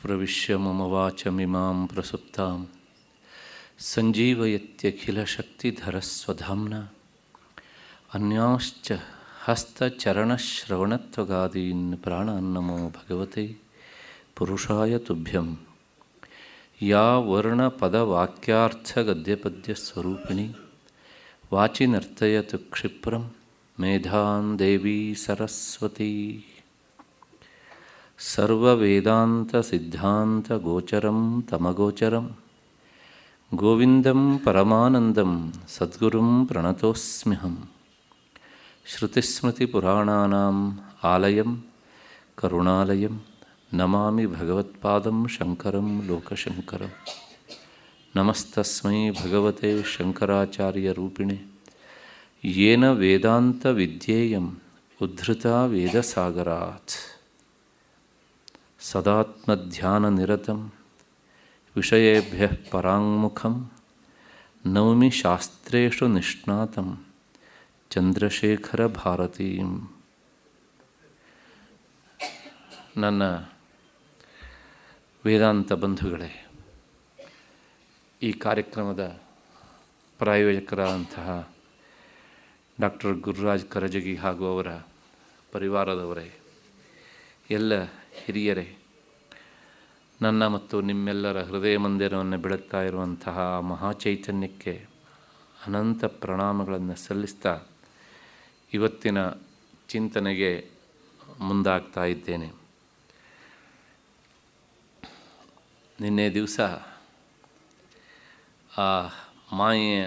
ಪ್ರವಿಶ್ಯ ಮಮ ವಾಚಮಿಮಾಂ ಪ್ರಸುಪ್ತಾಂ ಸಂಜೀವಯತ್ಯಖಿಲಶಕ್ತಿಧರಸ್ವಧಾಮ್ನಾ ಅನ್ಯಾಂಶ್ಚ ಹಸ್ತಚರಣಶ್ರವಣತ್ವಗಾದೀನ್ ಪ್ರಾಣಾನ್ ನಮೋ ಭಗವತೆ ಪುರುಷಾಯ ತುಭ್ಯಂ. ಯಾ ವರ್ಣಪದವಾಕ್ಯಾರ್ಥಗದ್ಯಪದ್ಯಸ್ವರೂಪಿಣಿ ವಾಚಿ ನರ್ತಯತು ಕ್ಷಿಪ್ರಂ ಮೇಧಾನ್ ದೇವಿ ಸರಸ್ವತಿ. ಸರ್ವವೇದಾಂತಸಿದ್ಧಾಂತಗೋಚರಂ ತಮಗೋಚರಂ ಗೋವಿಂದಂ ಪರಮಾನಂದಂ ಸದ್ಗುರುಂ ಪ್ರಣತೋಸ್ಮ್ಯಹಂ. ಶ್ರುತಿಸ್ಮೃತಿಪುರಾಣಾನಾಂ ಆಲಯಂ ಕರುಣಾಲಯಂ ನಮಾಮಿ ಭಗವತ್ಪಾದಂ ಶಂಕರಂ ಲೋಕಶಂಕರಂ. ನಮಸ್ತಸ್ಮೈ ಭಗವತೆ ಶಂಕರಾಚಾರ್ಯರೂಪಿಣೆ ಯೇನ ವೇದಾಂತವಿದ್ಯೇಯಂ ಉದ್ಧೃತಾ ವೇದಸಾಗರಾತ್. ಸದಾತ್ಮಧ್ಯಾನನಿರತಂ ವಿಷಯೇಭ್ಯಃ ಪರಾಂಗುಖಂ ನೌಮಿ ಶಾಸ್ತ್ರೇಷು ನಿಷ್ಣಾತಂ ಚಂದ್ರಶೇಖರ ಭಾರತೀಂ. ನನ್ನ ವೇದಾಂತ ಬಂಧುಗಳೇ, ಈ ಕಾರ್ಯಕ್ರಮದ ಪ್ರಾಯೋಜಕರಾದಂತಹ ಡಾಕ್ಟರ್ ಗುರುರಾಜ್ ಕರಜಗಿ ಹಾಗೂ ಅವರ ಪರಿವಾರದವರೇ, ಎಲ್ಲ ಹಿರಿಯರೇ, ನನ್ನ ಮತ್ತು ನಿಮ್ಮೆಲ್ಲರ ಹೃದಯ ಮಂದಿರವನ್ನು ಬೆಳಗ್ತಾ ಇರುವಂತಹ ಮಹಾಚೈತನ್ಯಕ್ಕೆ ಅನಂತ ಪ್ರಣಾಮಗಳನ್ನು ಸಲ್ಲಿಸ್ತಾ ಇವತ್ತಿನ ಚಿಂತನೆಗೆ ಮುಂದಾಗ್ತಾ ಇದ್ದೇನೆ. ನಿನ್ನೆ ದಿವಸ ಆ ಮಾಯೆಯ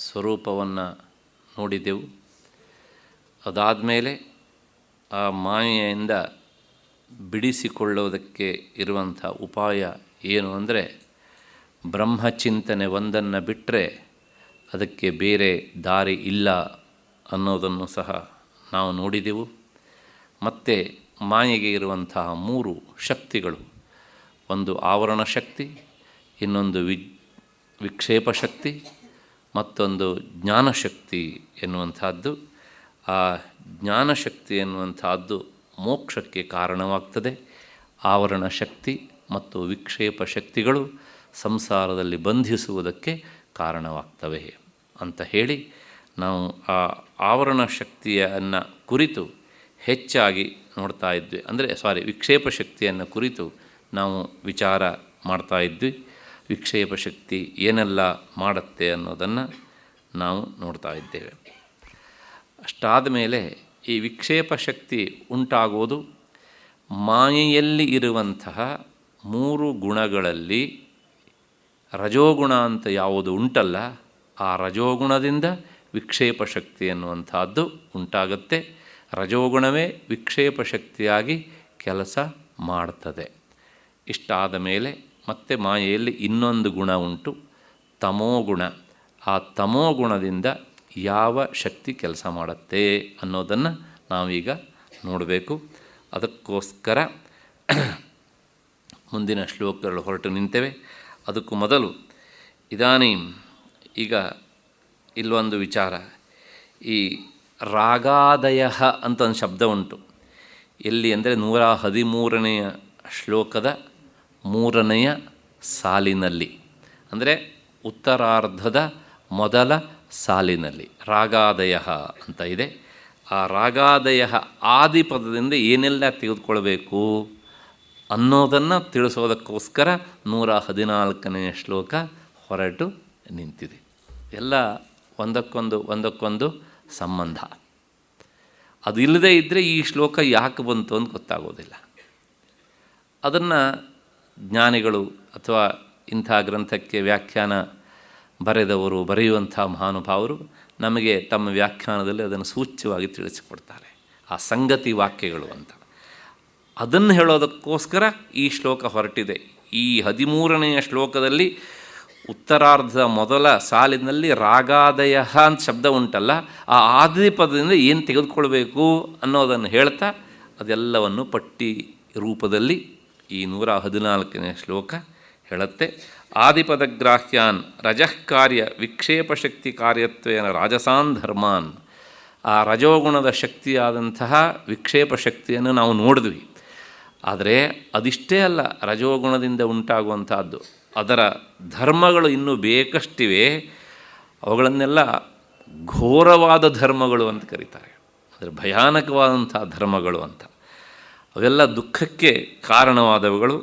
ಸ್ವರೂಪವನ್ನು ನೋಡಿದೆವು. ಅದಾದಮೇಲೆ ಆ ಮಾಯೆಯಿಂದ ಬಿಡಿಸಿಕೊಳ್ಳೋದಕ್ಕೆ ಇರುವಂಥ ಉಪಾಯ ಏನು ಅಂದರೆ, ಬ್ರಹ್ಮಚಿಂತನೆ ಒಂದನ್ನು ಬಿಟ್ಟರೆ ಅದಕ್ಕೆ ಬೇರೆ ದಾರಿ ಇಲ್ಲ ಅನ್ನೋದನ್ನು ಸಹ ನಾವು ನೋಡಿದೆವು. ಮತ್ತು ಮಾಯೆಗೆ ಇರುವಂತಹ ಮೂರು ಶಕ್ತಿಗಳು, ಒಂದು ಆವರಣ ಶಕ್ತಿ, ಇನ್ನೊಂದು ವಿಕ್ಷೇಪ ಶಕ್ತಿ, ಮತ್ತೊಂದು ಜ್ಞಾನಶಕ್ತಿ ಎನ್ನುವಂಥದ್ದು. ಆ ಜ್ಞಾನಶಕ್ತಿ ಎನ್ನುವಂಥದ್ದು ಮೋಕ್ಷಕ್ಕೆ ಕಾರಣವಾಗ್ತದೆ. ಆವರಣ ಶಕ್ತಿ ಮತ್ತು ವಿಕ್ಷೇಪ ಶಕ್ತಿಗಳು ಸಂಸಾರದಲ್ಲಿ ಬಂಧಿಸುವುದಕ್ಕೆ ಕಾರಣವಾಗ್ತವೆ ಅಂತ ಹೇಳಿ ನಾವು ಆ ಆವರಣ ಶಕ್ತಿಯನ್ನು ಕುರಿತು ಹೆಚ್ಚಾಗಿ ನೋಡ್ತಾ ಇದ್ವಿ. ವಿಕ್ಷೇಪ ಶಕ್ತಿಯನ್ನು ಕುರಿತು ನಾವು ವಿಚಾರ ಮಾಡ್ತಾ ಇದ್ವಿ. ವಿಕ್ಷೇಪ ಶಕ್ತಿ ಏನೆಲ್ಲ ಮಾಡುತ್ತೆ ಅನ್ನೋದನ್ನು ನಾವು ನೋಡ್ತಾ ಇದ್ದೇವೆ. ಅಷ್ಟಾದ ಮೇಲೆ ಈ ವಿಕ್ಷೇಪ ಶಕ್ತಿ ಉಂಟಾಗುವುದು ಮಾಯೆಯಲ್ಲಿ ಇರುವಂತಹ ಮೂರು ಗುಣಗಳಲ್ಲಿ ರಜೋಗುಣ ಅಂತ ಯಾವುದು ಉಂಟಲ್ಲ, ಆ ರಜೋಗುಣದಿಂದ ವಿಕ್ಷೇಪ ಶಕ್ತಿ ಎನ್ನುವಂಥದ್ದು ಉಂಟಾಗುತ್ತೆ. ರಜೋಗುಣವೇ ವಿಕ್ಷೇಪ ಶಕ್ತಿಯಾಗಿ ಕೆಲಸ ಮಾಡ್ತದೆ. ಇಷ್ಟಾದ ಮೇಲೆ ಮತ್ತೆ ಮಾಯೆಯಲ್ಲಿ ಇನ್ನೊಂದು ಗುಣ ಉಂಟು, ತಮೋಗುಣ. ಆ ತಮೋಗುಣದಿಂದ ಯಾವ ಶಕ್ತಿ ಕೆಲಸ ಮಾಡುತ್ತೆ ಅನ್ನೋದನ್ನು ನಾವೀಗ ನೋಡಬೇಕು. ಅದಕ್ಕೋಸ್ಕರ ಮುಂದಿನ ಶ್ಲೋಕಗಳು ಹೊರಟು ನಿಂತೇವೆ. ಅದಕ್ಕೂ ಮೊದಲು ಈಗ ಇಲ್ಲೊಂದು ವಿಚಾರ. ಈ ರಾಗಾದಯ ಅಂತ ಒಂದು ಶಬ್ದ ಉಂಟು. ಎಲ್ಲಿ ಅಂದರೆ 113ನೆಯ ಶ್ಲೋಕದ 3ನೆಯ ಸಾಲಿನಲ್ಲಿ, ಅಂದರೆ ಉತ್ತರಾರ್ಧದ ಮೊದಲ ಸಾಲಿನಲ್ಲಿ ರಾಗಾದಯ ಅಂತ ಇದೆ. ಆ ರಾಗಾದಯ ಆದಿಪದದಿಂದ ಏನೆಲ್ಲ ತೆಗೆದುಕೊಳ್ಬೇಕು ಅನ್ನೋದನ್ನು ತಿಳಿಸೋದಕ್ಕೋಸ್ಕರ 114ನೆಯ ಶ್ಲೋಕ ಹೊರಟು ನಿಂತಿದೆ. ಎಲ್ಲ ಒಂದಕ್ಕೊಂದು ಸಂಬಂಧ. ಅದು ಇಲ್ಲದೇ ಇದ್ದರೆ ಈ ಶ್ಲೋಕ ಯಾಕೆ ಬಂತು ಅಂತ ಗೊತ್ತಾಗೋದಿಲ್ಲ. ಅದನ್ನು ಜ್ಞಾನಿಗಳು ಅಥವಾ ಇಂಥ ಗ್ರಂಥಕ್ಕೆ ವ್ಯಾಖ್ಯಾನ ಬರೆಯುವಂಥ ಮಹಾನುಭಾವರು ನಮಗೆ ತಮ್ಮ ವ್ಯಾಖ್ಯಾನದಲ್ಲಿ ಅದನ್ನು ಸೂಚ್ಯವಾಗಿ ತಿಳಿಸಿಕೊಡ್ತಾರೆ. ಆ ಸಂಗತಿ ವಾಕ್ಯಗಳು ಅಂತ ಅದನ್ನು ಹೇಳೋದಕ್ಕೋಸ್ಕರ ಈ ಶ್ಲೋಕ ಹೊರಟಿದೆ. ಈ 13ನೆಯ ಶ್ಲೋಕದಲ್ಲಿ ಉತ್ತರಾರ್ಧದ ಮೊದಲ ಸಾಲಿನಲ್ಲಿ ರಾಗಾದಯ ಅಂತ ಶಬ್ದ ಉಂಟಲ್ಲ, ಆ ಆದಿಪದದಿಂದ ಏನು ತೆಗೆದುಕೊಳ್ಬೇಕು ಅನ್ನೋದನ್ನು ಹೇಳ್ತಾ ಅದೆಲ್ಲವನ್ನು ಪಟ್ಟಿ ರೂಪದಲ್ಲಿ ಈ 114ನೇ ಶ್ಲೋಕ ಹೇಳುತ್ತೆ. ಆದಿಪದಗ್ರಾಹ್ಯಾನ್ ರಜಃ ಕಾರ್ಯ ವಿಕ್ಷೇಪ ಶಕ್ತಿ ಕಾರ್ಯತ್ವೇನ ರಾಜಸಾನ್ ಧರ್ಮಾನ್. ಆ ರಜೋಗುಣದ ಶಕ್ತಿಯಾದಂತಹ ವಿಕ್ಷೇಪ ಶಕ್ತಿಯನ್ನು ನಾವು ನೋಡಿದ್ವಿ. ಆದರೆ ಅದಿಷ್ಟೇ ಅಲ್ಲ, ರಜೋಗುಣದಿಂದ ಉಂಟಾಗುವಂಥದ್ದು ಅದರ ಧರ್ಮಗಳು ಇನ್ನೂ ಬೇಕಷ್ಟಿವೆ. ಅವುಗಳನ್ನೆಲ್ಲ ಘೋರವಾದ ಧರ್ಮಗಳು ಅಂತ ಕರೀತಾರೆ, ಅದರ ಭಯಾನಕವಾದಂಥ ಧರ್ಮಗಳು ಅಂತ. ಅವೆಲ್ಲ ದುಃಖಕ್ಕೆ ಕಾರಣವಾದವುಗಳು,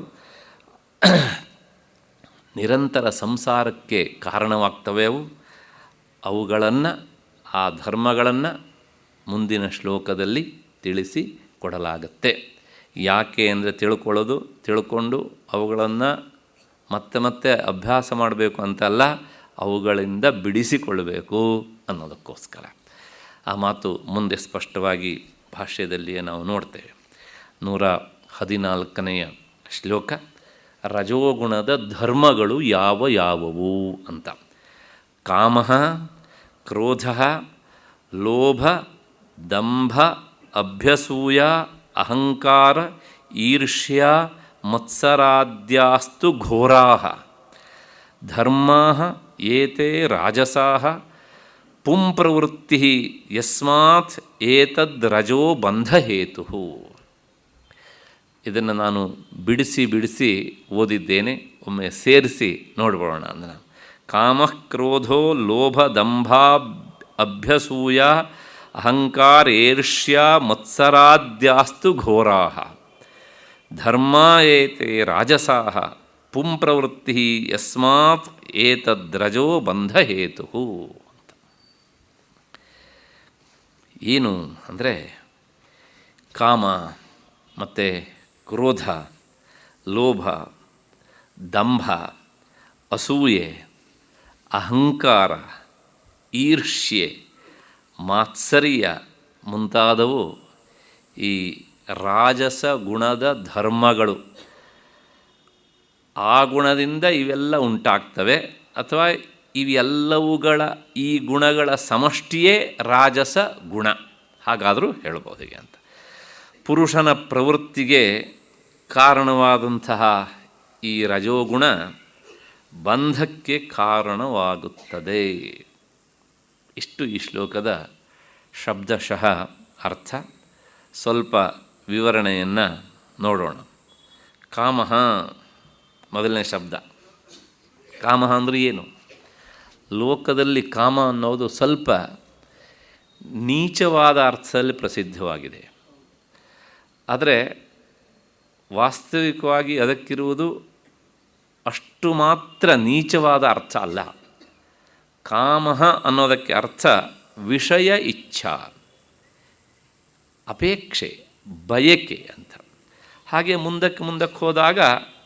ನಿರಂತರ ಸಂಸಾರಕ್ಕೆ ಕಾರಣವಾಗ್ತವೆ ಅವು. ಅವುಗಳನ್ನು, ಆ ಧರ್ಮಗಳನ್ನು ಮುಂದಿನ ಶ್ಲೋಕದಲ್ಲಿ ತಿಳಿಸಿ ಕೊಡಲಾಗತ್ತೆ. ಯಾಕೆ ಅಂದರೆ ತಿಳ್ಕೊಂಡು ಅವುಗಳನ್ನು ಮತ್ತೆ ಮತ್ತೆ ಅಭ್ಯಾಸ ಮಾಡಬೇಕು ಅಂತಲ್ಲ, ಅವುಗಳಿಂದ ಬಿಡಿಸಿಕೊಳ್ಳಬೇಕು ಅನ್ನೋದಕ್ಕೋಸ್ಕರ. ಆ ಮಾತು ಮುಂದೆ ಸ್ಪಷ್ಟವಾಗಿ ಭಾಷ್ಯದಲ್ಲಿಯೇ ನಾವು ನೋಡ್ತೇವೆ. 114ನೇ ಶ್ಲೋಕ, ರಜೋಗುಣದ ಧರ್ಮಗಳು ಯಾವುವು ಅಂತ. ಕಾಮ, ಕ್ರೋಧ, ಲೋಭ, ದಂಭ, ಅಭ್ಯಸೂಯ, ಅಹಂಕಾರ, ಈರ್ಷ್ಯ, ಮತ್ಸರಾದ್ಯಾಸ್ತು ಘೋರಾಃ ಧರ್ಮಾಃ ಏತೇ ರಾಜಸಾಃ ಪುಂಪ್ರವೃತ್ತಿಃ ಯಸ್ಮಾತ್ ಏತದ್ ರಜೋ ಬಂಧಹೇತುಃ. ಇದನ್ನು ನಾನು ಬಿಡಿಸಿ ಓದಿದ್ದೇನೆ, ಒಮ್ಮೆ ಸೇರಿಸಿ ನೋಡ್ಬೋಣ. ಅಂದರೆ ಕಾಮಃ ಕ್ರೋಧೋ ಲೋಭ ದಂಭಾ ಅಭ್ಯಸೂಯ ಅಹಂಕಾರ ಏರ್ಷ್ಯ ಮತ್ಸರಾದ್ಯಾಸ್ತು ಘೋರಾಃ ಧರ್ಮಾ ಏತೇ ರಾಜಸಾಃ ಪುಂಪ್ರವೃತ್ತಿ ಯಸ್ಮಾತ್ ಏತದ್ರಜೋ ಬಂಧಹೇತುಃ. ಏನು ಅಂದರೆ ಕಾಮ ಮತ್ತು ಕ್ರೋಧ, ಲೋಭ, ದಂಭ, ಅಸೂಯೆ, ಅಹಂಕಾರ, ಈರ್ಷ್ಯೆ, ಮಾತ್ಸರ್ಯ ಮುಂತಾದವು ಈ ರಾಜಸ ಗುಣದ ಧರ್ಮಗಳು. ಆ ಗುಣದಿಂದ ಇವೆಲ್ಲ ಉಂಟಾಗ್ತವೆ, ಅಥವಾ ಇವೆಲ್ಲವುಗಳ ಈ ಗುಣಗಳ ಸಮಷ್ಟಿಯೇ ರಾಜಸ ಗುಣ, ಹಾಗಾದರೂ ಹೇಳ್ಬೋದು ಹೀಗೆ ಅಂತ. ಪುರುಷನ ಪ್ರವೃತ್ತಿಗೆ ಕಾರಣವಾದಂತಹ ಈ ರಜೋಗುಣ ಬಂಧಕ್ಕೆ ಕಾರಣವಾಗುತ್ತದೆ. ಇಷ್ಟು ಈ ಶ್ಲೋಕದ ಶಬ್ದಶಃ ಅರ್ಥ. ಸ್ವಲ್ಪ ವಿವರಣೆಯನ್ನು ನೋಡೋಣ. ಕಾಮಃ ಮೊದಲನೇ ಶಬ್ದ. ಕಾಮಃ ಅಂದರೆ ಏನು? ಲೋಕದಲ್ಲಿ ಕಾಮ ಅನ್ನೋದು ಸ್ವಲ್ಪ ನೀಚವಾದ ಅರ್ಥದಲ್ಲಿ ಪ್ರಸಿದ್ಧವಾಗಿದೆ. ಆದರೆ ವಾಸ್ತವಿಕವಾಗಿ ಅದಕ್ಕಿರುವುದು ಅಷ್ಟು ಮಾತ್ರ ನೀಚವಾದ ಅರ್ಥ ಅಲ್ಲ. ಕಾಮಃ ಅನ್ನೋದಕ್ಕೆ ಅರ್ಥ ವಿಷಯ ಇಚ್ಛಾ, ಅಪೇಕ್ಷೆ, ಬಯಕೆ ಅಂತ. ಹಾಗೆ ಮುಂದಕ್ಕೆ ಹೋದಾಗ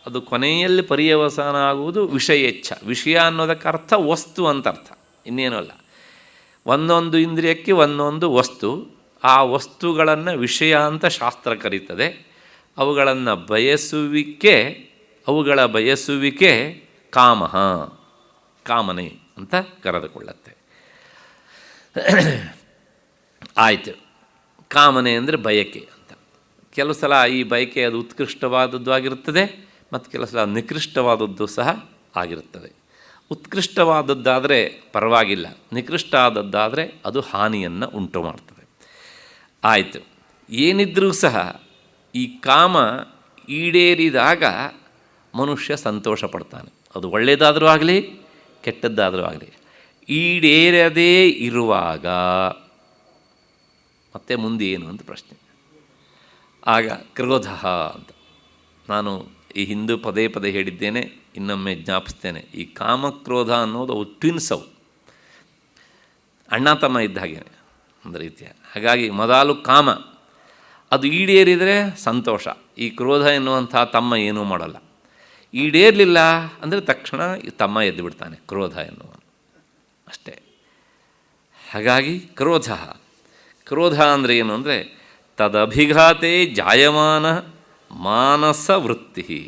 ಅದು ಕೊನೆಯಲ್ಲಿ ಪರ್ಯವಸಾನ ಆಗುವುದು ವಿಷಯೇಚ್ಛ. ವಿಷಯ ಅನ್ನೋದಕ್ಕೆ ಅರ್ಥ ವಸ್ತು ಅಂತ ಅರ್ಥ, ಇನ್ನೇನೂ ಅಲ್ಲ. ಒಂದೊಂದು ಇಂದ್ರಿಯಕ್ಕೆ ಒಂದೊಂದು ವಸ್ತು, ಆ ವಸ್ತುಗಳನ್ನು ವಿಷಯ ಅಂತ ಶಾಸ್ತ್ರ ಕರೀತದೆ. ಅವುಗಳ ಬಯಸುವಿಕೆ ಕಾಮಃ, ಕಾಮನೆ ಅಂತ ಕರೆದುಕೊಳ್ಳುತ್ತೆ. ಆಯಿತು, ಕಾಮನೆ ಅಂದರೆ ಬಯಕೆ ಅಂತ. ಕೆಲವು ಸಲ ಈ ಬಯಕೆ ಅದು ಉತ್ಕೃಷ್ಟವಾದದ್ದು ಆಗಿರುತ್ತದೆ, ಮತ್ತು ಕೆಲವು ಸಲ ನಿಕೃಷ್ಟವಾದದ್ದು ಸಹ ಆಗಿರುತ್ತದೆ. ಉತ್ಕೃಷ್ಟವಾದದ್ದಾದರೆ ಪರವಾಗಿಲ್ಲ, ನಿಕೃಷ್ಟ ಆದದ್ದಾದರೆ ಅದು ಹಾನಿಯನ್ನು ಉಂಟು ಮಾಡ್ತದೆ. ಆಯಿತು, ಏನಿದ್ರೂ ಸಹ ಈ ಕಾಮ ಈಡೇರಿದಾಗ ಮನುಷ್ಯ ಸಂತೋಷ ಪಡ್ತಾನೆ. ಅದು ಒಳ್ಳೆಯದಾದರೂ ಆಗಲಿ ಕೆಟ್ಟದ್ದಾದರೂ ಆಗಲಿ. ಈಡೇರದೇ ಇರುವಾಗ ಮತ್ತೆ ಮುಂದೆ ಏನು ಅಂತ ಪ್ರಶ್ನೆ. ಆಗ ಕ್ರೋಧ ಅಂತ ನಾನು ಈ ಹಿಂದೆ ಪದೇ ಹೇಳಿದ್ದೇನೆ, ಇನ್ನೊಮ್ಮೆ ಜ್ಞಾಪಿಸ್ತೇನೆ. ಈ ಕಾಮಕ್ರೋಧ ಅನ್ನೋದು ಅವು ಟ್ವಿನ್ಸ್, ಅವು ಅಣ್ಣ ತಮ್ಮ ಇದ್ದ ಹಾಗೆ ಒಂದು ರೀತಿಯ. ಹಾಗಾಗಿ ಮೊದಲು ಕಾಮ ಅದು ಈಡೇರಿದರೆ ಸಂತೋಷ. ಈ ಕ್ರೋಧ ಎನ್ನುವಂಥ ತಮ್ಮ ಏನೂ ಮಾಡಲ್ಲ. ಈಡೇರಲಿಲ್ಲ ಅಂದರೆ ತಕ್ಷಣ ತಮ್ಮ ಎದ್ದು ಬಿಡ್ತಾನೆ ಕ್ರೋಧ ಎನ್ನುವ ಅಷ್ಟೇ. ಹಾಗಾಗಿ ಕ್ರೋಧ ಅಂದರೆ ಏನು ಅಂದರೆ ತದಭಿಘಾತೆ ಜಾಯಮಾನ ಮಾನಸ ವೃತ್ತಿ.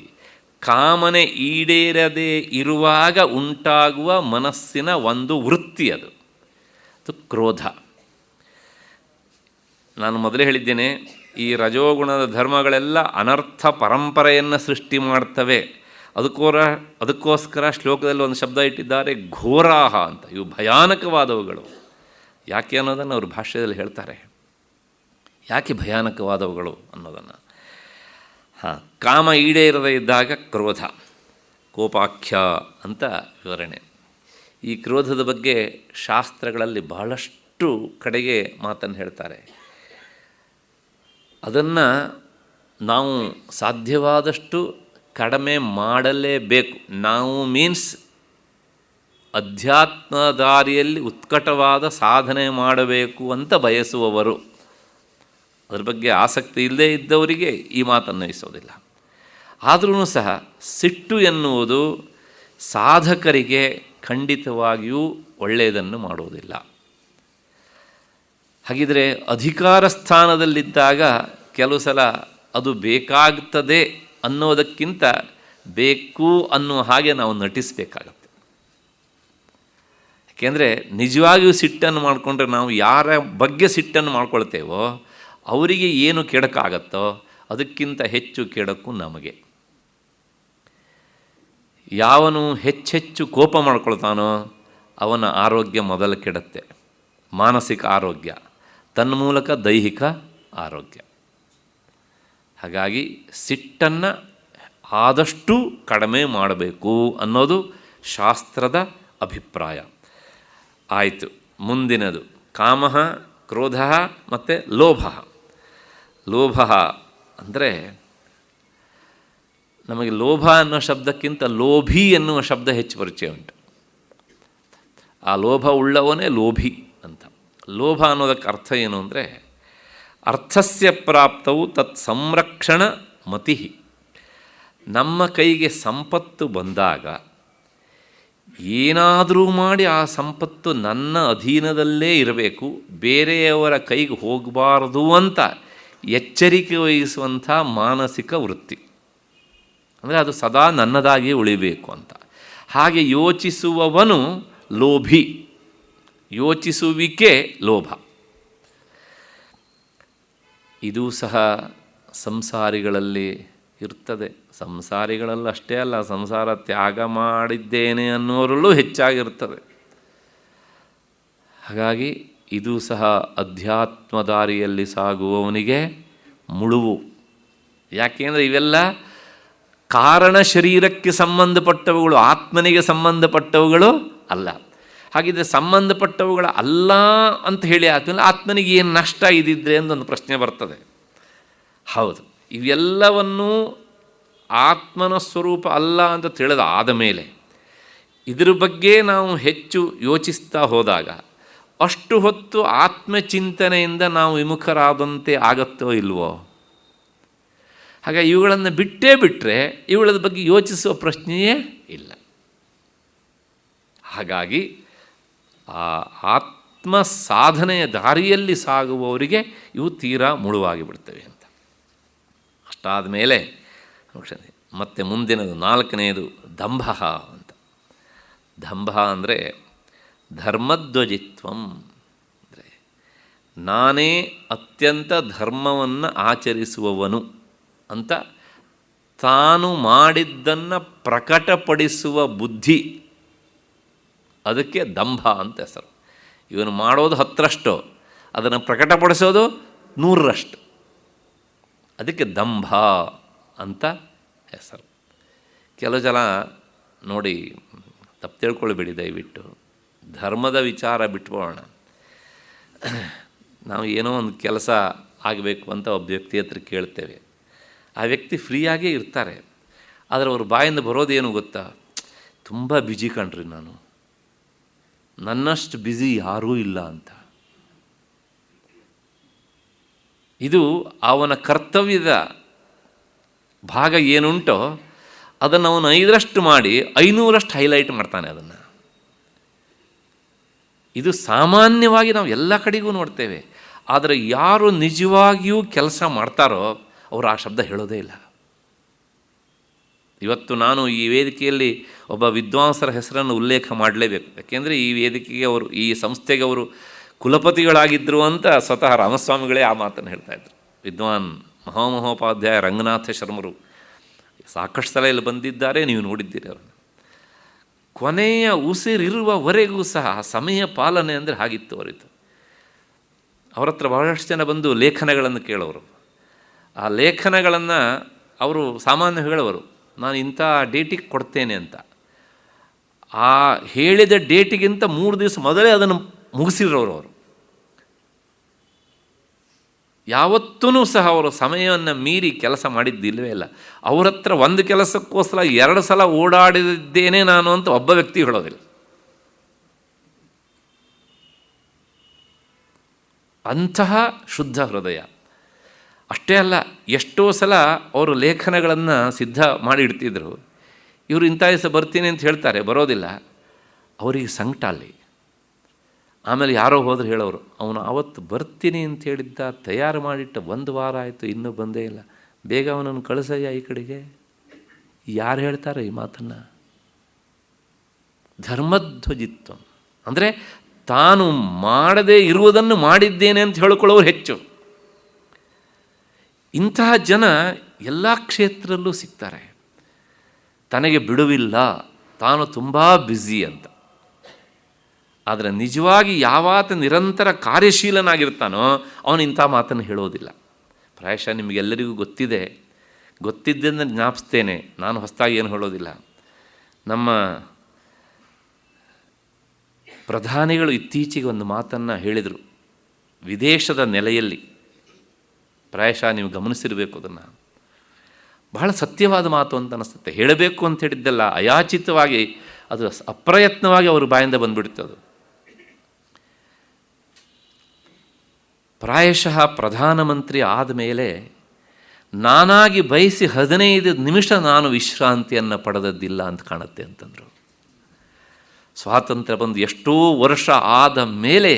ಕಾಮನೆ ಈಡೇರದೇ ಇರುವಾಗ ಉಂಟಾಗುವ ಮನಸ್ಸಿನ ಒಂದು ವೃತ್ತಿ ಅದು ಕ್ರೋಧ. ನಾನು ಮೊದಲೇ ಹೇಳಿದ್ದೇನೆ, ಈ ರಜೋಗುಣದ ಧರ್ಮಗಳೆಲ್ಲ ಅನರ್ಥ ಪರಂಪರೆಯನ್ನು ಸೃಷ್ಟಿ ಮಾಡ್ತವೆ. ಅದಕ್ಕೋಸ್ಕರ ಶ್ಲೋಕದಲ್ಲಿ ಒಂದು ಶಬ್ದ ಇಟ್ಟಿದ್ದಾರೆ, ಘೋರಾಹ ಅಂತ. ಇವು ಭಯಾನಕವಾದವುಗಳು. ಯಾಕೆ ಅನ್ನೋದನ್ನು ಅವರು ಭಾಷ್ಯದಲ್ಲಿ ಹೇಳ್ತಾರೆ. ಯಾಕೆ ಭಯಾನಕವಾದವುಗಳು ಅನ್ನೋದನ್ನು ಕಾಮ ಈಡೇರದೇ ಇದ್ದಾಗ ಕ್ರೋಧ, ಕೋಪಾಖ್ಯ ಅಂತ ವಿವರಣೆ. ಈ ಕ್ರೋಧದ ಬಗ್ಗೆ ಶಾಸ್ತ್ರಗಳಲ್ಲಿ ಬಹಳಷ್ಟು ಕಡೆಗೆ ಮಾತನ್ನು ಹೇಳ್ತಾರೆ. ಅದನ್ನು ನಾವು ಸಾಧ್ಯವಾದಷ್ಟು ಕಡಿಮೆ ಮಾಡಲೇಬೇಕು. ನಾವು ಮೀನ್ಸ್ ಅಧ್ಯಾತ್ಮ ದಾರಿಯಲ್ಲಿ ಉತ್ಕಟವಾದ ಸಾಧನೆ ಮಾಡಬೇಕು ಅಂತ ಬಯಸುವವರು, ಅದ್ರ ಬಗ್ಗೆ ಆಸಕ್ತಿ ಇಲ್ಲದೇ ಇದ್ದವರಿಗೆ ಈ ಮಾತನ್ನು ಅನ್ವಯಿಸೋದಿಲ್ಲ. ಆದ್ರೂ ಸಹ ಸಿಟ್ಟು ಎನ್ನುವುದು ಸಾಧಕರಿಗೆ ಖಂಡಿತವಾಗಿಯೂ ಒಳ್ಳೆಯದನ್ನು ಮಾಡುವುದಿಲ್ಲ. ಹಾಗಿದ್ರೆ ಅಧಿಕಾರ ಸ್ಥಾನದಲ್ಲಿದ್ದಾಗ ಕೆಲವು ಸಲ ಅದು ಬೇಕಾಗ್ತದೆ ಅನ್ನೋದಕ್ಕಿಂತ ಬೇಕು ಅನ್ನುವ ಹಾಗೆ ನಾವು ನಟಿಸಬೇಕಾಗತ್ತೆ. ಯಾಕೆಂದರೆ ನಿಜವಾಗಿಯೂ ಸಿಟ್ಟನ್ನು ಮಾಡಿಕೊಂಡ್ರೆ ನಾವು ಯಾರ ಬಗ್ಗೆ ಸಿಟ್ಟನ್ನು ಮಾಡ್ಕೊಳ್ತೇವೋ ಅವರಿಗೆ ಏನು ಕೆಡಕಾಗತ್ತೋ ಅದಕ್ಕಿಂತ ಹೆಚ್ಚು ಕೆಡಕು ನಮಗೆ. ಯಾವನು ಹೆಚ್ಚೆಚ್ಚು ಕೋಪ ಮಾಡ್ಕೊಳ್ತಾನೋ ಅವನ ಆರೋಗ್ಯ ಮೊದಲು ಕೆಡುತ್ತೆ. ಮಾನಸಿಕ ಆರೋಗ್ಯ, ತನ್ಮೂಲಕ ದೈಹಿಕ ಆರೋಗ್ಯ. ಹಾಗಾಗಿ ಸಿಟ್ಟನ್ನು ಆದಷ್ಟು ಕಡಿಮೆ ಮಾಡಬೇಕು ಅನ್ನೋದು ಶಾಸ್ತ್ರದ ಅಭಿಪ್ರಾಯ. ಆಯಿತು, ಮುಂದಿನದು ಕಾಮ, ಕ್ರೋಧ ಮತ್ತು ಲೋಭ. ಲೋಭ ಅಂದರೆ ನಮಗೆ ಲೋಭ ಅನ್ನೋ ಶಬ್ದಕ್ಕಿಂತ ಲೋಭಿ ಎನ್ನುವ ಶಬ್ದ ಹೆಚ್ಚು ಪರಿಚಯ ಉಂಟು. ಆ ಲೋಭ ಉಳ್ಳವನೇ ಲೋಭಿ ಅಂತ. ಲೋಭ ಅನ್ನೋದಕ್ಕೆ ಅರ್ಥ ಏನು ಅಂದರೆ ಅರ್ಥಸ್ಯ ಪ್ರಾಪ್ತವು ತತ್ ಸಂರಕ್ಷಣ ಮತಿ. ನಮ್ಮ ಕೈಗೆ ಸಂಪತ್ತು ಬಂದಾಗ ಏನಾದರೂ ಮಾಡಿ ಆ ಸಂಪತ್ತು ನನ್ನ ಅಧೀನದಲ್ಲೇ ಇರಬೇಕು, ಬೇರೆಯವರ ಕೈಗೆ ಹೋಗಬಾರದು ಅಂತ ಎಚ್ಚರಿಕೆ ವಹಿಸುವಂಥ ಮಾನಸಿಕ ವೃತ್ತಿ. ಅಂದರೆ ಅದು ಸದಾ ನನ್ನದಾಗಿ ಉಳಿಬೇಕು ಅಂತ. ಹಾಗೆ ಯೋಚಿಸುವವನು ಲೋಭಿ. ಯೋಚಿಸುವಿಕೆ ಲೋಭ. ಇದು ಸಹ ಸಂಸಾರಿಗಳಲ್ಲಿ ಇರ್ತದೆ. ಸಂಸಾರಿಗಳಲ್ಲಿ ಅಷ್ಟೇ ಅಲ್ಲ, ಸಂಸಾರ ತ್ಯಾಗ ಮಾಡಿದ್ದೇನೆ ಅನ್ನೋರಲ್ಲೂ ಹೆಚ್ಚಾಗಿರ್ತದೆ. ಹಾಗಾಗಿ ಇದು ಸಹ ಅಧ್ಯಾತ್ಮ ದಾರಿಯಲ್ಲಿ ಸಾಗುವವನಿಗೆ ಮುಳುವು. ಯಾಕೆಂದರೆ ಇವೆಲ್ಲ ಕಾರಣ ಶರೀರಕ್ಕೆ ಸಂಬಂಧಪಟ್ಟವುಗಳು, ಆತ್ಮನಿಗೆ ಸಂಬಂಧಪಟ್ಟವುಗಳು ಅಲ್ಲ. ಹಾಗಿದ್ರೆ ಸಂಬಂಧಪಟ್ಟವುಗಳ ಅಲ್ಲ ಅಂತ ಹೇಳಿ ಆದಮೇಲೆ ಆತ್ಮನಿಗೆ ಏನು ನಷ್ಟ ಇದ್ದಿದ್ರೆ ಅಂತೊಂದು ಪ್ರಶ್ನೆ ಬರ್ತದೆ. ಹೌದು, ಇವೆಲ್ಲವನ್ನೂ ಆತ್ಮನ ಸ್ವರೂಪ ಅಲ್ಲ ಅಂತ ತಿಳಿದ ಆದಮೇಲೆ ಇದ್ರ ಬಗ್ಗೆ ನಾವು ಹೆಚ್ಚು ಯೋಚಿಸ್ತಾ ಹೋದಾಗ ಅಷ್ಟು ಹೊತ್ತು ಆತ್ಮಚಿಂತನೆಯಿಂದ ನಾವು ವಿಮುಖರಾದಂತೆ ಆಗತ್ತೋ ಇಲ್ವೋ? ಹಾಗಾಗಿ ಇವುಗಳನ್ನು ಬಿಟ್ಟರೆ ಇವುಗಳ ಬಗ್ಗೆ ಯೋಚಿಸುವ ಪ್ರಶ್ನೆಯೇ ಇಲ್ಲ. ಹಾಗಾಗಿ ಆ ಆತ್ಮ ಸಾಧನೆಯ ದಾರಿಯಲ್ಲಿ ಸಾಗುವವರಿಗೆ ಇವು ತೀರಾ ಮುಳುವಾಗಿ ಬಿಡ್ತವೆ ಅಂತ. ಅಷ್ಟಾದ ಮೇಲೆ ಮತ್ತೆ ಮುಂದಿನದು 4ನೆಯದು ದಂಭ ಅಂತ. ದಂಭ ಅಂದರೆ ಧರ್ಮಧ್ವಜಿತ್ವಂ. ಅಂದರೆ ನಾನೇ ಅತ್ಯಂತ ಧರ್ಮವನ್ನು ಆಚರಿಸುವವನು ಅಂತ ತಾನು ಮಾಡಿದ್ದನ್ನು ಪ್ರಕಟಪಡಿಸುವ ಬುದ್ಧಿ, ಅದಕ್ಕೆ ದಂಭ ಅಂತ ಹೆಸರು. ಇವನು ಮಾಡೋದು 10ರಷ್ಟು, ಅದನ್ನು ಪ್ರಕಟಪಡಿಸೋದು 100ರಷ್ಟು. ಅದಕ್ಕೆ ದಂಭ ಅಂತ ಹೆಸರು. ಕೆಲವು ಜನ ನೋಡಿ, ತಪ್ಪು ತಿಳ್ಕೊಳ್ಬೇಡಿ ದಯವಿಟ್ಟು, ಧರ್ಮದ ವಿಚಾರ ಬಿಟ್ಬೋಣ. ನಾವು ಏನೋ ಒಂದು ಕೆಲಸ ಆಗಬೇಕು ಅಂತ ಒಬ್ಬ ವ್ಯಕ್ತಿ ಹತ್ರ ಕೇಳ್ತೇವೆ. ಆ ವ್ಯಕ್ತಿ ಫ್ರೀಯಾಗೇ ಇರ್ತಾರೆ, ಆದರೆ ಅವ್ರ ಬಾಯಿಂದ ಬರೋದೇನು ಗೊತ್ತಾ? ತುಂಬ ಬ್ಯುಸಿ ಕಣ್ರಿ, ನನ್ನಷ್ಟು ಬ್ಯುಸಿ ಯಾರೂ ಇಲ್ಲ ಅಂತ. ಇದು ಅವನ ಕರ್ತವ್ಯದ ಭಾಗ ಏನುಂಟೋ ಅದನ್ನು ಅವನು 5ರಷ್ಟು ಮಾಡಿ 500ರಷ್ಟು ಹೈಲೈಟ್ ಮಾಡ್ತಾನೆ ಅದನ್ನು. ಇದು ಸಾಮಾನ್ಯವಾಗಿ ನಾವು ಎಲ್ಲ ಕಡೆಗೂ ನೋಡ್ತೇವೆ. ಆದರೆ ಯಾರು ನಿಜವಾಗಿಯೂ ಕೆಲಸ ಮಾಡ್ತಾರೋ ಅವರು ಆ ಶಬ್ದ ಹೇಳೋದೇ ಇಲ್ಲ. ಇವತ್ತು ನಾನು ಈ ವೇದಿಕೆಯಲ್ಲಿ ಒಬ್ಬ ವಿದ್ವಾಂಸರ ಹೆಸರನ್ನು ಉಲ್ಲೇಖ ಮಾಡಲೇಬೇಕು. ಯಾಕೆಂದರೆ ಈ ವೇದಿಕೆಗೆ ಅವರು, ಈ ಸಂಸ್ಥೆಗೆ ಅವರು ಕುಲಪತಿಗಳಾಗಿದ್ದರು ಅಂತ ಸ್ವತಃ ರಾಮಸ್ವಾಮಿಗಳೇ ಆ ಮಾತನ್ನು ಹೇಳ್ತಾಯಿದ್ರು. ವಿದ್ವಾನ್ ಮಹಾಮಹೋಪಾಧ್ಯಾಯ ರಂಗನಾಥ ಶರ್ಮರು ಸಾಕಷ್ಟು ಸಲ ಇಲ್ಲಿ ಬಂದಿದ್ದಾರೆ, ನೀವು ನೋಡಿದ್ದೀರಿ ಅವರನ್ನು. ಕೊನೆಯ ಉಸಿರಿರುವವರೆಗೂ ಸಹ ಸಮಯ ಪಾಲನೆ ಅಂದರೆ ಹಾಗಿತ್ತು ಅವರಿತ್ತು. ಅವರ ಹತ್ರ ಬಹಳಷ್ಟು ಜನ ಬಂದು ಲೇಖನಗಳನ್ನು ಕೇಳೋರು. ಆ ಲೇಖನಗಳನ್ನು ಅವರು ಸಾಮಾನ್ಯ ಹೇಳುವರು, ನಾನು ಇಂಥ ಡೇಟಿಗೆ ಕೊಡ್ತೇನೆ ಅಂತ. ಆ ಹೇಳಿದ ಡೇಟಿಗಿಂತ 3 ದಿವಸ ಮೊದಲೇ ಅದನ್ನು ಮುಗಿಸಿರೋರು ಅವರು. ಯಾವತ್ತೂ ಸಹ ಅವರು ಸಮಯವನ್ನು ಮೀರಿ ಕೆಲಸ ಮಾಡಿದ್ದಿಲ್ಲವೇ ಇಲ್ಲ. ಅವ್ರ ಹತ್ರ ಒಂದು ಕೆಲಸಕ್ಕೋಸ್ಕರ 2 ಸಲ ಓಡಾಡಿದ್ದೇನೆ ನಾನು ಅಂತ ಒಬ್ಬ ವ್ಯಕ್ತಿ ಹೇಳೋದಿಲ್ಲ. ಅಂತಹ ಶುದ್ಧ ಹೃದಯ. ಅಷ್ಟೇ ಅಲ್ಲ, ಎಷ್ಟೋ ಸಲ ಅವರು ಲೇಖನಗಳನ್ನು ಸಿದ್ಧ ಮಾಡಿ ಇಡ್ತಿದ್ರು. ಇವರು ಇಂಥ ದಿವಸ ಬರ್ತೀನಿ ಅಂತ ಹೇಳ್ತಾರೆ, ಬರೋದಿಲ್ಲ. ಅವರಿಗೆ ಸಂಕಟ ಅಲ್ಲಿ. ಆಮೇಲೆ ಯಾರೋ ಹೋದ್ರೆ ಹೇಳೋರು, ಅವನು ಆವತ್ತು ಬರ್ತೀನಿ ಅಂತ ಹೇಳಿದ್ದ, ತಯಾರು ಮಾಡಿಟ್ಟ 1 ವಾರ ಆಯಿತು, ಇನ್ನೂ ಬಂದೇ ಇಲ್ಲ, ಬೇಗ ಅವನನ್ನು ಕಳಿಸಯ್ಯ ಈ ಕಡೆಗೆ. ಯಾರು ಹೇಳ್ತಾರೆ ಈ ಮಾತನ್ನು? ಧರ್ಮಧ್ವಜಿತ್ವ ಅಂದರೆ ತಾನು ಮಾಡದೇ ಇರುವುದನ್ನು ಮಾಡಿದ್ದೇನೆ ಅಂತ ಹೇಳಿಕೊಳ್ಳೋರು ಹೆಚ್ಚು. ಇಂತಹ ಜನ ಎಲ್ಲ ಕ್ಷೇತ್ರದಲ್ಲೂ ಸಿಗ್ತಾರೆ. ತನಗೆ ಬಿಡುವಿಲ್ಲ, ತಾನು ತುಂಬ ಬ್ಯುಸಿ ಅಂತ. ಆದರೆ ನಿಜವಾಗಿ ಯಾವಾತ ನಿರಂತರ ಕಾರ್ಯಶೀಲನಾಗಿರ್ತಾನೋ ಅವನು ಇಂಥ ಮಾತನ್ನು ಹೇಳೋದಿಲ್ಲ. ಪ್ರಾಯಶಃ ನಿಮಗೆಲ್ಲರಿಗೂ ಗೊತ್ತಿದೆ, ಗೊತ್ತಿದ್ದರಿಂದ ಜ್ಞಾಪಿಸ್ತೇನೆ, ನಾನು ಹೊಸದಾಗಿ ಏನು ಹೇಳೋದಿಲ್ಲ. ನಮ್ಮ ಪ್ರಧಾನಿಗಳು ಇತ್ತೀಚೆಗೆ ಒಂದು ಮಾತನ್ನು ಹೇಳಿದರು ವಿದೇಶದ ನೆಲೆಯಲ್ಲಿ. ಪ್ರಾಯಶಃ ನೀವು ಗಮನಿಸಿರಬೇಕು ಅದನ್ನು. ಬಹಳ ಸತ್ಯವಾದ ಮಾತು ಅಂತ ಅನಿಸುತ್ತೆ. ಹೇಳಬೇಕು ಅಂತ ಹೇಳಿದ್ದಲ್ಲ, ಅಯಾಚಿತವಾಗಿ ಅದು ಅಪ್ರಯತ್ನವಾಗಿ ಅವರು ಬಾಯಿಂದ ಬಂದುಬಿಡ್ತದು. ಪ್ರಾಯಶಃ ಪ್ರಧಾನಮಂತ್ರಿ ಆದಮೇಲೆ ನಾನಾಗಿ ಬಯಸಿ 15 ನಿಮಿಷ ನಾನು ವಿಶ್ರಾಂತಿಯನ್ನು ಪಡೆದದ್ದಿಲ್ಲ ಅಂತ ಕಾಣುತ್ತೆ ಅಂತಂದರು. ಸ್ವಾತಂತ್ರ್ಯ ಬಂದು ಎಷ್ಟೋ ವರ್ಷ ಆದ ಮೇಲೆ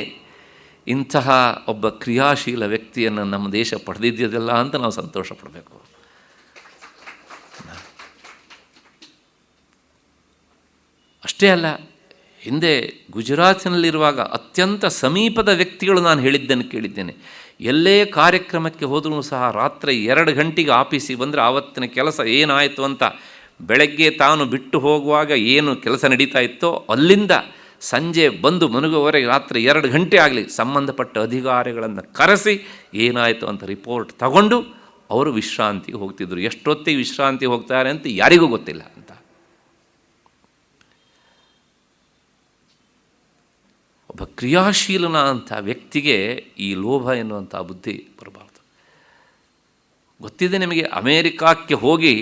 ಇಂತಹ ಒಬ್ಬ ಕ್ರಿಯಾಶೀಲ ವ್ಯಕ್ತಿಯನ್ನು ನಮ್ಮ ದೇಶ ಪಡೆದಿದ್ದಿಲ್ಲ ಅಂತ ನಾವು ಸಂತೋಷ ಪಡಬೇಕು. ಅಷ್ಟೇ ಅಲ್ಲ, ಹಿಂದೆ ಗುಜರಾತಿನಲ್ಲಿರುವಾಗ ಅತ್ಯಂತ ಸಮೀಪದ ವ್ಯಕ್ತಿಗಳು ನಾನು ಹೇಳಿದ್ದನ್ನು ಕೇಳಿದ್ದೇನೆ. ಎಲ್ಲೇ ಕಾರ್ಯಕ್ರಮಕ್ಕೆ ಹೋದರೂ ಸಹ ರಾತ್ರಿ 2 ಗಂಟೆಗೆ ಆಫೀಸಿಗೆ ಬಂದರೆ ಆವತ್ತಿನ ಕೆಲಸ ಏನಾಯಿತು ಅಂತ ಬೆಳಗ್ಗೆ ತಾನು ಬಿಟ್ಟು ಹೋಗುವಾಗ ಏನು ಕೆಲಸ ನಡೀತಾ ಇತ್ತೋ ಅಲ್ಲಿಂದ ಸಂಜೆ ಬಂದು ಮನಗುವವರೆಗೆ ರಾತ್ರಿ 2 ಗಂಟೆ ಆಗಲಿ ಸಂಬಂಧಪಟ್ಟ ಅಧಿಕಾರಿಗಳನ್ನು ಕರೆಸಿ ಏನಾಯಿತು ಅಂತ ರಿಪೋರ್ಟ್ ತಗೊಂಡು ಅವರು ವಿಶ್ರಾಂತಿಗೆ ಹೋಗ್ತಿದ್ರು. ಎಷ್ಟೊತ್ತಿಗೆ ವಿಶ್ರಾಂತಿ ಹೋಗ್ತಾರೆ ಅಂತ ಯಾರಿಗೂ ಗೊತ್ತಿಲ್ಲ ಅಂತ. ಒಬ್ಬ ಕ್ರಿಯಾಶೀಲನ ಅಂಥ ವ್ಯಕ್ತಿಗೆ ಈ ಲೋಭ ಎನ್ನುವಂಥ ಬುದ್ಧಿ ಬರಬಾರ್ದು. ಗೊತ್ತಿದೆ ನಿಮಗೆ, ಅಮೇರಿಕಕ್ಕೆ ಹೋಗಿ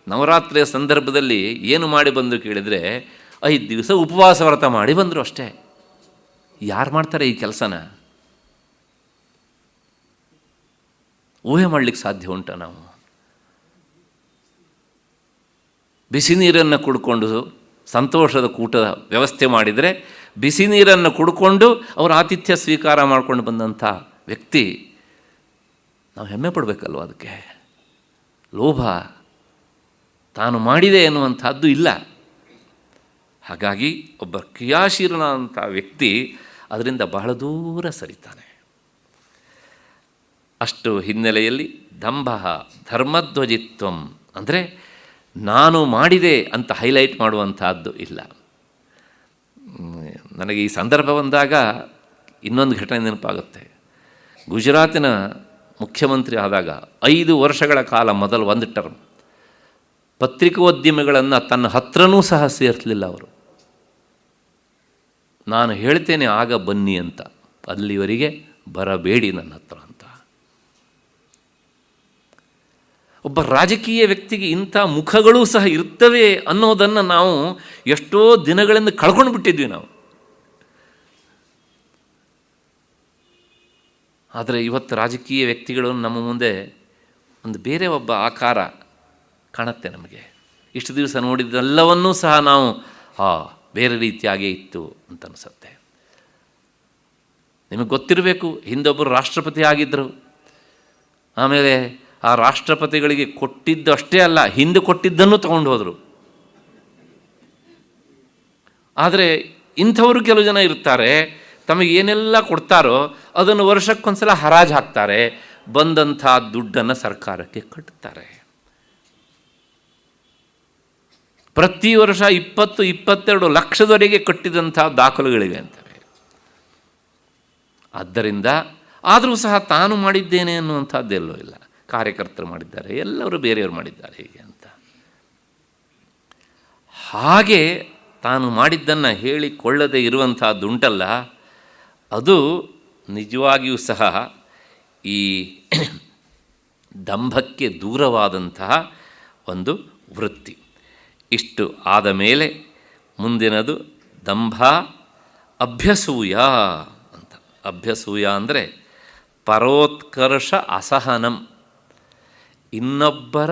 ನವರಾತ್ರಿಯ ಸಂದರ್ಭದಲ್ಲಿ ಏನು ಮಾಡಿ ಬಂದು ಕೇಳಿದರೆ 5 ದಿವಸ ಉಪವಾಸ ವ್ರತ ಮಾಡಿ ಬಂದರು ಅಷ್ಟೇ. ಯಾರು ಮಾಡ್ತಾರೆ ಈ ಕೆಲಸನ? ಊಹೆ ಮಾಡಲಿಕ್ಕೆ ಸಾಧ್ಯ ಉಂಟ ನಾವು? ಬಿಸಿ ನೀರನ್ನು ಕುಡ್ಕೊಂಡು ಸಂತೋಷದ ಕೂಟದ ವ್ಯವಸ್ಥೆ ಮಾಡಿದರೆ ಬಿಸಿ ನೀರನ್ನು ಕುಡ್ಕೊಂಡು ಅವರು ಆತಿಥ್ಯ ಸ್ವೀಕಾರ ಮಾಡ್ಕೊಂಡು ಬಂದಂಥ ವ್ಯಕ್ತಿ, ನಾವು ಹೆಮ್ಮೆ ಪಡಬೇಕಲ್ವ ಅದಕ್ಕೆ? ಲೋಭ ತಾನು ಮಾಡಿದೆ ಎನ್ನುವಂಥದ್ದು ಇಲ್ಲ. ಹಾಗಾಗಿ ಒಬ್ಬ ಕ್ರಿಯಾಶೀಲನಾದಂಥ ವ್ಯಕ್ತಿ ಅದರಿಂದ ಬಹಳ ದೂರ ಸರಿತಾನೆ. ಅಷ್ಟು ಹಿನ್ನೆಲೆಯಲ್ಲಿ ದಂಭ ಧರ್ಮಧ್ವಜಿತ್ವಂ ಅಂದರೆ ನಾನು ಮಾಡಿದೆ ಅಂತ ಹೈಲೈಟ್ ಮಾಡುವಂಥದ್ದು ಇಲ್ಲ. ನನಗೆ ಈ ಸಂದರ್ಭ ಬಂದಾಗ ಇನ್ನೊಂದು ಘಟನೆ ನೆನಪಾಗುತ್ತೆ. ಗುಜರಾತಿನ ಮುಖ್ಯಮಂತ್ರಿ ಆದಾಗ 5 ವರ್ಷಗಳ ಕಾಲ ಮೊದಲು 1 ಟರ್ಮ್ ಪತ್ರಿಕೋದ್ಯಮಿಗಳನ್ನು ತನ್ನ ಹತ್ರನೂ ಸಹ ಸೇರಿಸಲಿಲ್ಲ ಅವರು. ನಾನು ಹೇಳ್ತೇನೆ ಆಗ ಬನ್ನಿ ಅಂತ, ಅಲ್ಲಿವರೆಗೆ ಬರಬೇಡಿ ನನ್ನ ಹತ್ರ ಅಂತ. ಒಬ್ಬ ರಾಜಕೀಯ ವ್ಯಕ್ತಿಗೆ ಇಂಥ ಮುಖಗಳೂ ಸಹ ಇರ್ತವೆ ಅನ್ನೋದನ್ನು ನಾವು ಎಷ್ಟೋ ದಿನಗಳಿಂದ ಕಳ್ಕೊಂಡು ಬಿಟ್ಟಿದ್ವಿ ನಾವು. ಆದರೆ ಇವತ್ತು ರಾಜಕೀಯ ವ್ಯಕ್ತಿಗಳು ನಮ್ಮ ಮುಂದೆ ಒಂದು ಬೇರೆ ಒಬ್ಬ ಆಕಾರ ಕಾಣುತ್ತೆ ನಮಗೆ. ಇಷ್ಟು ದಿವಸ ನೋಡಿದ್ದೆಲ್ಲವನ್ನೂ ಸಹ ನಾವು ಬೇರೆ ರೀತಿಯಾಗೇ ಇತ್ತು ಅಂತ ಅನಿಸುತ್ತೆ. ನಿಮಗೆ ಗೊತ್ತಿರಬೇಕು, ಹಿಂದೊಬ್ಬರು ರಾಷ್ಟ್ರಪತಿ ಆಗಿದ್ದರು. ಆಮೇಲೆ ಆ ರಾಷ್ಟ್ರಪತಿಗಳಿಗೆ ಕೊಟ್ಟಿದ್ದು ಅಷ್ಟೇ ಅಲ್ಲ, ಹಿಂದೆ ಕೊಟ್ಟಿದ್ದನ್ನು ತಗೊಂಡು ಹೋದರು. ಆದರೆ ಇಂಥವರು ಕೆಲವು ಜನ ಇರ್ತಾರೆ, ತಮಗೆ ಏನೆಲ್ಲ ಕೊಡ್ತಾರೋ ಅದನ್ನು ವರ್ಷಕ್ಕೊಂದ್ಸಲ ಹರಾಜು ಹಾಕ್ತಾರೆ, ಬಂದಂಥ ದುಡ್ಡನ್ನು ಸರ್ಕಾರಕ್ಕೆ ಕಟ್ಟುತ್ತಾರೆ. ಪ್ರತಿ ವರ್ಷ 20-22 ಲಕ್ಷದವರೆಗೆ ಕಟ್ಟಿದಂಥ ದಾಖಲೆಗಳಿವೆ ಅಂತವೆ. ಆದ್ದರಿಂದ ಆದರೂ ಸಹ ತಾನು ಮಾಡಿದ್ದೇನೆ ಅನ್ನುವಂಥದ್ದೆಲ್ಲೋ ಇಲ್ಲ. ಕಾರ್ಯಕರ್ತರು ಮಾಡಿದ್ದಾರೆ, ಎಲ್ಲರೂ ಬೇರೆಯವರು ಮಾಡಿದ್ದಾರೆ ಹೀಗೆ ಅಂತ. ಹಾಗೆ ತಾನು ಮಾಡಿದ್ದನ್ನು ಹೇಳಿಕೊಳ್ಳದೆ ಇರುವಂಥದ್ದುಂಟಲ್ಲ, ಅದು ನಿಜವಾಗಿಯೂ ಸಹ ಈ ದಂಭಕ್ಕೆ ದೂರವಾದಂತಹ ಒಂದು ವೃತ್ತಿ. ಇಷ್ಟು ಆದ ಮೇಲೆ ಮುಂದಿನದು ದಂಭ ಅಭ್ಯಸೂಯ ಅಂತ. ಅಭ್ಯಸೂಯ ಅಂದರೆ ಪರೋತ್ಕರ್ಷ ಅಸಹನಂ, ಇನ್ನೊಬ್ಬರ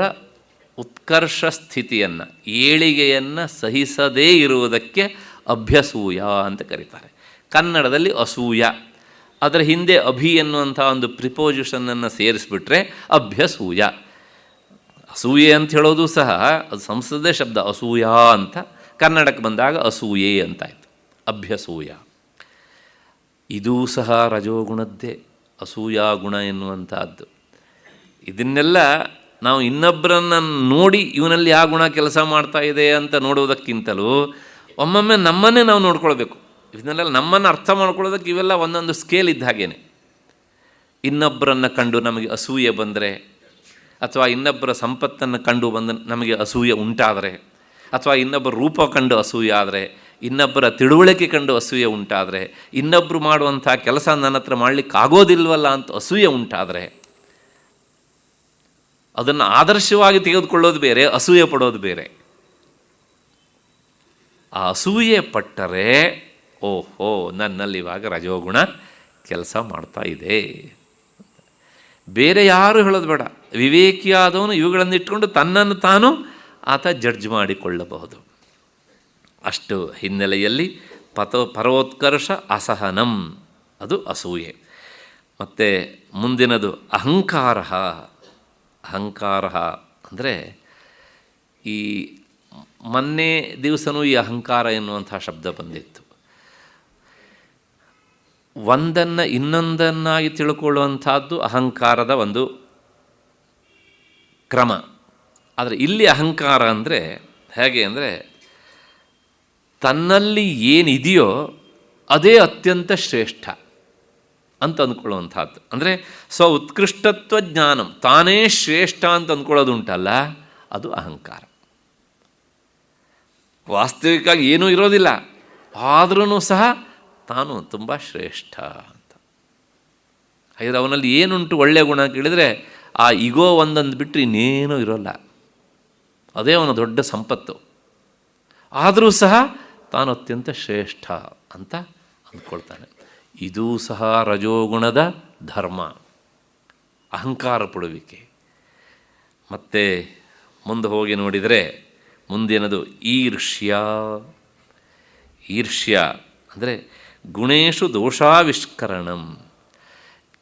ಉತ್ಕರ್ಷ ಸ್ಥಿತಿಯನ್ನು, ಏಳಿಗೆಯನ್ನು ಸಹಿಸದೇ ಇರುವುದಕ್ಕೆ ಅಭ್ಯಸೂಯ ಅಂತ ಕರೀತಾರೆ. ಕನ್ನಡದಲ್ಲಿ ಅಸೂಯ, ಅದರ ಹಿಂದೆ ಅಭಿ ಎನ್ನುವಂಥ ಒಂದು ಪ್ರಿಪೋಸಿಷನನ್ನು ಸೇರಿಸ್ಬಿಟ್ರೆ ಅಭ್ಯಸೂಯ. ಅಸೂಯೆ ಅಂತ ಹೇಳೋದು ಸಹ ಅದು ಸಂಸ್ಕೃತದ ಶಬ್ದ, ಅಸೂಯ ಅಂತ. ಕನ್ನಡಕ್ಕೆ ಬಂದಾಗ ಅಸೂಯೆ ಅಂತಾಯಿತು, ಅಭ್ಯಸೂಯ. ಇದೂ ಸಹ ರಜೋಗುಣದ್ದೇ, ಅಸೂಯ ಗುಣ ಎನ್ನುವಂಥದ್ದು. ಇದನ್ನೆಲ್ಲ ನಾವು ಇನ್ನೊಬ್ಬರನ್ನು ನೋಡಿ ಇವನಲ್ಲಿ ಆ ಗುಣ ಕೆಲಸ ಮಾಡ್ತಾ ಇದೆ ಅಂತ ನೋಡುವುದಕ್ಕಿಂತಲೂ ಒಮ್ಮೊಮ್ಮೆ ನಮ್ಮನ್ನೇ ನಾವು ನೋಡ್ಕೊಳ್ಬೇಕು. ಇದನ್ನೆಲ್ಲ ನಮ್ಮನ್ನು ಅರ್ಥ ಮಾಡ್ಕೊಳ್ಳೋದಕ್ಕೆ ಇವೆಲ್ಲ ಒಂದೊಂದು ಸ್ಕೇಲ್ ಇದ್ದ ಹಾಗೇನೆ. ಇನ್ನೊಬ್ಬರನ್ನು ಕಂಡು ನಮಗೆ ಅಸೂಯೆ ಬಂದರೆ, ಅಥವಾ ಇನ್ನೊಬ್ಬರ ಸಂಪತ್ತನ್ನು ಕಂಡು ನಮಗೆ ಅಸೂಯೆ ಉಂಟಾದರೆ, ಅಥವಾ ಇನ್ನೊಬ್ಬರ ರೂಪ ಕಂಡು ಅಸೂಯೆ ಆದರೆ, ಇನ್ನೊಬ್ಬರ ತಿಳುವಳಿಕೆ ಕಂಡು ಅಸೂಯೆ ಉಂಟಾದರೆ, ಇನ್ನೊಬ್ಬರು ಮಾಡುವಂಥ ಕೆಲಸ ನನ್ನ ಹತ್ರ ಮಾಡಲಿಕ್ಕೆ ಆಗೋದಿಲ್ವಲ್ಲ ಅಂತ ಅಸೂಯೆ ಉಂಟಾದರೆ, ಅದನ್ನು ಆದರ್ಶವಾಗಿ ತೆಗೆದುಕೊಳ್ಳೋದು ಬೇರೆ, ಅಸೂಯೆ ಪಡೋದು ಬೇರೆ. ಆ ಅಸೂಯೆ ಪಟ್ಟರೆ ಓಹೋ ನನ್ನಲ್ಲಿ ಇವಾಗ ರಜೋಗುಣ ಕೆಲಸ ಮಾಡ್ತಾ ಇದೆ. ಬೇರೆ ಯಾರು ಹೇಳೋದು ಬೇಡ, ವಿವೇಕಿಯಾದವನು ಇವುಗಳನ್ನು ಇಟ್ಕೊಂಡು ತನ್ನನ್ನು ತಾನು ಆತ ಜಡ್ಜ್ ಮಾಡಿಕೊಳ್ಳಬಹುದು. ಅಷ್ಟು ಹಿನ್ನೆಲೆಯಲ್ಲಿ ಪರೋತ್ಕರ್ಷ ಅಸಹನಂ, ಅದು ಅಸೂಯೆ. ಮತ್ತು ಮುಂದಿನದು ಅಹಂಕಾರ. ಅಹಂಕಾರ ಅಂದರೆ ಈ ಮೊನ್ನೆ ದಿವಸನೂ ಈ ಅಹಂಕಾರ ಎನ್ನುವಂಥ ಶಬ್ದ ಬಂದಿತ್ತು. ಒಂದನ್ನು ಇನ್ನೊಂದನ್ನಾಗಿ ತಿಳ್ಕೊಳ್ಳುವಂಥದ್ದು ಅಹಂಕಾರದ ಒಂದು ಕ್ರಮ. ಆದರೆ ಇಲ್ಲಿ ಅಹಂಕಾರ ಅಂದರೆ ಹೇಗೆ ಅಂದರೆ ತನ್ನಲ್ಲಿ ಏನಿದೆಯೋ ಅದೇ ಅತ್ಯಂತ ಶ್ರೇಷ್ಠ ಅಂತ ಅಂದ್ಕೊಳ್ಳುವಂಥದ್ದು. ಅಂದರೆ ಉತ್ಕೃಷ್ಟತ್ವ ಜ್ಞಾನಂ, ತಾನೇ ಶ್ರೇಷ್ಠ ಅಂತ ಅಂದ್ಕೊಳ್ಳೋದು ಉಂಟಲ್ಲ, ಅದು ಅಹಂಕಾರ. ವಾಸ್ತವಿಕವಾಗಿ ಏನೂ ಇರೋದಿಲ್ಲ, ಆದ್ರೂ ಸಹ ತಾನು ತುಂಬ ಶ್ರೇಷ್ಠ ಅಂತ. ಹಾಗಾದರೆ ಅವನಲ್ಲಿ ಏನುಂಟು ಒಳ್ಳೆಯ ಗುಣ ಕೇಳಿದರೆ ಆ ಇಗೋ ಒಂದೊಂದು ಬಿಟ್ಟರೆ ಇನ್ನೇನೂ ಇರೋಲ್ಲ, ಅದೇ ಅವನ ದೊಡ್ಡ ಸಂಪತ್ತು. ಆದರೂ ಸಹ ತಾನು ಅತ್ಯಂತ ಶ್ರೇಷ್ಠ ಅಂತ ಅಂದ್ಕೊಳ್ತಾನೆ. ಇದೂ ಸಹ ರಜೋಗುಣದ ಧರ್ಮ, ಅಹಂಕಾರ ಪಡುವಿಕೆ. ಮತ್ತು ಮುಂದೆ ಹೋಗಿ ನೋಡಿದರೆ ಮುಂದಿನದು ಈರ್ಷ್ಯ. ಈರ್ಷ್ಯ ಅಂದರೆ ಗುಣೇಶು ದೋಷಾವಿಷ್ಕರಣಂ.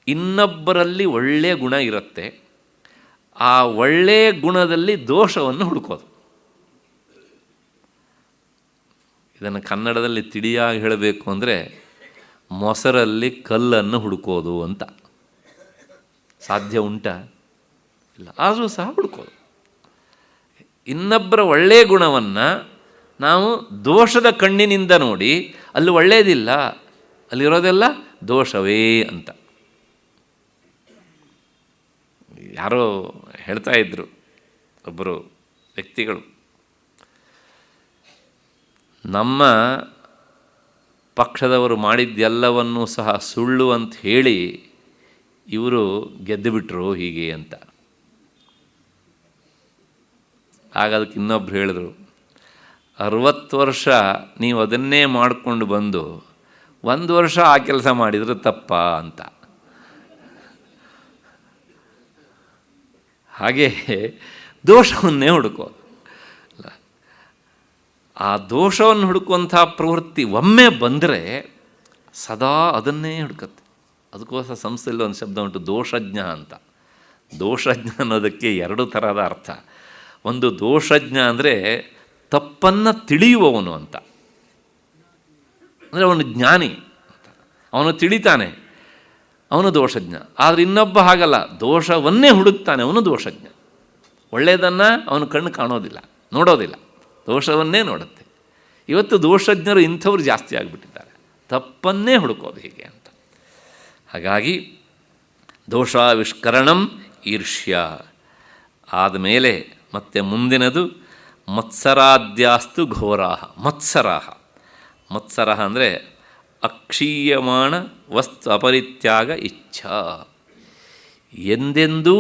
ಇನ್ನೊಬ್ಬರಲ್ಲಿ ಒಳ್ಳೆಯ ಗುಣ ಇರುತ್ತೆ, ಆ ಒಳ್ಳೆಯ ಗುಣದಲ್ಲಿ ದೋಷವನ್ನು ಹುಡುಕೋದು. ಇದನ್ನು ಕನ್ನಡದಲ್ಲಿ ತಿಳಿಯಾಗಿ ಹೇಳಬೇಕು ಅಂದರೆ ಮೊಸರಲ್ಲಿ ಕಲ್ಲನ್ನು ಹುಡುಕೋದು ಅಂತ. ಸಾಧ್ಯ ಉಂಟಾ? ಇಲ್ಲ, ಆದರೂ ಸಹ ಹುಡುಕೋದು. ಇನ್ನೊಬ್ಬರ ಒಳ್ಳೆಯ ಗುಣವನ್ನು ನಾವು ದೋಷದ ಕಣ್ಣಿನಿಂದ ನೋಡಿ ಅಲ್ಲಿ ಒಳ್ಳೆಯದಿಲ್ಲ, ಅಲ್ಲಿರೋದೆಲ್ಲ ದೋಷವೇ ಅಂತ. ಯಾರೋ ಹೇಳ್ತಾ ಇದ್ದರು ಒಬ್ಬರು ವ್ಯಕ್ತಿಗಳು, ನಮ್ಮ ಪಕ್ಷದವರು ಮಾಡಿದ್ದೆಲ್ಲವನ್ನೂ ಸಹ ಸುಳ್ಳು ಅಂತ ಹೇಳಿ ಇವರು ಗೆದ್ದುಬಿಟ್ರು ಹೀಗೆ ಅಂತ. ಆಗ ಅದಕ್ಕೆ ಇನ್ನೊಬ್ರು ಹೇಳಿದ್ರು, 60 ವರ್ಷ ನೀವು ಅದನ್ನೇ ಮಾಡಿಕೊಂಡು ಬಂದು 1 ವರ್ಷ ಆ ಕೆಲಸ ಮಾಡಿದರೆ ತಪ್ಪ ಅಂತ. ಹಾಗೆ ದೋಷವನ್ನೇ ಹುಡುಕೋದು. ಆ ದೋಷವನ್ನು ಹುಡುಕುವಂಥ ಪ್ರವೃತ್ತಿ ಒಮ್ಮೆ ಬಂದರೆ ಸದಾ ಅದನ್ನೇ ಹುಡುಕತ್ತೆ. ಅದಕ್ಕೋಸ್ಕರ ಸಂಸ್ಥೆಯಲ್ಲಿ ಒಂದು ಶಬ್ದ ಉಂಟು, ದೋಷಜ್ಞ ಅಂತ. ದೋಷಜ್ಞ ಅನ್ನೋದಕ್ಕೆ 2 ಥರದ ಅರ್ಥ. ಒಂದು ದೋಷಜ್ಞ ಅಂದರೆ ತಪ್ಪನ್ನು ತಿಳಿಯುವವನು ಅಂತ, ಅಂದರೆ ಅವನು ಜ್ಞಾನಿ ಅಂತ, ಅವನು ತಿಳಿತಾನೆ, ಅವನು ದೋಷಜ್ಞ. ಆದರೆ ಇನ್ನೊಬ್ಬ ಹಾಗಲ್ಲ, ದೋಷವನ್ನೇ ಹುಡುಕ್ತಾನೆ, ಅವನು ದೋಷಜ್ಞ. ಒಳ್ಳೆಯದನ್ನು ಅವನು ಕಣ್ಣು ಕಾಣೋದಿಲ್ಲ, ನೋಡೋದಿಲ್ಲ, ದೋಷವನ್ನೇ ನೋಡುತ್ತೆ. ಇವತ್ತು ದೋಷಜ್ಞರು ಇಂಥವ್ರು ಜಾಸ್ತಿ ಆಗಿಬಿಟ್ಟಿದ್ದಾರೆ, ತಪ್ಪನ್ನೇ ಹುಡುಕೋದು ಹೀಗೆ ಅಂತ. ಹಾಗಾಗಿ ದೋಷಾವಿಷ್ಕರಣಂ ಈರ್ಷ್ಯ. ಆದಮೇಲೆ ಮತ್ತೆ ಮುಂದಿನದು ಮತ್ಸರಾದ್ಯಾಸ್ತು ಘೋರಾಹ. ಮತ್ಸರ ಅಂದರೆ ಅಕ್ಷೀಯಮಾಣ ವಸ್ತು ಅಪರಿತ್ಯಾಗ ಇಚ್ಛಾ. ಎಂದೆಂದೂ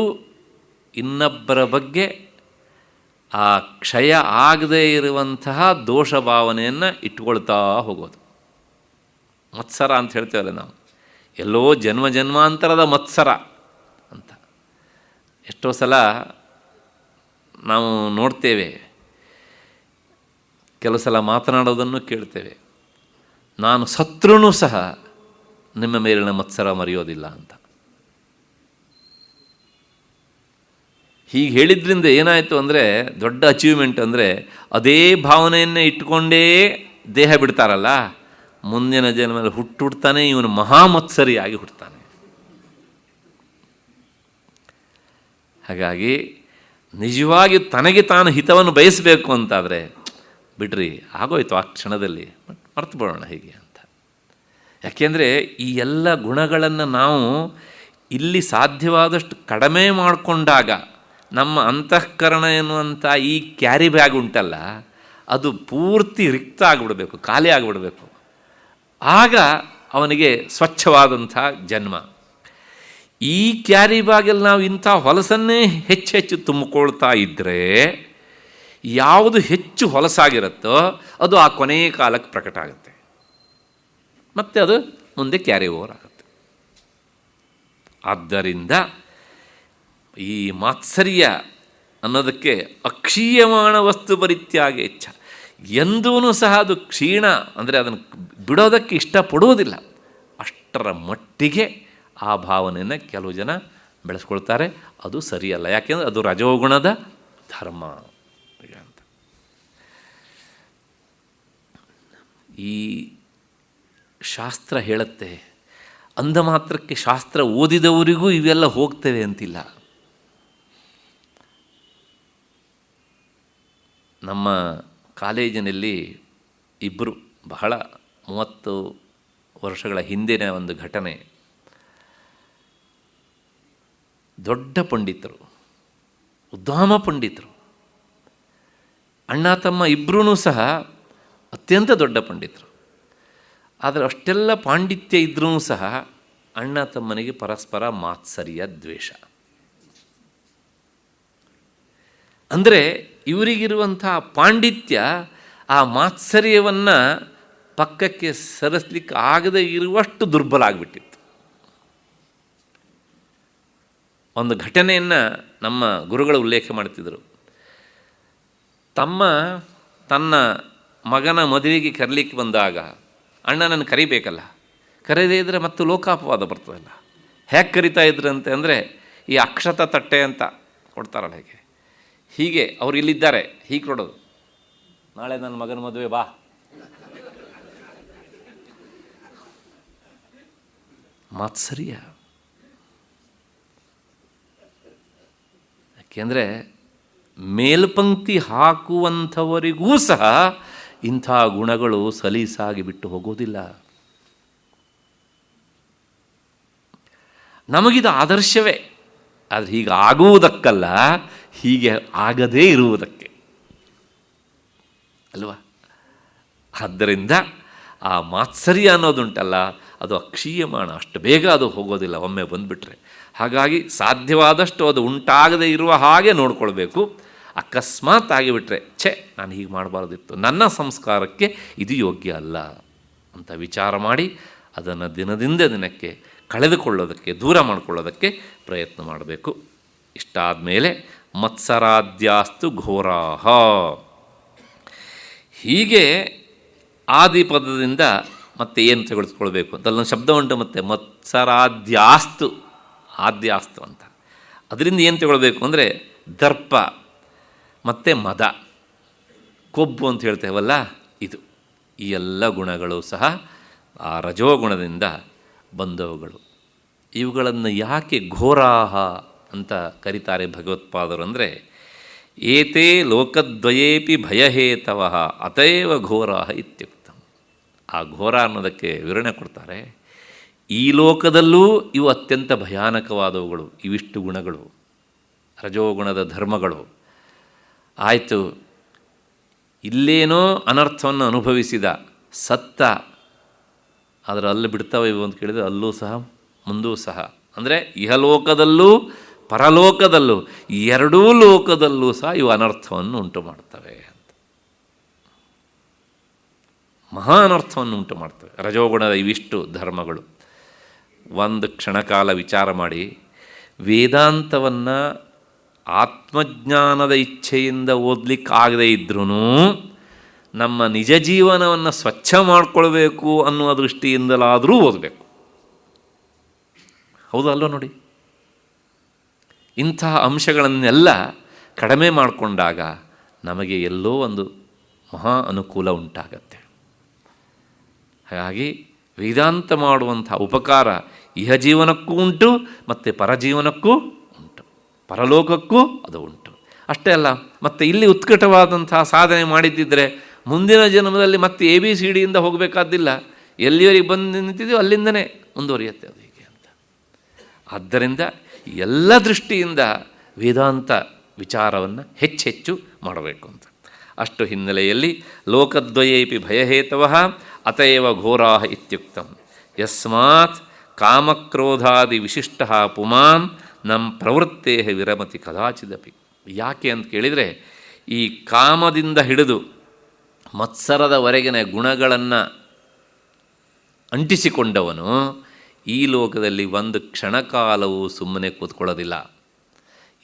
ಇನ್ನೊಬ್ಬರ ಬಗ್ಗೆ ಆ ಕ್ಷಯ ಆಗದೇ ಇರುವಂತಹ ದೋಷ ಭಾವನೆಯನ್ನು ಇಟ್ಕೊಳ್ತಾ ಹೋಗೋದು ಮತ್ಸರ ಅಂತ ಹೇಳ್ತೇವಲ್ಲ ನಾವು. ಎಲ್ಲೋ ಜನ್ಮಾಂತರದ ಮತ್ಸರ ಅಂತ ಎಷ್ಟೋ ಸಲ ನಾವು ನೋಡ್ತೇವೆ, ಕೆಲವು ಸಲ ಮಾತನಾಡೋದನ್ನು ಕೇಳ್ತೇವೆ, ನಾನು ಸತ್ರೂ ಸಹ ನಿಮ್ಮ ಮೇಲಿನ ಮತ್ಸರ ಮರೆಯೋದಿಲ್ಲ ಅಂತ. ಹೀಗೆ ಹೇಳಿದ್ರಿಂದ ಏನಾಯಿತು ಅಂದರೆ, ದೊಡ್ಡ ಅಚೀವ್ಮೆಂಟ್ ಅಂದರೆ ಅದೇ ಭಾವನೆಯನ್ನೇ ಇಟ್ಟುಕೊಂಡೇ ದೇಹ ಬಿಡ್ತಾರಲ್ಲ, ಮುಂದಿನ ಜನ್ಮದಲ್ಲಿ ಹುಟ್ಟುತ್ತಾನೆ ಇವನು ಮಹಾಮತ್ಸರಿಯಾಗಿ ಹುಟ್ಟುತ್ತಾನೆ. ಹಾಗಾಗಿ ನಿಜವಾಗಿ ತನಗೆ ತಾನು ಹಿತವನ್ನು ಬಯಸಬೇಕು ಅಂತಾದರೆ ಬಿಡ್ರಿ, ಆಗೋಯ್ತು ಆ ಕ್ಷಣದಲ್ಲಿ, ಮರ್ತು ಬಿಡೋಣ ಹೀಗೆ ಅಂತ. ಯಾಕೆಂದರೆ ಈ ಎಲ್ಲ ಗುಣಗಳನ್ನು ನಾವು ಇಲ್ಲಿ ಸಾಧ್ಯವಾದಷ್ಟು ಕಡಿಮೆ ಮಾಡಿಕೊಂಡಾಗ ನಮ್ಮ ಅಂತಃಕರಣ ಎನ್ನುವಂಥ ಈ ಕ್ಯಾರಿ ಬ್ಯಾಗ್ ಉಂಟಲ್ಲ, ಅದು ಪೂರ್ತಿ ರಿಕ್ತ ಆಗಿಬಿಡಬೇಕು, ಖಾಲಿ ಆಗಿಬಿಡಬೇಕು. ಆಗ ಅವನಿಗೆ ಸ್ವಚ್ಛವಾದಂಥ ಜನ್ಮ. ಈ ಕ್ಯಾರಿ ಬ್ಯಾಗಲ್ಲಿ ನಾವು ಇಂಥ ಹೊಲಸನ್ನೇ ಹೆಚ್ಚು ತುಂಬಿಕೊಳ್ತಾ ಇದ್ದರೆ, ಯಾವುದು ಹೆಚ್ಚು ಹೊಲಸಾಗಿರುತ್ತೋ ಅದು ಆ ಕೊನೆಯ ಕಾಲಕ್ಕೆ ಪ್ರಕಟ ಆಗುತ್ತೆ, ಮತ್ತು ಅದು ಮುಂದೆ ಕ್ಯಾರಿ ಓವರ್ ಆಗುತ್ತೆ. ಆದ್ದರಿಂದ ಈ ಮಾತ್ಸರ್ಯ ಅನ್ನೋದಕ್ಕೆ ಅಕ್ಷೀಯಮಾಣ ವಸ್ತು ಪರಿತ್ಯಾಗ ಇಚ್ಛ. ಎಂದೂ ಸಹ ಅದು ಕ್ಷೀಣ ಅಂದರೆ ಅದನ್ನು ಬಿಡೋದಕ್ಕೆ ಇಷ್ಟಪಡುವುದಿಲ್ಲ. ಅಷ್ಟರ ಮಟ್ಟಿಗೆ ಆ ಭಾವನೆಯನ್ನು ಕೆಲವು ಜನ ಬೆಳೆಸ್ಕೊಳ್ತಾರೆ. ಅದು ಸರಿಯಲ್ಲ, ಯಾಕೆಂದರೆ ಅದು ರಜೋಗುಣದ ಧರ್ಮ ಅಂತ. ಈ ಶಾಸ್ತ್ರ ಹೇಳುತ್ತೆ, ಅಂದ ಮಾತ್ರಕ್ಕೆ ಶಾಸ್ತ್ರ ಓದಿದವರಿಗೂ ಇವೆಲ್ಲ ಹೋಗ್ತವೆ ಅಂತಿಲ್ಲ. ನಮ್ಮ ಕಾಲೇಜಿನಲ್ಲಿ ಇಬ್ಬರು ಬಹಳ 30 ವರ್ಷಗಳ ಹಿಂದಿನ ಒಂದು ಘಟನೆ. ದೊಡ್ಡ ಪಂಡಿತರು, ಉದ್ದಾಮ ಪಂಡಿತರು, ಅಣ್ಣ ತಮ್ಮ ಇಬ್ಬರೂ ಸಹ ಅತ್ಯಂತ ದೊಡ್ಡ ಪಂಡಿತರು. ಆದರೆ ಅಷ್ಟೆಲ್ಲ ಪಾಂಡಿತ್ಯ ಇದ್ರೂ ಸಹ ಅಣ್ಣ ತಮ್ಮನಿಗೆ ಪರಸ್ಪರ ಮಾತ್ಸರ್ಯ, ದ್ವೇಷ. ಅಂದರೆ ಇವರಿಗಿರುವಂಥ ಪಾಂಡಿತ್ಯ ಆ ಮಾತ್ಸರ್ಯವನ್ನು ಪಕ್ಕಕ್ಕೆ ಸರಿಸಲಿಕ್ಕೆ ಆಗದೇ ಇರುವಷ್ಟು ದುರ್ಬಲ ಆಗಿಬಿಟ್ಟಿತ್ತು. ಒಂದು ಘಟನೆಯನ್ನು ನಮ್ಮ ಗುರುಗಳು ಉಲ್ಲೇಖ ಮಾಡ್ತಿದ್ದರು. ತನ್ನ ಮಗನ ಮದುವೆಗೆ ಕರೀಲಿಕ್ಕೆ ಬಂದಾಗ ಅಣ್ಣನನ್ನು ಕರಿಬೇಕಲ್ಲ, ಕರೆಯದೇ ಇದ್ದರೆ ಮತ್ತು ಲೋಕಾಪವಾದ ಬರ್ತದಲ್ಲ. ಹೇಗೆ ಕರಿತಾ ಇದ್ರಂತೆ ಅಂದರೆ, ಈ ಅಕ್ಷತ ತಟ್ಟೆ ಅಂತ ಕೊಡ್ತಾರಲ್ಲ, ಹೀಗೆ ಅವ್ರು ಇಲ್ಲಿದ್ದಾರೆ ಹೀಗೆ ಕೊಡೋದು, ನಾಳೆ ನನ್ನ ಮಗನ ಮದುವೆ ಬಾ. ಮಾತ್ಸರ್ಯ. ಯಾಕೆಂದರೆ ಮೇಲ್ಪಂಕ್ತಿ ಹಾಕುವಂಥವರಿಗೂ ಸಹ ಇಂಥ ಗುಣಗಳು ಸಲೀಸಾಗಿ ಬಿಟ್ಟು ಹೋಗೋದಿಲ್ಲ. ನಮಗಿದು ಆದರ್ಶವೇ, ಆದರೆ ಹೀಗೆ ಆಗುವುದಕ್ಕಲ್ಲ, ಹೀಗೆ ಆಗದೇ ಇರುವುದಕ್ಕೆ ಅಲ್ವಾ. ಆದ್ದರಿಂದ ಆ ಮಾತ್ಸರ್ಯ ಅನ್ನೋದುಂಟಲ್ಲ, ಅದು ಅಕ್ಷೀಯಮಾಣ, ಅಷ್ಟು ಬೇಗ ಅದು ಹೋಗೋದಿಲ್ಲ ಒಮ್ಮೆ ಬಂದುಬಿಟ್ರೆ. ಹಾಗಾಗಿ ಸಾಧ್ಯವಾದಷ್ಟು ಅದು ಉಂಟಾಗದೇ ಇರುವ ಹಾಗೆ ನೋಡ್ಕೊಳ್ಬೇಕು. ಅಕಸ್ಮಾತ್ ಆಗಿಬಿಟ್ರೆ, ನಾನು ಹೀಗೆ ಮಾಡಬಾರ್ದಿತ್ತು, ನನ್ನ ಸಂಸ್ಕಾರಕ್ಕೆ ಇದು ಯೋಗ್ಯ ಅಲ್ಲ ಅಂತ ವಿಚಾರ ಮಾಡಿ ಅದನ್ನು ದಿನದಿಂದ ದಿನಕ್ಕೆ ಕಳೆದುಕೊಳ್ಳೋದಕ್ಕೆ, ದೂರ ಮಾಡಿಕೊಳ್ಳೋದಕ್ಕೆ ಪ್ರಯತ್ನ ಮಾಡಬೇಕು. ಇಷ್ಟಾದ ಮೇಲೆ ಮತ್ಸರಾದ್ಯಾಸ್ತು ಘೋರಾಹ. ಹೀಗೆ ಆದಿಪದದಿಂದ ಮತ್ತೆ ಏನು ತೆಗೆದುಕೊಳ್ಬೇಕು ಅಂತ ಅಲ್ಲೊಂದು ಶಬ್ದ ಉಂಟು, ಮತ್ತೆ ಮತ್ಸರಾದ್ಯಾಸ್ತು, ಆದ್ಯಾಸ್ತು ಅಂತ. ಅದರಿಂದ ಏನು ತಗೊಳ್ಬೇಕು ಅಂದರೆ ದರ್ಪ ಮತ್ತು ಮದ, ಕೊಬ್ಬು ಅಂತ ಹೇಳ್ತೇವಲ್ಲ, ಇದು ಈ ಎಲ್ಲ ಗುಣಗಳು ಸಹ ಆ ರಜೋಗುಣದಿಂದ ಬಂದವುಗಳು. ಇವುಗಳನ್ನು ಯಾಕೆ ಘೋರಾಹ ಅಂತ ಕರೀತಾರೆ ಭಗವತ್ಪಾದರು ಅಂದರೆ, ಏತೇ ಲೋಕದ್ವಯೇಪಿ ಭಯಹೇತವಃ ಅತೇವ ಘೋರಾಹ ಇತ್ಯುಕ್ತ. ಆ ಘೋರ ಅನ್ನೋದಕ್ಕೆ ವಿವರಣೆ ಕೊಡ್ತಾರೆ. ಈ ಲೋಕದಲ್ಲೂ ಇವು ಅತ್ಯಂತ ಭಯಾನಕವಾದವುಗಳು, ಇವಿಷ್ಟು ಗುಣಗಳು. ರಜೋಗುಣದ ಧರ್ಮಗಳು. ಆಯಿತು, ಇಲ್ಲೇನೋ ಅನರ್ಥವನ್ನು ಅನುಭವಿಸಿದ, ಸತ್ತ, ಆದರೆ ಅಲ್ಲಿ ಬಿಡ್ತಾವೆ ಇವು ಅಂತ ಕೇಳಿದರೆ ಅಲ್ಲೂ ಸಹ ಮುಂದೂ ಸಹ, ಅಂದರೆ ಇಹಲೋಕದಲ್ಲೂ ಪರಲೋಕದಲ್ಲೂ ಎರಡೂ ಲೋಕದಲ್ಲೂ ಸಹ ಇವು ಅನರ್ಥವನ್ನು ಉಂಟು ಮಾಡ್ತವೆ ಅಂತ. ಮಹಾ ಅನರ್ಥವನ್ನು ಉಂಟು ಮಾಡ್ತವೆ ರಜೋಗುಣದ ಇವಿಷ್ಟು ಧರ್ಮಗಳು. ಒಂದು ಕ್ಷಣಕಾಲ ವಿಚಾರ ಮಾಡಿ, ವೇದಾಂತವನ್ನು ಆತ್ಮಜ್ಞಾನದ ಇಚ್ಛೆಯಿಂದ ಓದಲಿಕ್ಕಾಗದೇ ಇದ್ರೂ ನಮ್ಮ ನಿಜ ಜೀವನವನ್ನು ಸ್ವಚ್ಛ ಮಾಡಿಕೊಳ್ಬೇಕು ಅನ್ನುವ ದೃಷ್ಟಿಯಿಂದಲಾದರೂ ಓದಬೇಕು. ಹೌದಲ್ವ? ನೋಡಿ, ಇಂತಹ ಅಂಶಗಳನ್ನೆಲ್ಲ ಕಡಿಮೆ ಮಾಡಿಕೊಂಡಾಗ ನಮಗೆ ಎಲ್ಲೋ ಒಂದು ಮಹಾ ಅನುಕೂಲ ಉಂಟಾಗತ್ತೆ. ಹಾಗಾಗಿ ವೇದಾಂತ ಮಾಡುವಂಥ ಉಪಕಾರ ಇಹ ಜೀವನಕ್ಕೂ ಉಂಟು ಮತ್ತು ಪರಜೀವನಕ್ಕೂ ಉಂಟು, ಪರಲೋಕಕ್ಕೂ ಅದು ಉಂಟು. ಅಷ್ಟೇ ಅಲ್ಲ, ಮತ್ತು ಇಲ್ಲಿ ಉತ್ಕಟವಾದಂತಹ ಸಾಧನೆ ಮಾಡಿದ್ದಿದ್ರೆ ಮುಂದಿನ ಜನ್ಮದಲ್ಲಿ ಮತ್ತೆ ABCDಯಿಂದ ಹೋಗಬೇಕಾದ್ದಿಲ್ಲ, ಎಲ್ಲಿವರೆಗೆ ಬಂದು ನಿಂತಿದೆಯೋ ಅಲ್ಲಿಂದನೇ ಮುಂದುವರಿಯುತ್ತೆ ಅದು ಹೀಗೆ ಅಂತ. ಆದ್ದರಿಂದ ಎಲ್ಲ ದೃಷ್ಟಿಯಿಂದ ವೇದಾಂತ ವಿಚಾರವನ್ನು ಹೆಚ್ಚೆಚ್ಚು ಮಾಡಬೇಕು ಅಂತ. ಅಷ್ಟು ಹಿನ್ನೆಲೆಯಲ್ಲಿ ಲೋಕದ್ವಯೇಪಿ ಭಯಹೇತವಃ ಅತಯವ ಘೋರಾಃ ಇತ್ಯುಕ್ತಂ ಯಸ್ಮಾತ್ ಕಾಮಕ್ರೋಧಾದಿ ವಿಶಿಷ್ಟ ಪುಮಾನ್ ನಮ್ಮ ಪ್ರವೃತ್ತೇ ವಿರಮತಿ ಕದಾಚಿದಪಿ. ಯಾಕೆ ಅಂತ ಕೇಳಿದರೆ, ಈ ಕಾಮದಿಂದ ಹಿಡಿದು ಮತ್ಸರದವರೆಗಿನ ಗುಣಗಳನ್ನು ಅಂಟಿಸಿಕೊಂಡವನು ಈ ಲೋಕದಲ್ಲಿ ಒಂದು ಕ್ಷಣಕಾಲವೂ ಸುಮ್ಮನೆ ಕೂತ್ಕೊಳ್ಳೋದಿಲ್ಲ.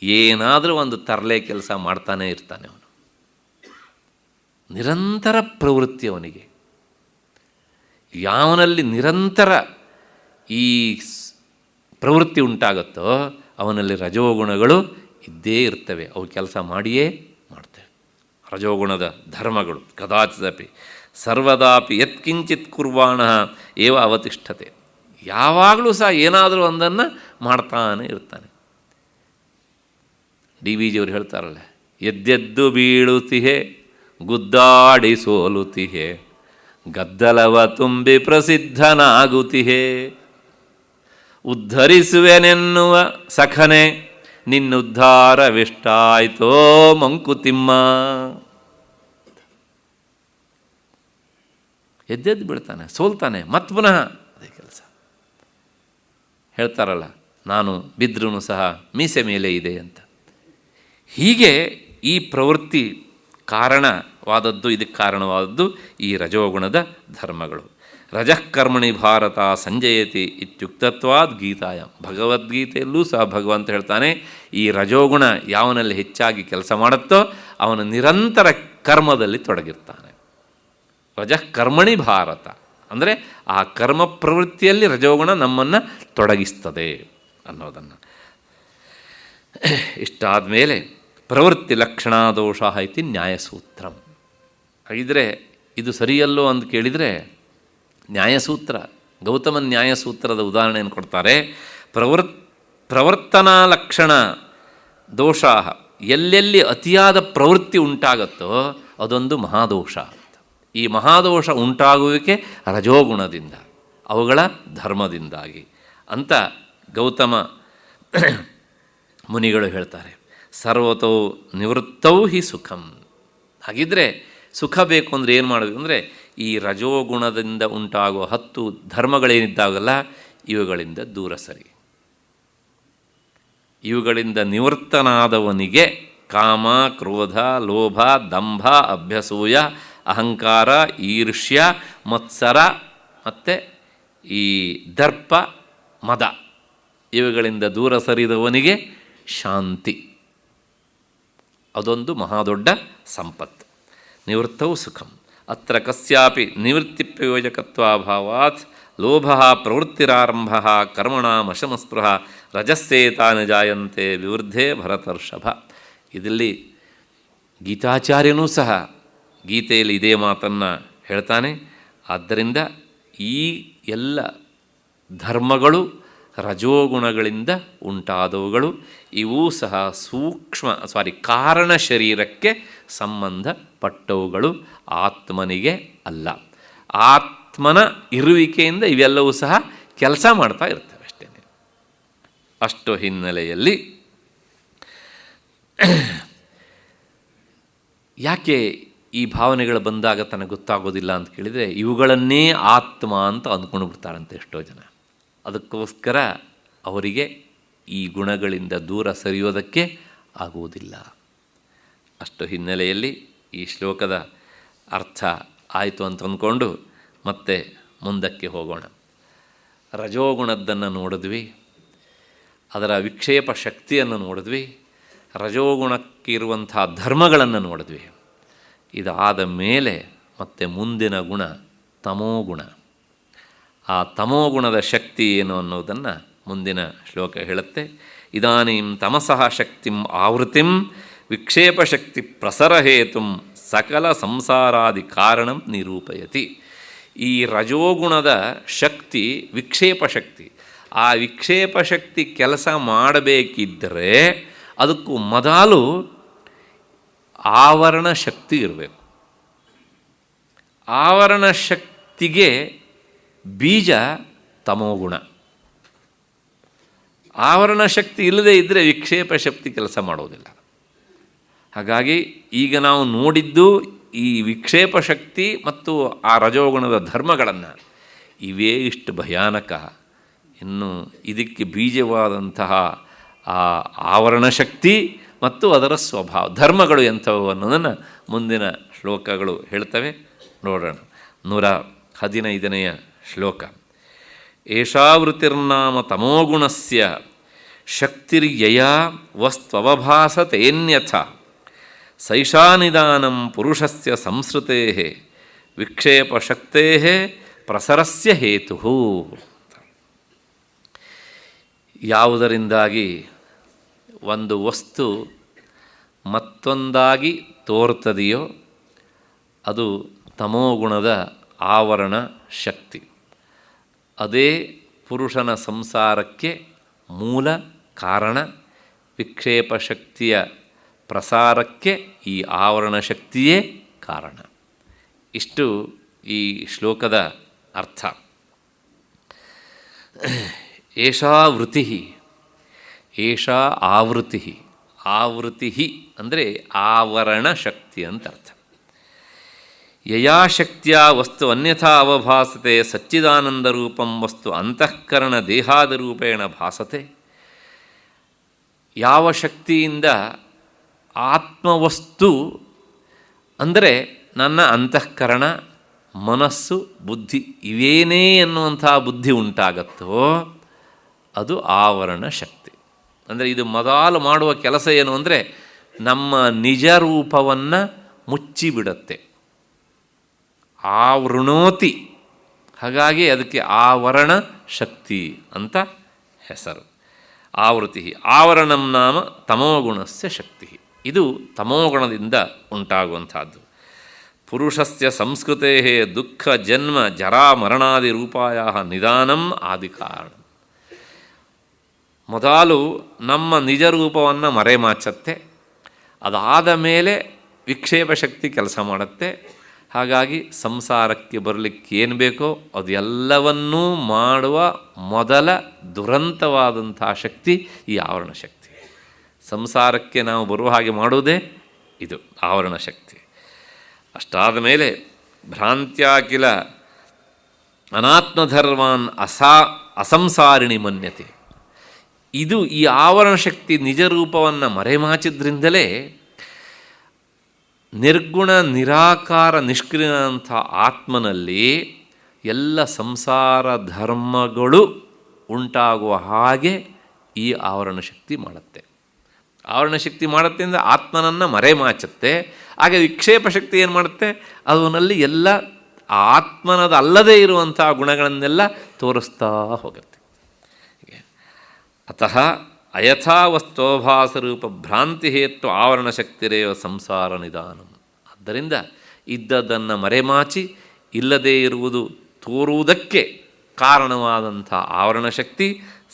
ಏನಾದರೂ ಒಂದು ತರಲೆ ಕೆಲಸ ಮಾಡ್ತಾನೇ ಇರ್ತಾನೆ ಅವನು. ನಿರಂತರ ಪ್ರವೃತ್ತಿ ಅವನಿಗೆ. ಯಾವನಲ್ಲಿ ನಿರಂತರ ಈ ಪ್ರವೃತ್ತಿ ಉಂಟಾಗುತ್ತೋ ಅವನಲ್ಲಿ ರಜೋಗುಣಗಳು ಇದ್ದೇ ಇರ್ತವೆ, ಅವು ಕೆಲಸ ಮಾಡಿಯೇ ಮಾಡ್ತವೆ. ರಜೋಗುಣದ ಧರ್ಮಗಳು ಕದಾಚಿದಪಿ ಸರ್ವದಾಪಿ ಯತ್ಕಿಂಚಿತ್ ಕುರ್ವಾಣ ಏವ ಅವತಿಷ್ಠತೆ. ಯಾವಾಗಲೂ ಸಹ ಏನಾದರೂ ಒಂದನ್ನು ಮಾಡ್ತಾನೆ ಇರ್ತಾನೆ. DVG ಅವರು ಹೇಳ್ತಾರಲ್ಲ, ಎದ್ದೆದ್ದು ಬೀಳುತ್ತಿಹೆ ಗುದ್ದಾಡಿ ಸೋಲುತ್ತಿಹೆ ಗದ್ದಲವ ತುಂಬಿ ಪ್ರಸಿದ್ಧನಾಗುತ್ತಿಹೆ ಉದ್ಧರಿಸುವೆನೆನ್ನುವ ಸಖನೆ ನಿನ್ನುದ್ಧಾರವೆಷ್ಟಾಯ್ತೋ ಮಂಕುತಿಮ್ಮ. ಎದ್ದೆದ್ದು ಬೀಳ್ತಾನೆ, ಸೋಲ್ತಾನೆ, ಮತ್ತೆ ಪುನಃ ಅದೇ ಕೆಲಸ. ಹೇಳ್ತಾರಲ್ಲ, ನಾನು ಬಿದ್ದರೂ ಸಹ ಮೀಸೆ ಮೇಲೆ ಇದೆ ಅಂತ. ಹೀಗೆ ಈ ಪ್ರವೃತ್ತಿ ಕಾರಣವಾದದ್ದು, ಇದಕ್ಕೆ ಕಾರಣವಾದದ್ದು ಈ ರಜೋಗುಣದ ಧರ್ಮಗಳು. ರಜಃಕರ್ಮಣಿ ಭಾರತ ಸಂಜಯತಿ ಇತ್ಯುಕ್ತತ್ವಾದ್ ಗೀತಾಯಾಮ್. ಭಗವದ್ಗೀತೆಯಲ್ಲೂ ಸಹ ಭಗವಂತ ಹೇಳ್ತಾನೆ, ಈ ರಜೋಗುಣ ಯಾವನಲ್ಲಿ ಹೆಚ್ಚಾಗಿ ಕೆಲಸ ಮಾಡುತ್ತೋ ಅವನು ನಿರಂತರ ಕರ್ಮದಲ್ಲಿ ತೊಡಗಿರ್ತಾನೆ. ರಜಃಕರ್ಮಣಿ ಭಾರತ ಅಂದರೆ ಆ ಕರ್ಮ ಪ್ರವೃತ್ತಿಯಲ್ಲಿ ರಜೋಗುಣ ನಮ್ಮನ್ನು ತೊಡಗಿಸ್ತದೆ ಅನ್ನೋದನ್ನು. ಇಷ್ಟಾದ ಮೇಲೆ ಪ್ರವೃತ್ತಿ ಲಕ್ಷಣ ದೋಷ ಐತಿ ನ್ಯಾಯಸೂತ್ರಂ. ಹಾಗಿದ್ರೆ ಇದು ಸರಿಯಲ್ಲೋ ಅಂತ ಕೇಳಿದರೆ, ನ್ಯಾಯಸೂತ್ರ, ಗೌತಮನ ನ್ಯಾಯಸೂತ್ರದ ಉದಾಹರಣೆಯನ್ನು ಕೊಡ್ತಾರೆ. ಪ್ರವರ್ತನಾ ಲಕ್ಷಣ ದೋಷ, ಎಲ್ಲೆಲ್ಲಿ ಅತಿಯಾದ ಪ್ರವೃತ್ತಿ ಉಂಟಾಗುತ್ತೋ ಅದೊಂದು ಮಹಾದೋಷ ಅಂತ. ಈ ಮಹಾದೋಷ ಉಂಟಾಗುವಿಕೆ ರಜೋಗುಣದಿಂದ, ಅವುಗಳ ಧರ್ಮದಿಂದಾಗಿ ಅಂತ ಗೌತಮ ಮುನಿಗಳು ಹೇಳ್ತಾರೆ. ಸರ್ವತೋ ನಿವೃತ್ತೌ ಹಿ ಸುಖಂ. ಹಾಗಿದ್ದರೆ ಸುಖ ಬೇಕು ಅಂದರೆ ಏನು ಮಾಡಬೇಕು ಅಂದರೆ, ಈ ರಜೋಗುಣದಿಂದ ಉಂಟಾಗುವ 10 ಧರ್ಮಗಳೇನಿದ್ದಾಗಲ್ಲ ಇವುಗಳಿಂದ ದೂರ ಸರಿ. ಇವುಗಳಿಂದ ನಿವೃತ್ತನಾದವನಿಗೆ ಕಾಮ, ಕ್ರೋಧ, ಲೋಭ, ದಂಭ, ಅಭ್ಯಸೂಯ, ಅಹಂಕಾರ, ಈರ್ಷ್ಯ, ಮತ್ಸರ ಮತ್ತು ಈ ದರ್ಪ, ಮದ, ಇವುಗಳಿಂದ ದೂರ ಸರಿದವನಿಗೆ ಶಾಂತಿ. ಅದೊಂದು ಮಹಾದೊಡ್ಡ ಸಂಪತ್ತು. ನಿವೃತ್ತವು ಸುಖಂ. ಅತ್ರ ಕಸ್ಯಾಪಿ ನಿವೃತ್ತಿ ಪ್ರಯೋಜಕತ್ವಾಭಾವಾತ್ ಲೋಭ ಪ್ರವೃತ್ತಿರಾರಂಭ ಕರ್ಮಣಾಮಶಮಸ್ಪೃಹ ರಜಸ್ಸೇತಾನ ಜಾಯಂತೆ ವಿವೃದ್ಧೇ ಭರತರ್ಷಭ. ಇದರಲ್ಲಿ ಗೀತಾಚಾರ್ಯನೂ ಸಹ ಗೀತೆಯಲ್ಲಿ ಇದೇ ಮಾತನ್ನು ಹೇಳ್ತಾನೆ. ಆದ್ದರಿಂದ ಈ ಎಲ್ಲ ಧರ್ಮಗಳು ರಜೋಗುಣಗಳಿಂದ ಉಂಟಾದವುಗಳು. ಇವೂ ಸಹ ಕಾರಣ ಶರೀರಕ್ಕೆ ಸಂಬಂಧಪಟ್ಟವುಗಳು, ಆತ್ಮನಿಗೆ ಅಲ್ಲ. ಆತ್ಮನ ಇರುವಿಕೆಯಿಂದ ಇವೆಲ್ಲವೂ ಸಹ ಕೆಲಸ ಮಾಡ್ತಾ ಇರ್ತವೆ ಅಷ್ಟೇ. ಅಷ್ಟು ಹಿನ್ನೆಲೆಯಲ್ಲಿ ಯಾಕೆ ಈ ಭಾವನೆಗಳು ಬಂದಾಗ ತನಗೆ ಗೊತ್ತಾಗೋದಿಲ್ಲ ಅಂತ ಕೇಳಿದರೆ, ಇವುಗಳನ್ನೇ ಆತ್ಮ ಅಂತ ಅಂದ್ಕೊಂಡು ಬಿಡ್ತಾರಂತೆ ಎಷ್ಟೋ ಜನ. ಅದಕ್ಕೋಸ್ಕರ ಅವರಿಗೆ ಈ ಗುಣಗಳಿಂದ ದೂರ ಸರಿಯೋದಕ್ಕೆ ಆಗುವುದಿಲ್ಲ. ಅಷ್ಟು ಹಿನ್ನೆಲೆಯಲ್ಲಿ ಈ ಶ್ಲೋಕದ ಅರ್ಥ ಆಯಿತು ಅಂತ ಅಂದ್ಕೊಂಡು ಮತ್ತೆ ಮುಂದಕ್ಕೆ ಹೋಗೋಣ. ರಜೋಗುಣದ್ದನ್ನು ನೋಡಿದ್ವಿ, ಅದರ ವಿಕ್ಷೇಪ ಶಕ್ತಿಯನ್ನು ನೋಡಿದ್ವಿ, ರಜೋಗುಣಕ್ಕಿರುವಂಥ ಧರ್ಮಗಳನ್ನು ನೋಡಿದ್ವಿ. ಇದಾದ ಮೇಲೆ ಮತ್ತೆ ಮುಂದಿನ ಗುಣ ತಮೋಗುಣ. ಆ ತಮೋಗುಣದ ಶಕ್ತಿ ಏನು ಅನ್ನೋದನ್ನು ಮುಂದಿನ ಶ್ಲೋಕ ಹೇಳುತ್ತೆ. ಇದಾನೀಂ ತಮಸಃ ಶಕ್ತಿಂ ಆವೃತ್ತಿಂ ವಿಕ್ಷೇಪಶಕ್ತಿ ಪ್ರಸರಹೇತುಂ ಸಕಲ ಸಂಸಾರಾದಿ ಕಾರಣಂ ನಿರೂಪಯತಿ. ಈ ರಜೋಗುಣದ ಶಕ್ತಿ ವಿಕ್ಷೇಪ ಶಕ್ತಿ. ಆ ವಿಕ್ಷೇಪ ಶಕ್ತಿ ಕೆಲಸ ಮಾಡಬೇಕಿದ್ದರೆ ಅದಕ್ಕೂ ಮೊದಲು ಆವರಣ ಶಕ್ತಿ ಇರಬೇಕು. ಆವರಣ ಶಕ್ತಿಗೆ ಬೀಜ ತಮೋಗುಣ. ಆವರಣ ಶಕ್ತಿ ಇಲ್ಲದೇ ಇದ್ದರೆ ವಿಕ್ಷೇಪ ಶಕ್ತಿ ಕೆಲಸ ಮಾಡೋದಿಲ್ಲ. ಹಾಗಾಗಿ ಈಗ ನಾವು ನೋಡಿದ್ದು ಈ ವಿಕ್ಷೇಪ ಶಕ್ತಿ ಮತ್ತು ಆ ರಜೋಗುಣದ ಧರ್ಮಗಳನ್ನು. ಇವೇ ಇಷ್ಟು ಭಯಾನಕ. ಇನ್ನು ಇದಕ್ಕೆ ಬೀಜವಾದಂತಹ ಆ ಆವರಣ ಶಕ್ತಿ ಮತ್ತು ಅದರ ಸ್ವಭಾವ ಧರ್ಮಗಳು ಎಂಥವು ಅನ್ನೋದನ್ನು ಮುಂದಿನ ಶ್ಲೋಕಗಳು ಹೇಳ್ತವೆ. ನೋಡೋಣ. 115ನೇ ಶ್ಲೋಕ. ಏಷಾವೃತ್ತಿರ್ನಾಮ ತಮೋಗುಣಸ್ಯ ಶಕ್ತಿರ್ಯಯಾ ವಸ್ತ್ವವಭಾಸತೇನ್ಯಥ ಸೈಷಾ ನಿದಾನಂ ಪುರುಷಸ್ಯ ಸಂಸ್ಕೃತೇ ವಿಕ್ಷೇಪಶಕ್ತೇ ಪ್ರಸರಸ್ಯ ಹೇತು. ಯಾವುದರಿಂದಾಗಿ ಒಂದು ವಸ್ತು ಮತ್ತೊಂದಾಗಿ ತೋರ್ತದೆಯೋ ಅದು ತಮೋಗುಣದ ಆವರಣ ಶಕ್ತಿ. ಅದೇ ಪುರುಷನ ಸಂಸಾರಕ್ಕೆ ಮೂಲ ಕಾರಣ. ವಿಕ್ಷೇಪ ಶಕ್ತಿಯ ಪ್ರಸಾರಕ್ಕೆ ಈ ಆವರಣ ಶಕ್ತಿಯೇ ಕಾರಣ. ಇಷ್ಟು ಈ ಶ್ಲೋಕದ ಅರ್ಥ. ಏಷಾ ವೃತ್ತಿ, ಏಷಾ ಆವೃತ್ತಿ. ಆವೃತ್ತಿ ಅಂದರೆ ಆವರಣ ಶಕ್ತಿ ಅಂತ ಅರ್ಥ. ಯಯಾ ಶಕ್ತಿಯ ವಸ್ತು ಅನ್ಯಥಾ ಅವಭಾಸತೆ ಸಚ್ಚಿದಾನಂದರೂಪಂ ವಸ್ತು ಅಂತಃಕರಣ ದೇಹಾದಿರೂಪೇಣ ಭಾಸತೆ. ಯಾವ ಶಕ್ತಿಯಿಂದ ಆತ್ಮವಸ್ತು ಅಂದರೆ ನನ್ನ ಅಂತಃಕರಣ, ಮನಸ್ಸು, ಬುದ್ಧಿ ಇವೇನೇ ಎನ್ನುವಂಥ ಬುದ್ಧಿ ಉಂಟಾಗತ್ತೋ ಅದು ಆವರಣ ಶಕ್ತಿ. ಅಂದರೆ ಇದು ಮೊದಲು ಮಾಡುವ ಕೆಲಸ ಏನು ಅಂದರೆ ನಮ್ಮ ನಿಜ ರೂಪವನ್ನು ಮುಚ್ಚಿಬಿಡುತ್ತೆ. ಆವೃಣೋತಿ. ಹಾಗಾಗಿ ಅದಕ್ಕೆ ಆವರಣ ಶಕ್ತಿ ಅಂತ ಹೆಸರು. ಆವೃತ್ತಿ ಆವರಣಂ ನಾಮ ತಮೋಗುಣಸ್ಯ ಶಕ್ತಿ. ಇದು ತಮೋಗುಣದಿಂದ ಉಂಟಾಗುವಂಥದ್ದು. ಪುರುಷಸ್ಯ ಸಂಸ್ಕೃತೇ ದುಃಖ ಜನ್ಮ ಜರಾ ಮರಣಾದಿ ರೂಪಾಯ ನಿಧಾನಂ ಆದಿ ಕಾರಣ. ಮೊದಲು ನಮ್ಮ ನಿಜ ರೂಪವನ್ನು ಮರೆಮಾಚತ್ತೆ. ಅದಾದ ಮೇಲೆ ವಿಕ್ಷೇಪ ಶಕ್ತಿ ಕೆಲಸ ಮಾಡುತ್ತೆ. ಹಾಗಾಗಿ ಸಂಸಾರಕ್ಕೆ ಬರಲಿಕ್ಕೆ ಏನು ಬೇಕೋ ಅದೆಲ್ಲವನ್ನೂ ಮಾಡುವ ಮೊದಲ ದುರಂತವಾದಂಥ ಶಕ್ತಿ ಈ ಆವರಣ ಶಕ್ತಿ. ಸಂಸಾರಕ್ಕೆ ನಾವು ಬರುವ ಹಾಗೆ ಮಾಡುವುದೇ ಇದು ಆವರಣ ಶಕ್ತಿ. ಅಷ್ಟಾದ ಮೇಲೆ ಭ್ರಾಂತ್ಯಾಕಿಲ ಅನಾತ್ಮಧರ್ಮಾನ್ ಅಸಂಸಾರಿಣಿ ಮನ್ಯತೆ. ಇದು ಈ ಆವರಣ ಶಕ್ತಿ ನಿಜ ರೂಪವನ್ನು ಮರೆಮಾಚಿದ್ರಿಂದಲೇ ನಿರ್ಗುಣ ನಿರಾಕಾರ ನಿಷ್ಕ್ರಿಯ ಅಂಥ ಆತ್ಮನಲ್ಲಿ ಎಲ್ಲ ಸಂಸಾರ ಧರ್ಮಗಳು ಉಂಟಾಗುವ ಹಾಗೆ ಈ ಆವರಣ ಶಕ್ತಿ ಮಾಡುತ್ತೆ. ಆವರಣ ಶಕ್ತಿ ಮಾಡುತ್ತೆ ಅಂದರೆ ಆತ್ಮನನ್ನು ಮರೆಮಾಚುತ್ತೆ. ಹಾಗೆ ವಿಕ್ಷೇಪ ಶಕ್ತಿ ಏನು ಮಾಡುತ್ತೆ, ಅದರಲ್ಲಿ ಎಲ್ಲ ಆತ್ಮನದ ಅಲ್ಲದೇ ಇರುವಂಥ ಗುಣಗಳನ್ನೆಲ್ಲ ತೋರಿಸ್ತಾ ಹೋಗುತ್ತೆ. ಅತಃ ಅಯಥಾವಸ್ತೋಭಾಸರೂಪ ಭ್ರಾಂತಿ ಹೇತು ಆವರಣ ಶಕ್ತಿರೇವ ಸಂಸಾರ ನಿಧಾನಂ. ಆದ್ದರಿಂದ ಇದ್ದದ್ದನ್ನು ಮರೆಮಾಚಿ ಇಲ್ಲದೇ ಇರುವುದು ತೋರುವುದಕ್ಕೆ ಕಾರಣವಾದಂಥ ಆವರಣ ಶಕ್ತಿ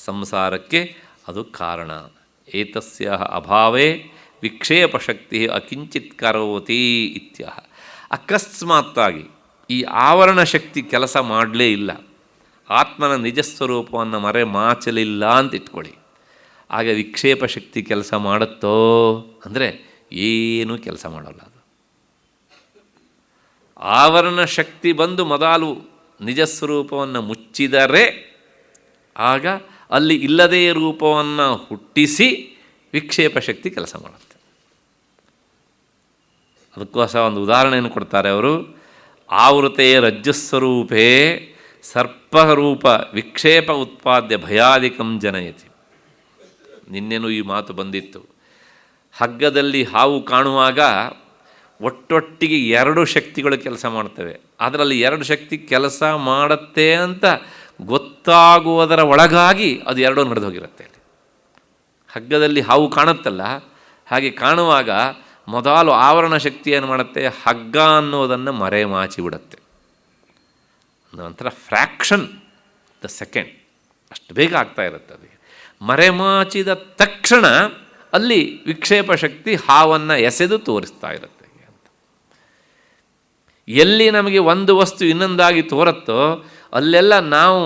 ಸಂಸಾರಕ್ಕೆ ಅದು ಕಾರಣ. ಏತಸ್ಯ ಅಭಾವೇ ವಿಕ್ಷೇಪ ಶಕ್ತಿ ಅಕಿಂಚಿತ್ ಕರೋತಿ ಇತ್ಯಹ. ಅಕಸ್ಮಾತ್ತಾಗಿ ಈ ಆವರಣ ಶಕ್ತಿ ಕೆಲಸ ಮಾಡಲೇ ಇಲ್ಲ, ಆತ್ಮನ ನಿಜಸ್ವರೂಪವನ್ನು ಮರೆಮಾಚಲಿಲ್ಲ ಅಂತ ಇಟ್ಕೊಳ್ಳಿ. ಆಗ ವಿಕ್ಷೇಪ ಶಕ್ತಿ ಕೆಲಸ ಮಾಡುತ್ತೋ ಅಂದರೆ ಏನೂ ಕೆಲಸ ಮಾಡಲ್ಲ ಅದು. ಆವರಣ ಶಕ್ತಿ ಬಂದು ಮೊದಲು ನಿಜಸ್ವರೂಪವನ್ನು ಮುಚ್ಚಿದರೆ ಆಗ ಅಲ್ಲಿ ಇಲ್ಲದೇ ರೂಪವನ್ನು ಹುಟ್ಟಿಸಿ ವಿಕ್ಷೇಪ ಶಕ್ತಿ ಕೆಲಸ ಮಾಡುತ್ತೆ. ಅದಕ್ಕೋಸ್ಕರ ಒಂದು ಉದಾಹರಣೆಯನ್ನು ಕೊಡ್ತಾರೆ ಅವರು. ಆವೃತೆ ರಜ್ಜುಸ್ವರೂಪೇ ಸರ್ಪರೂಪ ವಿಕ್ಷೇಪ ಉತ್ಪಾದ್ಯ ಭಯಾದಿಕಂ ಜನಯತಿ. ನಿನ್ನೆನೂ ಈ ಮಾತು ಬಂದಿತ್ತು. ಹಗ್ಗದಲ್ಲಿ ಹಾವು ಕಾಣುವಾಗ ಒಟ್ಟೊಟ್ಟಿಗೆ ಎರಡು ಶಕ್ತಿಗಳು ಕೆಲಸ ಮಾಡ್ತವೆ. ಅದರಲ್ಲಿ ಎರಡು ಶಕ್ತಿ ಕೆಲಸ ಮಾಡುತ್ತೆ ಅಂತ ಗೊತ್ತಾಗುವುದರ ಒಳಗಾಗಿ ಅದು ಎರಡೂ ನಡೆದು ಹೋಗಿರುತ್ತೆ. ಅಲ್ಲಿ ಹಗ್ಗದಲ್ಲಿ ಹಾವು ಕಾಣುತ್ತಲ್ಲ, ಹಾಗೆ ಕಾಣುವಾಗ ಮೊದಲು ಆವರಣ ಶಕ್ತಿ ಏನು ಮಾಡುತ್ತೆ, ಹಗ್ಗ ಅನ್ನೋದನ್ನು ಮರೆಮಾಚಿ ಬಿಡುತ್ತೆ. ನಂತರ ಫ್ರ್ಯಾಕ್ಷನ್ ದ ಸೆಕೆಂಡ್ ಅಷ್ಟು ಬೇಗ ಆಗ್ತಾ ಇರುತ್ತೆ. ಅದಕ್ಕೆ ಮರೆಮಾಚಿದ ತಕ್ಷಣ ಅಲ್ಲಿ ವಿಕ್ಷೇಪ ಶಕ್ತಿ ಹಾವನ್ನು ಎಸೆದು ತೋರಿಸ್ತಾ ಇರುತ್ತೆ ಅಂತ. ಎಲ್ಲಿ ನಮಗೆ ಒಂದು ವಸ್ತು ಇನ್ನೊಂದಾಗಿ ತೋರುತ್ತೋ ಅಲ್ಲೆಲ್ಲ ನಾವು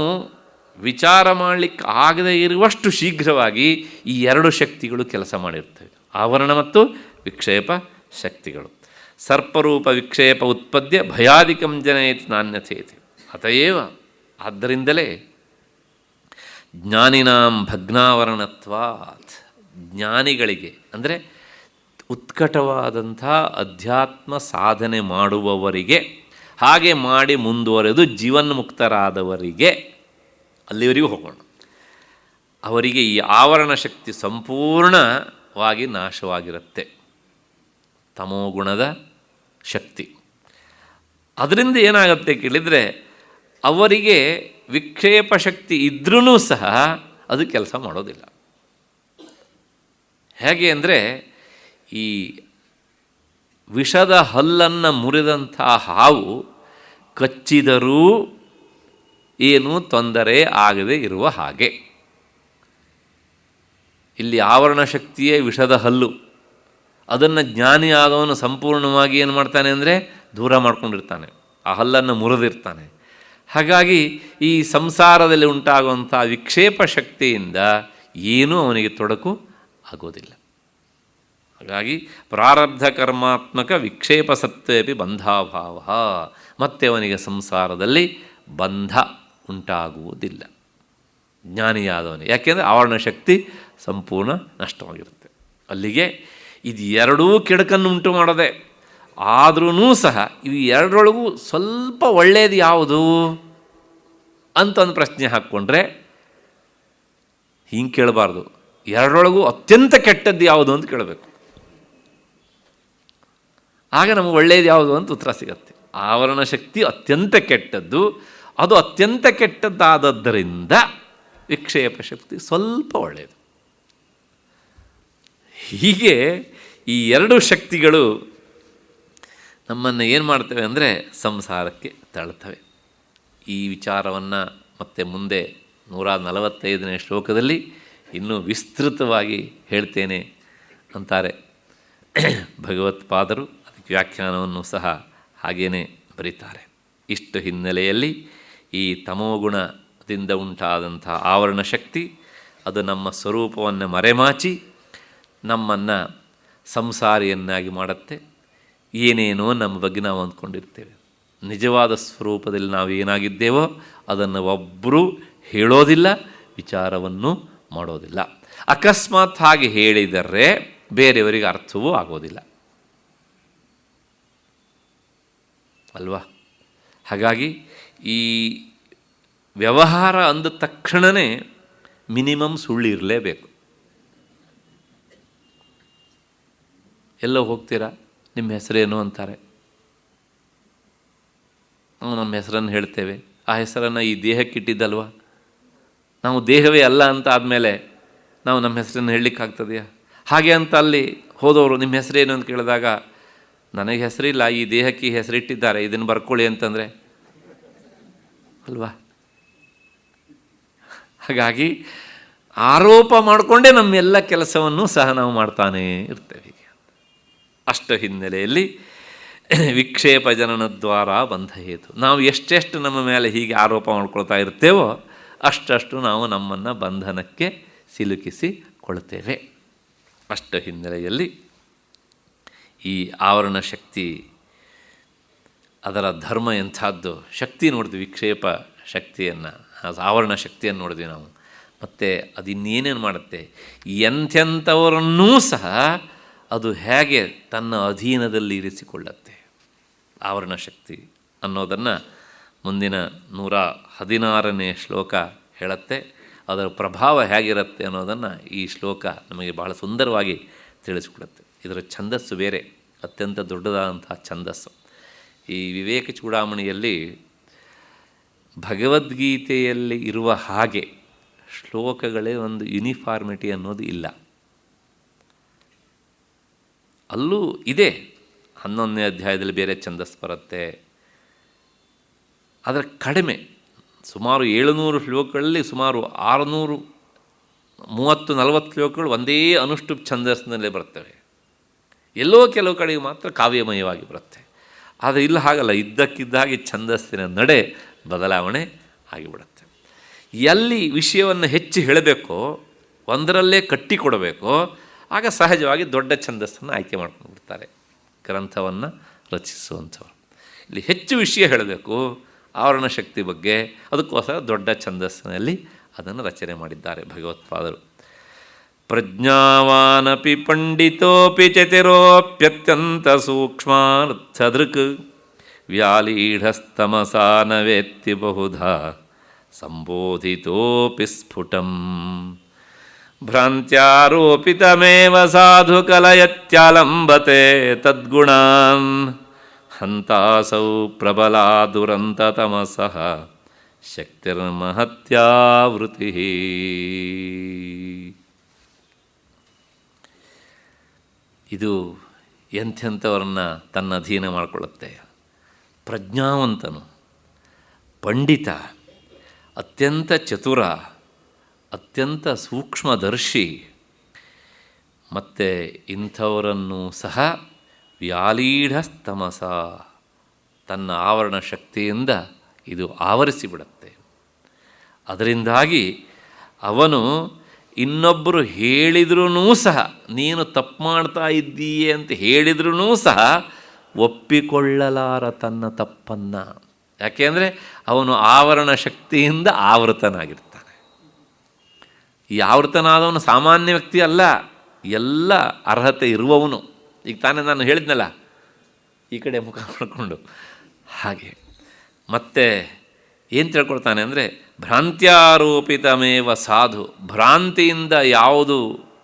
ವಿಚಾರ ಮಾಡಲಿಕ್ಕೆ ಆಗದೇ ಇರುವಷ್ಟು ಶೀಘ್ರವಾಗಿ ಈ ಎರಡು ಶಕ್ತಿಗಳು ಕೆಲಸ ಮಾಡಿರ್ತವೆ, ಆವರಣ ಮತ್ತು ವಿಕ್ಷೇಪ ಶಕ್ತಿಗಳು. ಸರ್ಪರೂಪ ವಿಕ್ಷೇಪ ಉತ್ಪದ್ಯ ಭಯಾದಿಕಂ ಜನಯತಿ ನಾನ್ಯಥೇತಿ. ಅತಯೇವ ಆದ್ದರಿಂದಲೇ ಜ್ಞಾನಿನಾಂ ಭಗ್ನಾವರಣತ್ವಾತ್, ಜ್ಞಾನಿಗಳಿಗೆ ಅಂದರೆ ಉತ್ಕಟವಾದಂಥ ಅಧ್ಯಾತ್ಮ ಸಾಧನೆ ಮಾಡುವವರಿಗೆ, ಹಾಗೆ ಮಾಡಿ ಮುಂದುವರೆದು ಜೀವನ್ಮುಕ್ತರಾದವರಿಗೆ, ಅಲ್ಲಿವರೆಗೂ ಹೋಗೋಣ, ಅವರಿಗೆ ಈ ಆವರಣ ಶಕ್ತಿ ಸಂಪೂರ್ಣವಾಗಿ ನಾಶವಾಗಿರುತ್ತೆ, ತಮೋಗುಣದ ಶಕ್ತಿ. ಅದರಿಂದ ಏನಾಗುತ್ತೆ ಕೇಳಿದರೆ ಅವರಿಗೆ ವಿಕ್ಷೇಪ ಶಕ್ತಿ ಇದ್ರೂ ಸಹ ಅದು ಕೆಲಸ ಮಾಡೋದಿಲ್ಲ. ಹೇಗೆ ಅಂದರೆ ಈ ವಿಷದ ಹಲ್ಲನ್ನು ಮುರಿದಂಥ ಹಾವು ಕಚ್ಚಿದರೂ ಏನೂ ತೊಂದರೆ ಆಗದೆ ಇರುವ ಹಾಗೆ, ಇಲ್ಲಿ ಆವರಣ ಶಕ್ತಿಯೇ ವಿಷದ ಹಲ್ಲು. ಅದನ್ನು ಜ್ಞಾನಿ ಆದವನು ಸಂಪೂರ್ಣವಾಗಿ ಏನು ಮಾಡ್ತಾನೆ ಅಂದರೆ ದೂರ ಮಾಡ್ಕೊಂಡಿರ್ತಾನೆ, ಆ ಹಲ್ಲನ್ನು ಮುರಿದಿರ್ತಾನೆ. ಹಾಗಾಗಿ ಈ ಸಂಸಾರದಲ್ಲಿ ಉಂಟಾಗುವಂಥ ವಿಕ್ಷೇಪ ಶಕ್ತಿಯಿಂದ ಏನೂ ಅವನಿಗೆ ತೊಡಕು ಆಗೋದಿಲ್ಲ. ಹಾಗಾಗಿ ಪ್ರಾರಬ್ಧ ಕರ್ಮಾತ್ಮಕ ವಿಕ್ಷೇಪ ಸತ್ವೇಪಿ ಬಂಧಾಭಾವ, ಮತ್ತೆ ಅವನಿಗೆ ಸಂಸಾರದಲ್ಲಿ ಬಂಧ ಉಂಟಾಗುವುದಿಲ್ಲ ಜ್ಞಾನಿಯಾದವನು. ಯಾಕೆಂದರೆ ಆವರಣ ಶಕ್ತಿ ಸಂಪೂರ್ಣ ನಷ್ಟವಾಗಿರುತ್ತೆ. ಅಲ್ಲಿಗೆ ಇದು ಎರಡೂ ಕೆಡಕನ್ನು ಉಂಟು ಮಾಡದೆ, ಆದ್ರೂ ಸಹ ಇವು ಎರಡರೊಳಗೂ ಸ್ವಲ್ಪ ಒಳ್ಳೆಯದು ಯಾವುದು ಅಂತ ಒಂದು ಪ್ರಶ್ನೆ ಹಾಕ್ಕೊಂಡ್ರೆ ಹಿಂಗೆ ಕೇಳಬಾರ್ದು, ಎರಡರೊಳಗೂ ಅತ್ಯಂತ ಕೆಟ್ಟದ್ದು ಯಾವುದು ಅಂತ ಕೇಳಬೇಕು. ಆಗ ನಮಗೆ ಒಳ್ಳೆಯದು ಯಾವುದು ಅಂತ ಉತ್ತರ ಸಿಗತ್ತೆ. ಆವರಣ ಶಕ್ತಿ ಅತ್ಯಂತ ಕೆಟ್ಟದ್ದು, ಅದು ಅತ್ಯಂತ ಕೆಟ್ಟದ್ದಾದದ್ದರಿಂದ ವಿಕ್ಷೇಪ ಶಕ್ತಿ ಸ್ವಲ್ಪ ಒಳ್ಳೆಯದು. ಹೀಗೆ ಈ ಎರಡು ಶಕ್ತಿಗಳು ನಮ್ಮನ್ನು ಏನು ಮಾಡ್ತವೆ ಅಂದರೆ ಸಂಸಾರಕ್ಕೆ ತಳ್ತವೆ. ಈ ವಿಚಾರವನ್ನು ಮತ್ತೆ ಮುಂದೆ 145ನೇ ಶ್ಲೋಕದಲ್ಲಿ ಇನ್ನೂ ವಿಸ್ತೃತವಾಗಿ ಹೇಳ್ತೇನೆ ಅಂತಾರೆ ಭಗವತ್ಪಾದರು. ಅದಕ್ಕೆ ವ್ಯಾಖ್ಯಾನವನ್ನು ಸಹ ಹಾಗೇನೆ ಬರೀತಾರೆ. ಇಷ್ಟು ಹಿನ್ನೆಲೆಯಲ್ಲಿ ಈ ತಮೋಗುಣದಿಂದ ಉಂಟಾದಂಥ ಆವರಣ ಶಕ್ತಿ ಅದು ನಮ್ಮ ಸ್ವರೂಪವನ್ನು ಮರೆಮಾಚಿ ನಮ್ಮನ್ನು ಸಂಸಾರಿಯನ್ನಾಗಿ ಮಾಡುತ್ತೆ. ಏನೇನೋ ನಮ್ಮ ಬಗ್ಗೆ ನಾವು ಅಂದ್ಕೊಂಡಿರ್ತೇವೆ, ನಿಜವಾದ ಸ್ವರೂಪದಲ್ಲಿ ನಾವು ಏನಾಗಿದ್ದೇವೋ ಅದನ್ನು ಒಬ್ಬರೂ ಹೇಳೋದಿಲ್ಲ, ವಿಚಾರವನ್ನು ಮಾಡೋದಿಲ್ಲ. ಅಕಸ್ಮಾತ್ ಹಾಗೆ ಹೇಳಿದರೆ ಬೇರೆಯವರಿಗೆ ಅರ್ಥವೂ ಆಗೋದಿಲ್ಲ ಅಲ್ವಾ. ಹಾಗಾಗಿ ಈ ವ್ಯವಹಾರ ಅಂದ ತಕ್ಷಣವೇ ಮಿನಿಮಮ್ ಸುಳ್ಳಿರಲೇಬೇಕು. ಎಲ್ಲೋ ಹೋಗ್ತೀರಾ, ನಿಮ್ಮ ಹೆಸರೇನು ಅಂತಾರೆ, ನಾವು ನಮ್ಮ ಹೆಸರನ್ನು ಹೇಳ್ತೇವೆ. ಆ ಹೆಸರನ್ನು ಈ ದೇಹಕ್ಕಿಟ್ಟಿದ್ದಲ್ವ, ನಾವು ದೇಹವೇ ಅಲ್ಲ ಅಂತ ಆದಮೇಲೆ ನಾವು ನಮ್ಮ ಹೆಸರನ್ನು ಹೇಳಲಿಕ್ಕಾಗ್ತದೆಯಾ? ಹಾಗೆ ಅಂತ ಅಲ್ಲಿ ಹೋದವರು ನಿಮ್ಮ ಹೆಸರೇನು ಅಂತ ಕೇಳಿದಾಗ ನನಗೆ ಹೆಸರಿಲ್ಲ, ಈ ದೇಹಕ್ಕೆ ಹೆಸರಿಟ್ಟಿದ್ದಾರೆ, ಇದನ್ನು ಬರ್ಕೊಳ್ಳಿ ಅಂತಂದರೆ ಅಲ್ವಾ. ಹಾಗಾಗಿ ಆರೋಪ ಮಾಡಿಕೊಂಡೇ ನಮ್ಮೆಲ್ಲ ಕೆಲಸವನ್ನು ಸಹ ನಾವು ಮಾಡ್ತಾನೇ ಇರ್ತೇವೆ. ಅಷ್ಟ ಹಿನ್ನೆಲೆಯಲ್ಲಿ ವಿಕ್ಷೇಪ ಜನನದ್ವಾರ ಬಂಧ ಹೇತು. ನಾವು ಎಷ್ಟೆಷ್ಟು ನಮ್ಮ ಮೇಲೆ ಹೀಗೆ ಆರೋಪ ಮಾಡ್ಕೊಳ್ತಾ ಇರ್ತೇವೋ ಅಷ್ಟಷ್ಟು ನಾವು ನಮ್ಮನ್ನು ಬಂಧನಕ್ಕೆ ಸಿಲುಕಿಸಿ ಕೊಳ್ಳುತ್ತೇವೆ. ಅಷ್ಟ ಹಿನ್ನೆಲೆಯಲ್ಲಿ ಈ ಆವರಣ ಶಕ್ತಿ, ಅದರ ಧರ್ಮ ಎಂಥದ್ದು, ಶಕ್ತಿ ನೋಡಿದ್ವಿ, ವಿಕ್ಷೇಪ ಶಕ್ತಿಯನ್ನು, ಆವರಣ ಶಕ್ತಿಯನ್ನು ನೋಡಿದ್ವಿ ನಾವು. ಮತ್ತು ಅದು ಇನ್ನೇನೇನು ಮಾಡುತ್ತೆ, ಎಂಥೆಂಥವರನ್ನೂ ಸಹ ಅದು ಹೇಗೆ ತನ್ನ ಅಧೀನದಲ್ಲಿ ಇರಿಸಿಕೊಳ್ಳುತ್ತೆ ಆವರಣ ಶಕ್ತಿ ಅನ್ನೋದನ್ನು ಮುಂದಿನ 116ನೇ ಶ್ಲೋಕ ಹೇಳುತ್ತೆ. ಅದರ ಪ್ರಭಾವ ಹೇಗಿರುತ್ತೆ ಅನ್ನೋದನ್ನು ಈ ಶ್ಲೋಕ ನಮಗೆ ಬಹಳ ಸುಂದರವಾಗಿ ತಿಳಿಸಿಕೊಡುತ್ತೆ. ಇದರ ಛಂದಸ್ಸು ಬೇರೆ, ಅತ್ಯಂತ ದೊಡ್ಡದಾದಂತಹ ಛಂದಸ್ಸು. ಈ ವಿವೇಕ ಚೂಡಾಮಣಿಯಲ್ಲಿ ಭಗವದ್ಗೀತೆಯಲ್ಲಿ ಇರುವ ಹಾಗೆ ಶ್ಲೋಕಗಳೇ ಒಂದು ಯೂನಿಫಾರ್ಮಿಟಿ ಅನ್ನೋದು ಇಲ್ಲ. ಅಲ್ಲೂ ಇದೆ, 11ನೇ ಅಧ್ಯಾಯದಲ್ಲಿ ಬೇರೆ ಛಂದಸ್ಸು ಬರುತ್ತೆ, ಆದರೆ ಕಡಿಮೆ. ಸುಮಾರು 700 ಶ್ಲೋಕಗಳಲ್ಲಿ ಸುಮಾರು 630-40 ಶ್ಲೋಕಗಳು ಒಂದೇ ಅನುಷ್ಠುಪ್ ಛಂದಸ್ಸಿನಲ್ಲೇ ಬರ್ತವೆ. ಎಲ್ಲೋ ಕೆಲವು ಕಡೆಗೆ ಮಾತ್ರ ಕಾವ್ಯಮಯವಾಗಿ ಬರುತ್ತೆ. ಆದರೆ ಇಲ್ಲ ಹಾಗಲ್ಲ, ಇದ್ದಕ್ಕಿದ್ದಾಗೆ ಛಂದಸ್ಸಿನ ನಡೆ ಬದಲಾವಣೆ ಆಗಿಬಿಡುತ್ತೆ. ಎಲ್ಲಿ ವಿಷಯವನ್ನು ಹೆಚ್ಚು ಹೇಳಬೇಕೋ, ಒಂದರಲ್ಲೇ ಕಟ್ಟಿಕೊಡಬೇಕೋ, ಆಗ ಸಹಜವಾಗಿ ದೊಡ್ಡ ಛಂದಸ್ಸನ್ನು ಆಯ್ಕೆ ಮಾಡ್ಕೊಂಡು ಬಿಡ್ತಾರೆ ಗ್ರಂಥವನ್ನು ರಚಿಸುವಂಥವ್ರು. ಇಲ್ಲಿ ಹೆಚ್ಚು ವಿಷಯ ಹೇಳಬೇಕು ಆವರಣ ಶಕ್ತಿ ಬಗ್ಗೆ, ಅದಕ್ಕೋಸ್ಕರ ದೊಡ್ಡ ಛಂದಸ್ಸಿನಲ್ಲಿ ಅದನ್ನು ರಚನೆ ಮಾಡಿದ್ದಾರೆ ಭಗವತ್ಪಾದರು. ಪ್ರಜ್ಞಾವಾನಪಿ ಪಂಡಿತೋಪಿ ಚತಿರೋಪ್ಯತ್ಯಂತ ಸೂಕ್ಷ್ಮಾರ್ಥದೃಕ್ ವ್ಯಾಲೀಢಸ್ತಮಸಾ ನ ವೇತ್ತಿ ಬಹುಧಾ ಸಂಬೋಧಿತೋಪಿ ಸ್ಫುಟಂ ಭ್ರಾಂತ್ಯಾರೋಪಿತಮೇವ ಸಾಧು ಕಲಯತ್ಯಾಲಂಬತೆ ತದ್ಗುಣಾನ್ ಹಂತಾಸೌ ಪ್ರಬಲಾ ದುರಂತತಮಸಃ ಶಕ್ತಿರ್ಮಹತ್ಯಾವೃತಿ. ಇದು ಎಂಥೆಂಥವ್ರನ್ನ ತನ್ನ ಅಧೀನ ಮಾಡಿಕೊಳ್ಳುತ್ತೆ. ಪ್ರಜ್ಞಾವಂತನು, ಪಂಡಿತ, ಅತ್ಯಂತ ಚತುರ, ಅತ್ಯಂತ ಸೂಕ್ಷ್ಮದರ್ಶಿ, ಮತ್ತು ಇಂಥವರನ್ನು ಸಹ ವ್ಯಾಲೀಢಸ್ತಮಸ, ತನ್ನ ಆವರಣ ಶಕ್ತಿಯಿಂದ ಇದು ಆವರಿಸಿಬಿಡುತ್ತೆ. ಅದರಿಂದಾಗಿ ಅವನು ಇನ್ನೊಬ್ಬರು ಹೇಳಿದ್ರೂ ಸಹ, ನೀನು ತಪ್ಪು ಮಾಡ್ತಾ ಇದ್ದೀಯೆ ಅಂತ ಹೇಳಿದ್ರೂ ಸಹ ಒಪ್ಪಿಕೊಳ್ಳಲಾರ ತನ್ನ ತಪ್ಪನ್ನು. ಯಾಕೆಂದರೆ ಅವನು ಆವರಣ ಶಕ್ತಿಯಿಂದ ಆವೃತನಾಗಿರ್ತಾನೆ. ಈ ಆವೃತನಾದವನು ಸಾಮಾನ್ಯ ವ್ಯಕ್ತಿ ಅಲ್ಲ, ಎಲ್ಲ ಅರ್ಹತೆ ಇರುವವನು. ಈಗ ತಾನೇ ನಾನು ಹೇಳಿದ್ನಲ್ಲ, ಈ ಕಡೆ ಮುಖ ಮಾಡಿಕೊಂಡು ಹಾಗೆ. ಮತ್ತೆ ಏನು ತಿಳ್ಕೊಳ್ತಾನೆ ಅಂದರೆ, ಭ್ರಾಂತ್ಯಾರೋಪಿತಮೇವ ಸಾಧು, ಭ್ರಾಂತಿಯಿಂದ ಯಾವುದು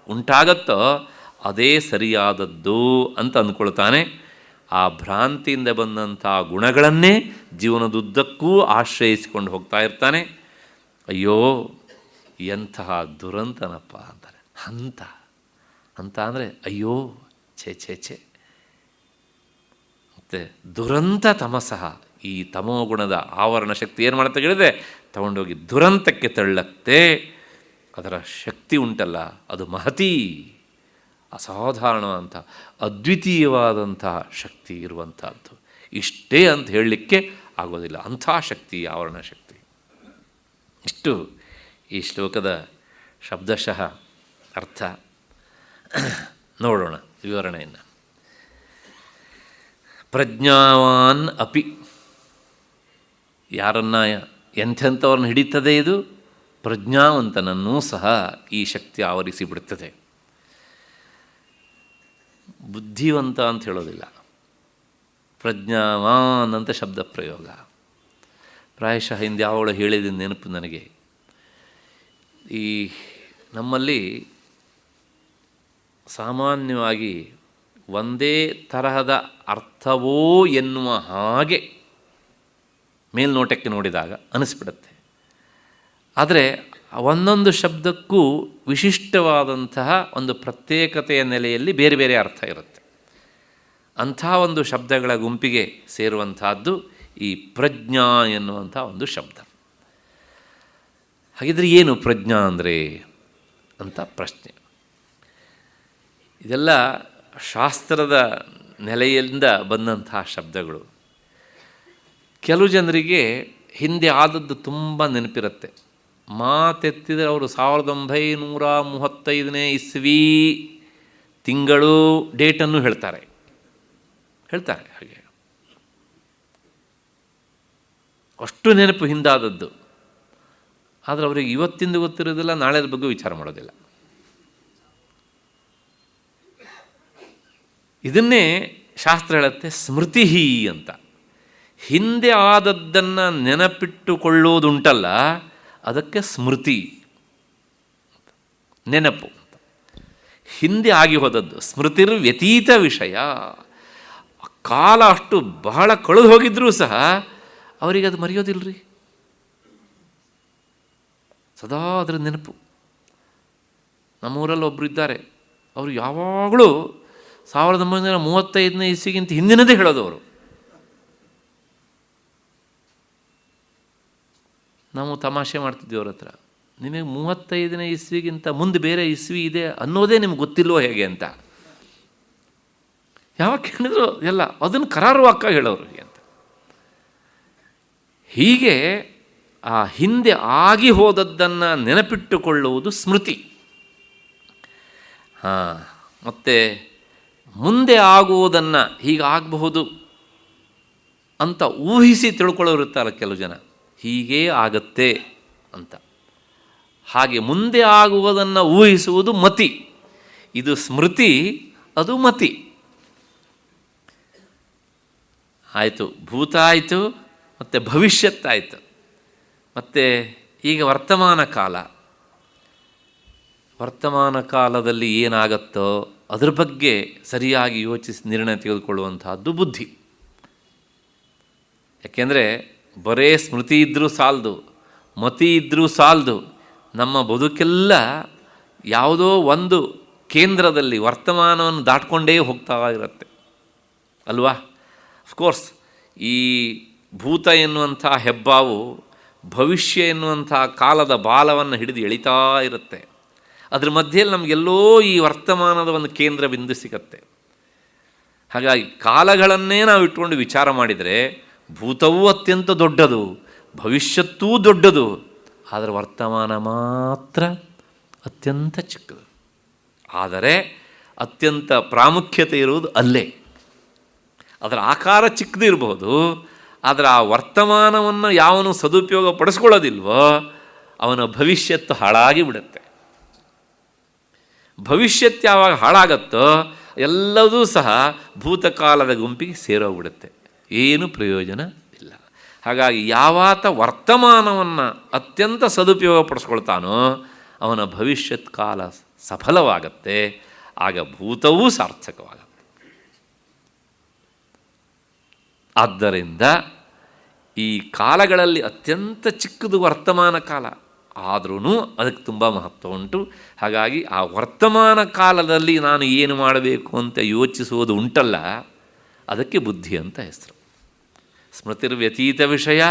ಉಂಟಾಗತ್ತೋ ಅದೇ ಸರಿಯಾದದ್ದು ಅಂತ ಅಂದ್ಕೊಳ್ತಾನೆ. ಆ ಭ್ರಾಂತಿಯಿಂದ ಬಂದಂಥ ಗುಣಗಳನ್ನೇ ಜೀವನದುದ್ದಕ್ಕೂ ಆಶ್ರಯಿಸಿಕೊಂಡು ಹೋಗ್ತಾ ಇರ್ತಾನೆ. ಅಯ್ಯೋ ಎಂತಹ ದುರಂತನಪ್ಪ ಅಂತಾರೆ. ಅಂತ ಅಂದರೆ ಅಯ್ಯೋ, ಛೇ ಛೇ ಛೇ. ಮತ್ತು ದುರಂತ ತಮಸಃ, ಈ ತಮೋ ಗುಣದ ಆವರಣ ಶಕ್ತಿ ಏನು ಮಾಡುತ್ತೆ ಹೇಳಿದ್ರೆ, ತಗೊಂಡೋಗಿ ದುರಂತಕ್ಕೆ ತಳ್ಳತ್ತೆ. ಅದರ ಶಕ್ತಿ ಉಂಟಲ್ಲ, ಅದು ಮಹತಿ, ಅಸಾಧಾರಣವಾದಂಥ ಅದ್ವಿತೀಯವಾದಂಥ ಶಕ್ತಿ ಇರುವಂಥದ್ದು. ಇಷ್ಟೇ ಅಂತ ಹೇಳಲಿಕ್ಕೆ ಆಗೋದಿಲ್ಲ, ಅಂಥ ಶಕ್ತಿ ಆವರಣ ಶಕ್ತಿ. ಇಷ್ಟು ಈ ಶ್ಲೋಕದ ಶಬ್ದಶಃ ಅರ್ಥ. ನೋಡೋಣ ವಿವರಣೆಯನ್ನು. ಪ್ರಜ್ಞಾವಾನ್ ಅಪಿ, ಯಾರನ್ನ ಎಂಥೆಂಥವ್ರನ್ನ ಹಿಡಿತದೆ ಇದು? ಪ್ರಜ್ಞಾವಂತನನ್ನೂ ಸಹ ಈ ಶಕ್ತಿ ಆವರಿಸಿಬಿಡ್ತದೆ. ಬುದ್ಧಿವಂತ ಅಂತ ಹೇಳೋದಿಲ್ಲ, ಪ್ರಜ್ಞಾವಾನ್ ಅಂತ ಶಬ್ದ ಪ್ರಯೋಗ. ಪ್ರಾಯಶಃ ಹಿಂದೆ ಯಾವಳು ಹೇಳಿದ ನೆನಪು ನನಗೆ. ಈ ನಮ್ಮಲ್ಲಿ ಸಾಮಾನ್ಯವಾಗಿ ಒಂದೇ ತರಹದ ಅರ್ಥವೋ ಎನ್ನುವ ಹಾಗೆ ಮೇಲ್ನೋಟಕ್ಕೆ ನೋಡಿದಾಗ ಅನಿಸ್ಬಿಡುತ್ತೆ. ಆದರೆ ಒಂದೊಂದು ಶಬ್ದಕ್ಕೂ ವಿಶಿಷ್ಟವಾದಂತಹ ಒಂದು ಪ್ರತ್ಯೇಕತೆಯ ನೆಲೆಯಲ್ಲಿ ಬೇರೆ ಬೇರೆ ಅರ್ಥ ಇರುತ್ತೆ. ಅಂಥ ಒಂದು ಶಬ್ದಗಳ ಗುಂಪಿಗೆ ಸೇರುವಂತಹದ್ದು ಈ ಪ್ರಜ್ಞಾ ಎನ್ನುವಂಥ ಒಂದು ಶಬ್ದ. ಹಾಗಿದ್ರೆ ಏನು ಪ್ರಜ್ಞಾ ಅಂದರೆ ಅಂತ ಪ್ರಶ್ನೆ. ಇದೆಲ್ಲ ಶಾಸ್ತ್ರದ ನೆಲೆಯಿಂದ ಬಂದಂತಹ ಶಬ್ದಗಳು. ಕೆಲವು ಜನರಿಗೆ ಹಿಂದೆ ಆದದ್ದು ತುಂಬ ನೆನಪಿರುತ್ತೆ. ಮಾತೆತ್ತಿದರೆ ಅವರು 1935 ಇಸ್ವಿ ತಿಂಗಳು ಡೇಟನ್ನು ಹೇಳ್ತಾರೆ ಹಾಗೆ. ಅಷ್ಟು ನೆನಪು ಹಿಂದಾದದ್ದು. ಆದರೆ ಅವರಿಗೆ ಇವತ್ತಿಂದ ಗೊತ್ತಿರೋದಿಲ್ಲ, ನಾಳೆದ ಬಗ್ಗೆ ವಿಚಾರ ಮಾಡೋದಿಲ್ಲ. ಇದನ್ನೇ ಶಾಸ್ತ್ರ ಹೇಳುತ್ತೆ ಸ್ಮೃತಿ ಅಂತ. ಹಿಂದೆ ಆದದ್ದನ್ನು ನೆನಪಿಟ್ಟುಕೊಳ್ಳೋದುಂಟಲ್ಲ, ಅದಕ್ಕೆ ಸ್ಮೃತಿ, ನೆನಪು. ಹಿಂದೆ ಆಗಿ ಹೋದದ್ದು ಸ್ಮೃತಿರ್ ವ್ಯತೀತ ವಿಷಯ. ಕಾಲ ಅಷ್ಟು ಬಹಳ ಕಳೆದು ಹೋಗಿದ್ರೂ ಸಹ ಅವರಿಗೆ ಅದು ಮರೆಯೋದಿಲ್ಲರಿ, ಸದಾ ಅದರ ನೆನಪು. ನಮ್ಮೂರಲ್ಲಿ ಒಬ್ಬರು ಇದ್ದಾರೆ, ಅವರು ಯಾವಾಗಲೂ 1935 ಇಸ್ವಿಗಿಂತ ಹಿಂದಿನದೇ ಹೇಳೋದು ಅವರು. ನಾವು ತಮಾಷೆ ಮಾಡ್ತಿದ್ವಿ ಅವ್ರ ಹತ್ರ, ನಿಮಗೆ 35 ಇಸ್ವಿಗಿಂತ ಮುಂದೆ ಬೇರೆ ಇಸ್ವಿ ಇದೆ ಅನ್ನೋದೇ ನಿಮ್ಗೆ ಗೊತ್ತಿಲ್ವೋ ಹೇಗೆ ಅಂತ. ಯಾವಾಗ ಕೇಳಿದ್ರು ಎಲ್ಲ ಅದನ್ನು ಕರಾರುವಾಕ್ಕಾಗಿ ಹೇಳೋರು ಅಂತ. ಹೀಗೆ ಆ ಹಿಂದೆ ಆಗಿ ಹೋದದ್ದನ್ನು ನೆನಪಿಟ್ಟುಕೊಳ್ಳುವುದು ಸ್ಮೃತಿ. ಮತ್ತು ಮುಂದೆ ಆಗುವುದನ್ನು ಹೀಗಾಗಬಹುದು ಅಂತ ಊಹಿಸಿ ತಿಳ್ಕೊಳ್ಳೋರಿರ್ತಾರೆ ಕೆಲವು ಜನ, ಹೀಗೇ ಆಗತ್ತೆ ಅಂತ. ಹಾಗೆ ಮುಂದೆ ಆಗುವುದನ್ನು ಊಹಿಸುವುದು ಮತಿ. ಇದು ಸ್ಮೃತಿ, ಅದು ಮತಿ. ಆಯಿತು, ಭೂತ ಆಯಿತು, ಮತ್ತು ಭವಿಷ್ಯತ್ತಾಯಿತು, ಮತ್ತು ಈಗ ವರ್ತಮಾನ ಕಾಲ. ವರ್ತಮಾನ ಕಾಲದಲ್ಲಿ ಏನಾಗತ್ತೋ ಅದ್ರ ಬಗ್ಗೆ ಸರಿಯಾಗಿ ಯೋಚಿಸಿ ನಿರ್ಣಯ ತೆಗೆದುಕೊಳ್ಳುವಂತಹದ್ದು ಬುದ್ಧಿ. ಯಾಕೆಂದರೆ ಬರೇ ಸ್ಮೃತಿ ಇದ್ದರೂ ಸಾಲದು, ಮತಿ ಇದ್ದರೂ ಸಾಲದು. ನಮ್ಮ ಬದುಕೆಲ್ಲ ಯಾವುದೋ ಒಂದು ಕೇಂದ್ರದಲ್ಲಿ ವರ್ತಮಾನವನ್ನು ದಾಟ್ಕೊಂಡೇ ಹೋಗ್ತಾ ಇರುತ್ತೆ ಅಲ್ವಾ. ಅಫ್ಕೋರ್ಸ್ ಈ ಭೂತ ಎನ್ನುವಂಥ ಹೆಬ್ಬಾವು ಭವಿಷ್ಯ ಎನ್ನುವಂಥ ಕಾಲದ ಬಾಲವನ್ನು ಹಿಡಿದು ಎಳಿತಾ ಇರುತ್ತೆ. ಅದ್ರ ಮಧ್ಯೆಯಲ್ಲಿ ನಮಗೆಲ್ಲೋ ಈ ವರ್ತಮಾನದ ಒಂದು ಕೇಂದ್ರ ಬಿಂದು ಸಿಗತ್ತೆ. ಹಾಗಾಗಿ ಕಾಲಗಳನ್ನೇ ನಾವು ಇಟ್ಕೊಂಡು ವಿಚಾರ ಮಾಡಿದರೆ ಭೂತವೂ ಅತ್ಯಂತ ದೊಡ್ಡದು, ಭವಿಷ್ಯತ್ತೂ ದೊಡ್ಡದು, ಆದರೆ ವರ್ತಮಾನ ಮಾತ್ರ ಅತ್ಯಂತ ಚಿಕ್ಕದು. ಆದರೆ ಅತ್ಯಂತ ಪ್ರಾಮುಖ್ಯತೆ ಇರುವುದು ಅಲ್ಲೇ. ಅದರ ಆಕಾರ ಚಿಕ್ಕದಿರಬಹುದು, ಆದರೆ ಆ ವರ್ತಮಾನವನ್ನು ಯಾವನು ಸದುಪಯೋಗ ಪಡಿಸ್ಕೊಳ್ಳೋದಿಲ್ವೋ ಅವನ ಭವಿಷ್ಯತ್ತು ಹಾಳಾಗಿ ಬಿಡುತ್ತೆ. ಭವಿಷ್ಯತ್ತು ಯಾವಾಗ ಹಾಳಾಗತ್ತೋ ಎಲ್ಲದೂ ಸಹ ಭೂತಕಾಲದ ಗುಂಪಿಗೆ ಸೇರೋಗ್ಬಿಡುತ್ತೆ, ಏನು ಪ್ರಯೋಜನ ಇಲ್ಲ. ಹಾಗಾಗಿ ಯಾವಾತ ವರ್ತಮಾನವನ್ನು ಅತ್ಯಂತ ಸದುಪಯೋಗ ಪಡಿಸ್ಕೊಳ್ತಾನೋ ಅವನ ಭವಿಷ್ಯತ್ ಕಾಲ ಸಫಲವಾಗತ್ತೆ, ಆಗ ಭೂತವೂ ಸಾರ್ಥಕವಾಗತ್ತೆ. ಆದ್ದರಿಂದ ಈ ಕಾಲಗಳಲ್ಲಿ ಅತ್ಯಂತ ಚಿಕ್ಕದು ವರ್ತಮಾನ ಕಾಲ, ಆದ್ರೂ ಅದಕ್ಕೆ ತುಂಬ ಮಹತ್ವ ಉಂಟು. ಹಾಗಾಗಿ ಆ ವರ್ತಮಾನ ಕಾಲದಲ್ಲಿ ನಾನು ಏನು ಮಾಡಬೇಕು ಅಂತ ಯೋಚಿಸುವುದು ಉಂಟಲ್ಲ, ಅದಕ್ಕೆ ಬುದ್ಧಿ ಅಂತ ಹೆಸರು. ಸ್ಮೃತಿರ್ವ್ಯತೀತ ವಿಷಯ,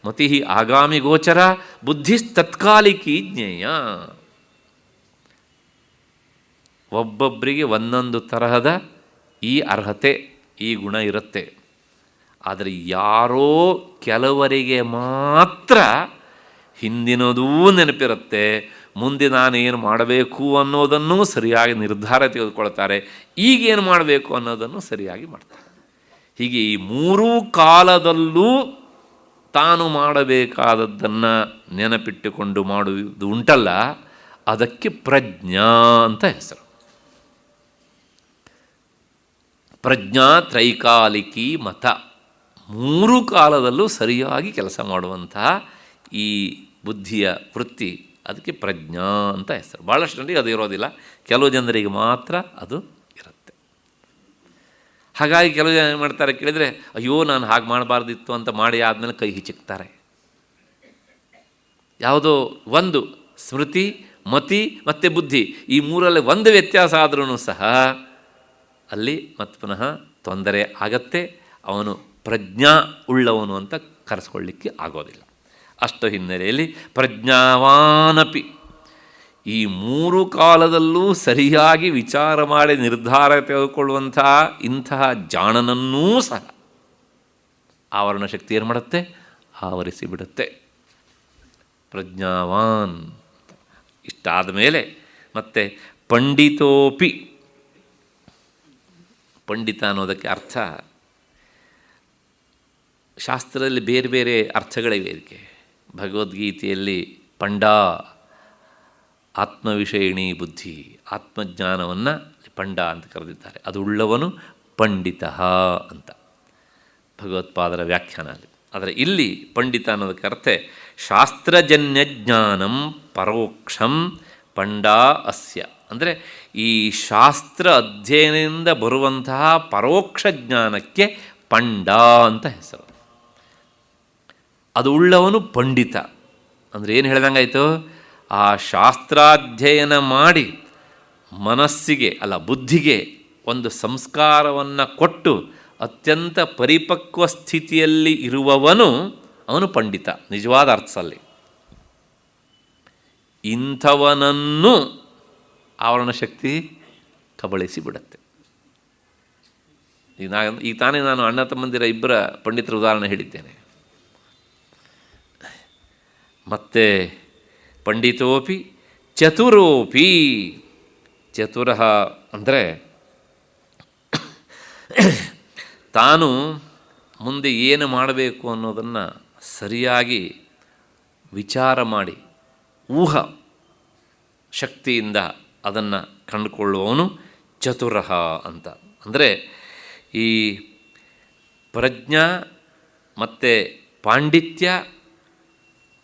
ಮತಿ ಆಗಾಮಿ ಗೋಚರ, ಬುದ್ಧಿಸ್ತತ್ಕಾಲಿಕೀ ಜ್ಞೇಯ. ಒಬ್ಬೊಬ್ಬರಿಗೆ ಒಂದೊಂದು ತರಹದ ಈ ಅರ್ಹತೆ, ಈ ಗುಣ ಇರುತ್ತೆ. ಆದರೆ ಯಾರೋ ಕೆಲವರಿಗೆ ಮಾತ್ರ ಹಿಂದಿನದೂ ನೆನಪಿರುತ್ತೆ, ಮುಂದೆ ನಾನೇನು ಮಾಡಬೇಕು ಅನ್ನೋದನ್ನು ಸರಿಯಾಗಿ ನಿರ್ಧಾರ ತೆಗೆದುಕೊಳ್ತಾರೆ, ಈಗೇನು ಮಾಡಬೇಕು ಅನ್ನೋದನ್ನು ಸರಿಯಾಗಿ ಮಾಡ್ತಾರೆ. ಹೀಗೆ ಈ ಮೂರೂ ಕಾಲದಲ್ಲೂ ತಾನು ಮಾಡಬೇಕಾದದ್ದನ್ನು ನೆನಪಿಟ್ಟುಕೊಂಡು ಮಾಡುವುದು ಉಂಟಲ್ಲ, ಅದಕ್ಕೆ ಪ್ರಜ್ಞಾ ಅಂತ ಹೆಸರು. ಪ್ರಜ್ಞಾ ತ್ರೈಕಾಲಿಕಿ ಮತ, ಮೂರು ಕಾಲದಲ್ಲೂ ಸರಿಯಾಗಿ ಕೆಲಸ ಮಾಡುವಂತಹ ಈ ಬುದ್ಧಿಯ ವೃತ್ತಿ, ಅದಕ್ಕೆ ಪ್ರಜ್ಞಾ ಅಂತ ಹೆಸರು. ಭಾಳಷ್ಟು ಜನರಿಗೆ ಅದು ಇರೋದಿಲ್ಲ, ಕೆಲವು ಜನರಿಗೆ ಮಾತ್ರ ಅದು ಇರುತ್ತೆ. ಹಾಗಾಗಿ ಕೆಲವು ಜನ ಏನು ಮಾಡ್ತಾರೆ ಕೇಳಿದರೆ, ಅಯ್ಯೋ ನಾನು ಹಾಗೆ ಮಾಡಬಾರ್ದಿತ್ತು ಅಂತ ಮಾಡಿ ಆದಮೇಲೆ ಕೈ ಹಿಚಕ್ತಾರೆ. ಯಾವುದೋ ಒಂದು ಸ್ಮೃತಿ, ಮತಿ ಮತ್ತು ಬುದ್ಧಿ, ಈ ಮೂರಲ್ಲಿ ಒಂದು ವ್ಯತ್ಯಾಸ ಆದ್ರೂ ಸಹ ಅಲ್ಲಿ ಮತ್ತೆ ಪುನಃ ತೊಂದರೆ ಆಗತ್ತೆ. ಅವನು ಪ್ರಜ್ಞಾ ಉಳ್ಳವನು ಅಂತ ಕರೆಸ್ಕೊಳ್ಳಿಕ್ಕೆ ಆಗೋದಿಲ್ಲ. ಅಷ್ಟು ಹಿನ್ನೆಲೆಯಲ್ಲಿ ಪ್ರಜ್ಞಾವಾನಪಿ, ಈ ಮೂರು ಕಾಲದಲ್ಲೂ ಸರಿಯಾಗಿ ವಿಚಾರ ಮಾಡಿ ನಿರ್ಧಾರ ತೆಗೆದುಕೊಳ್ಳುವಂತಹ ಇಂತಹ ಜಾಣನನ್ನೂ ಸಹ ಆವರಣ ಶಕ್ತಿ ಏನು ಮಾಡುತ್ತೆ, ಆವರಿಸಿ ಬಿಡುತ್ತೆ. ಪ್ರಜ್ಞಾವಾನ್. ಇಷ್ಟಾದ ಮೇಲೆ ಮತ್ತೆ ಪಂಡಿತೋಪಿ. ಪಂಡಿತ ಅನ್ನೋದಕ್ಕೆ ಅರ್ಥ ಶಾಸ್ತ್ರದಲ್ಲಿ ಬೇರೆ ಬೇರೆ ಅರ್ಥಗಳಿವೆ ಇದಕ್ಕೆ. ಭಗವದ್ಗೀತೆಯಲ್ಲಿ ಪಂಡ ಆತ್ಮವಿಷಯಿಣಿ ಬುದ್ಧಿ, ಆತ್ಮಜ್ಞಾನವನ್ನು ಪಂಡ ಅಂತ ಕರೆದಿದ್ದಾರೆ. ಅದು ಉಳ್ಳವನು ಪಂಡಿತ ಅಂತ ಭಗವತ್ಪಾದರ ವ್ಯಾಖ್ಯಾನ ಅಲ್ಲಿ. ಆದರೆ ಇಲ್ಲಿ ಪಂಡಿತ ಅನ್ನೋದಕ್ಕೆ ಅರ್ಥ ಶಾಸ್ತ್ರಜನ್ಯ ಜ್ಞಾನಂ ಪರೋಕ್ಷಂ ಪಂಡಾ ಅಸ್ಯ. ಅಂದರೆ ಈ ಶಾಸ್ತ್ರ ಅಧ್ಯಯನದಿಂದ ಬರುವಂತಹ ಪರೋಕ್ಷ ಜ್ಞಾನಕ್ಕೆ ಪಂಡ ಅಂತ ಹೆಸರು. ಅದು ಉಳ್ಳವನು ಪಂಡಿತ. ಅಂದರೆ ಏನು ಹೇಳ್ದಂಗಾಯಿತು, ಆ ಶಾಸ್ತ್ರಾಧ್ಯಯನ ಮಾಡಿ ಮನಸ್ಸಿಗೆ ಬುದ್ಧಿಗೆ ಒಂದು ಸಂಸ್ಕಾರವನ್ನು ಕೊಟ್ಟು ಅತ್ಯಂತ ಪರಿಪಕ್ವ ಸ್ಥಿತಿಯಲ್ಲಿ ಇರುವವನು ಅವನು ಪಂಡಿತ ನಿಜವಾದ ಅರ್ಥದಲ್ಲಿ. ಇಂಥವನನ್ನು ಆವರಣ ಶಕ್ತಿ ಕಬಳಿಸಿ ಬಿಡುತ್ತೆ. ಈಗ ತಾನೇ ನಾನು ಅಣ್ಣ ತಮ್ಮಂದಿರ ಇಬ್ಬರ ಪಂಡಿತರ ಉದಾಹರಣೆ ಹೇಳಿದ್ದೇನೆ. ಮತ್ತು ಪಂಡಿತೋಪಿ ಚತುರೋಪಿ. ಚತುರ ಅಂದರೆ ತಾನು ಮುಂದೆ ಏನು ಮಾಡಬೇಕು ಅನ್ನೋದನ್ನು ಸರಿಯಾಗಿ ವಿಚಾರ ಮಾಡಿ ಊಹಾ ಶಕ್ತಿಯಿಂದ ಅದನ್ನು ಕಂಡುಕೊಳ್ಳುವವನು ಚತುರ ಅಂತ. ಅಂದರೆ ಈ ಪ್ರಜ್ಞಾ ಮತ್ತು ಪಾಂಡಿತ್ಯ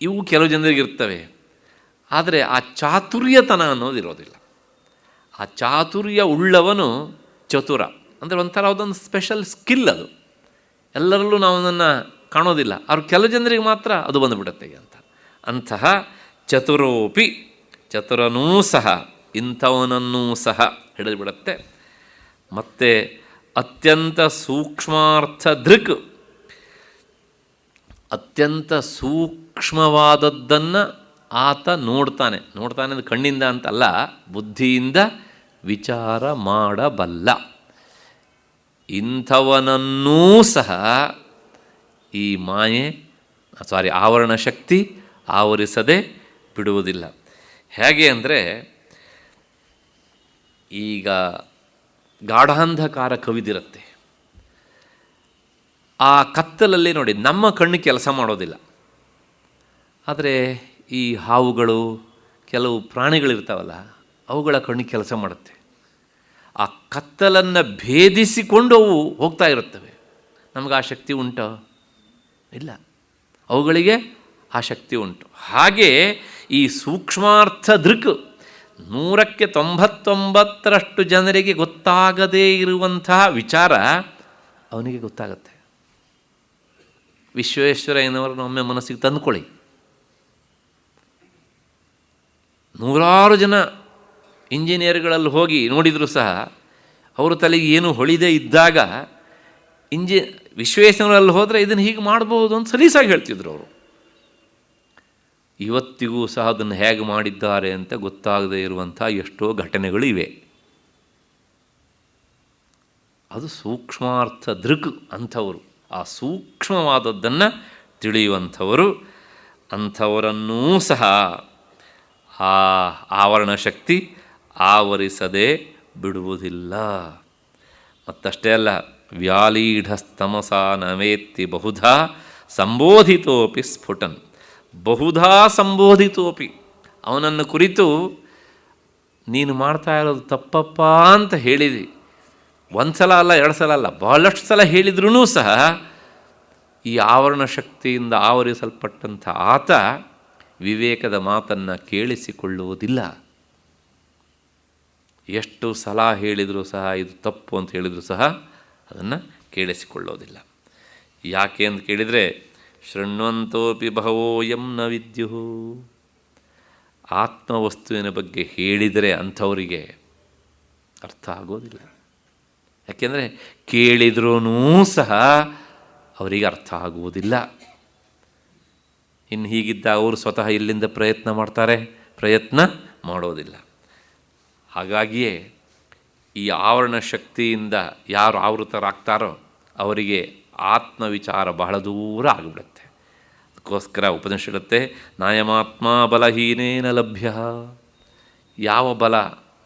ಇವು ಕೆಲವು ಜನರಿಗಿರ್ತವೆ. ಆದರೆ ಆ ಚಾತುರ್ಯತನ ಅನ್ನೋದಿರೋದಿಲ್ಲ. ಆ ಚಾತುರ್ಯ ಉಳ್ಳವನು ಚತುರ. ಅಂದರೆ ಒಂಥರ ಅದೊಂದು ಸ್ಪೆಷಲ್ ಸ್ಕಿಲ್. ಅದು ಎಲ್ಲರಲ್ಲೂ ನಾವು ಅದನ್ನು ಕಾಣೋದಿಲ್ಲ. ಅವ್ರು ಕೆಲವು ಜನರಿಗೆ ಮಾತ್ರ ಅದು ಬಂದುಬಿಡುತ್ತೆ ಅಂತ. ಅಂತಹ ಚತುರೋಪಿ, ಚತುರನೂ ಸಹ ಇಂಥವನನ್ನೂ ಸಹ ಹಿಡಿದುಬಿಡುತ್ತೆ. ಮತ್ತು ಅತ್ಯಂತ ಸೂಕ್ಷ್ಮಾರ್ಥ ದೃಕ್, ಅತ್ಯಂತ ಸೂಕ್ಷ್ಮವಾದದ್ದನ್ನು ಆತ ನೋಡ್ತಾನೆ. ನೋಡ್ತಾನೆ ಕಣ್ಣಿಂದ ಅಂತಲ್ಲ, ಬುದ್ಧಿಯಿಂದ ವಿಚಾರ ಮಾಡಬಲ್ಲ. ಇಂಥವನನ್ನೂ ಸಹ ಈ ಮಾಯೆ ಆವರಣ ಶಕ್ತಿ ಆವರಿಸದೆ ಬಿಡುವುದಿಲ್ಲ. ಹೇಗೆ ಅಂದರೆ, ಈಗ ಗಾಢಾಂಧಕಾರ ಕವಿದಿರುತ್ತೆ. ಆ ಕತ್ತಲಲ್ಲಿ ನೋಡಿ ನಮ್ಮ ಕಣ್ಣು ಕೆಲಸ ಮಾಡೋದಿಲ್ಲ. ಆದರೆ ಈ ಹಾವುಗಳು, ಕೆಲವು ಪ್ರಾಣಿಗಳಿರ್ತಾವಲ್ಲ, ಅವುಗಳ ಕಣ್ಣು ಕೆಲಸ ಮಾಡುತ್ತೆ. ಆ ಕತ್ತಲನ್ನು ಭೇದಿಸಿಕೊಂಡು ಅವು ಹೋಗ್ತಾ ಇರುತ್ತವೆ. ನಮಗೆ ಆ ಶಕ್ತಿ ಉಂಟೋ? ಇಲ್ಲ. ಅವುಗಳಿಗೆ ಆ ಶಕ್ತಿ ಉಂಟು. ಹಾಗೆ ಈ ಸೂಕ್ಷ್ಮಾರ್ಥ ದೃಕ್ 100ಕ್ಕೆ 99% ಜನರಿಗೆ ಗೊತ್ತಾಗದೇ ಇರುವಂತಹ ವಿಚಾರ ಅವನಿಗೆ ಗೊತ್ತಾಗತ್ತೆ. ವಿಶ್ವೇಶ್ವರಯ್ಯನವರನ್ನು ಒಮ್ಮೆ ಮನಸ್ಸಿಗೆ ತಂದುಕೊಳ್ಳಿ. 100 ಜನ ಇಂಜಿನಿಯರ್ಗಳಲ್ಲಿ ಹೋಗಿ ನೋಡಿದರೂ ಸಹ ಅವರ ತಲೆಗೆ ಏನು ಹೊಳಿದೇ ಇದ್ದಾಗ ವಿಶ್ವೇಶ್ವರಲ್ಲಿ ಹೋದರೆ ಇದನ್ನು ಹೀಗೆ ಮಾಡ್ಬೋದು ಅಂತ ಸಲೀಸಾಗಿ ಹೇಳ್ತಿದ್ರು ಅವರು. ಇವತ್ತಿಗೂ ಸಹ ಅದನ್ನು ಹೇಗೆ ಮಾಡಿದ್ದಾರೆ ಅಂತ ಗೊತ್ತಾಗದೇ ಇರುವಂಥ ಎಷ್ಟೋ ಘಟನೆಗಳು ಇವೆ. ಅದು ಸೂಕ್ಷ್ಮಾರ್ಥ ದೃಕ್ ಅಂಥವರು, ಆ ಸೂಕ್ಷ್ಮವಾದದ್ದನ್ನು ತಿಳಿಯುವಂಥವರು. ಅಂಥವರನ್ನೂ ಸಹ ಆ ಆವರಣ ಶಕ್ತಿ ಆವರಿಸದೆ ಬಿಡುವುದಿಲ್ಲ. ಮತ್ತಷ್ಟೇ ಅಲ್ಲ, ವ್ಯಾಲೀಢಸ್ತಮಸ ನವೇತ್ತಿ ಬಹುಧಾ ಸಂಬೋಧಿತೋಪಿ ಸ್ಫುಟನ್. ಬಹುಧಾ ಸಂಬೋಧಿತೋಪಿ, ಅವನನ್ನು ಕುರಿತು ನೀನು ಮಾಡ್ತಾ ಇರೋದು ತಪ್ಪಪ್ಪ ಅಂತ ಹೇಳಿದಿ. ಒಂದು ಸಲ ಅಲ್ಲ, 2 ಸಲ ಅಲ್ಲ, ಬಹಳಷ್ಟು ಸಲ ಹೇಳಿದ್ರೂ ಸಹ ಈ ಆವರಣ ಶಕ್ತಿಯಿಂದ ಆವರಿಸಲ್ಪಟ್ಟಂಥ ಆತ ವಿವೇಕದ ಮಾತನ್ನು ಕೇಳಿಸಿಕೊಳ್ಳುವುದಿಲ್ಲ. ಎಷ್ಟು ಸಲ ಹೇಳಿದರೂ ಸಹ ಇದು ತಪ್ಪು ಅಂತ ಹೇಳಿದರೂ ಸಹ ಅದನ್ನು ಕೇಳಿಸಿಕೊಳ್ಳೋದಿಲ್ಲ. ಯಾಕೆ ಅಂತ ಕೇಳಿದರೆ, ಶೃಣ್ವಂತೋಪಿ ಬಹವೋ ಯಂ ನ ವಿದ್ಯುಹು. ಆತ್ಮವಸ್ತುವಿನ ಬಗ್ಗೆ ಹೇಳಿದರೆ ಅಂಥವರಿಗೆ ಅರ್ಥ ಆಗೋದಿಲ್ಲ. ಯಾಕೆಂದರೆ ಕೇಳಿದ್ರೂ ಸಹ ಅವರಿಗೆ ಅರ್ಥ ಆಗುವುದಿಲ್ಲ. ಇನ್ನು ಹೀಗಿದ್ದ ಅವರು ಸ್ವತಃ ಇಲ್ಲಿಂದ ಪ್ರಯತ್ನ ಮಾಡೋದಿಲ್ಲ. ಹಾಗಾಗಿಯೇ ಈ ಆವರಣ ಶಕ್ತಿಯಿಂದ ಯಾರು ಆವೃತರಾಗ್ತಾರೋ ಅವರಿಗೆ ಆತ್ಮವಿಚಾರ ಬಹಳ ದೂರ ಆಗಿಬಿಡುತ್ತೆ. ಅದಕ್ಕೋಸ್ಕರ ಉಪನಿಷತ್ ಹೇಳುತ್ತೆ, ನಾಯಮಾತ್ಮ ಬಲಹೀನೇನ ಲಭ್ಯ. ಯಾವ ಬಲ,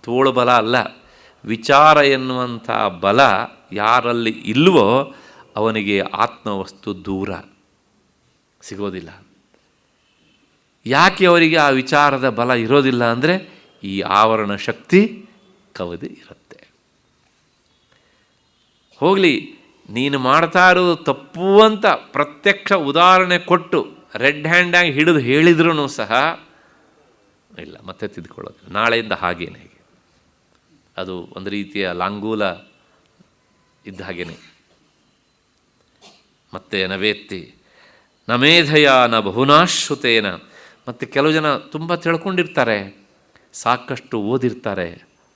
ತೋಳು ಬಲ ಅಲ್ಲ, ವಿಚಾರ ಎನ್ನುವಂಥ ಬಲ ಯಾರಲ್ಲಿ ಇಲ್ವೋ ಅವನಿಗೆ ಆತ್ಮವಸ್ತು ದೂರ ಸಿಗೋದಿಲ್ಲ. ಯಾಕೆ ಅವರಿಗೆ ಆ ವಿಚಾರದ ಬಲ ಇರೋದಿಲ್ಲ ಅಂದರೆ ಈ ಆವರಣ ಶಕ್ತಿ ಕವದಿ ಇರುತ್ತೆ. ಹೋಗಲಿ, ನೀನು ಮಾಡ್ತಾ ಇರೋದು ತಪ್ಪು ಅಂತ ಪ್ರತ್ಯಕ್ಷ ಉದಾಹರಣೆ ಕೊಟ್ಟು ರೆಡ್ ಹ್ಯಾಂಡಾಗಿ ಹಿಡಿದು ಹೇಳಿದ್ರೂ ಸಹ ಇಲ್ಲ, ಮತ್ತೆ ತಿದ್ಕೊಳ್ಳೋದು, ನಾಳೆಯಿಂದ ಹಾಗೇನೆ. ಅದು ಒಂದು ರೀತಿಯ ಲಾಂಗೂಲ ಇದ್ದ ಹಾಗೇನೆ. ಮತ್ತೆ ನವೇತ್ತಿ ನ ಮೇಧಯ ನ ಬಹುನಾಶ್ರುತೇನ. ಮತ್ತು ಕೆಲವು ಜನ ತುಂಬ ತಿಳ್ಕೊಂಡಿರ್ತಾರೆ, ಸಾಕಷ್ಟು ಓದಿರ್ತಾರೆ,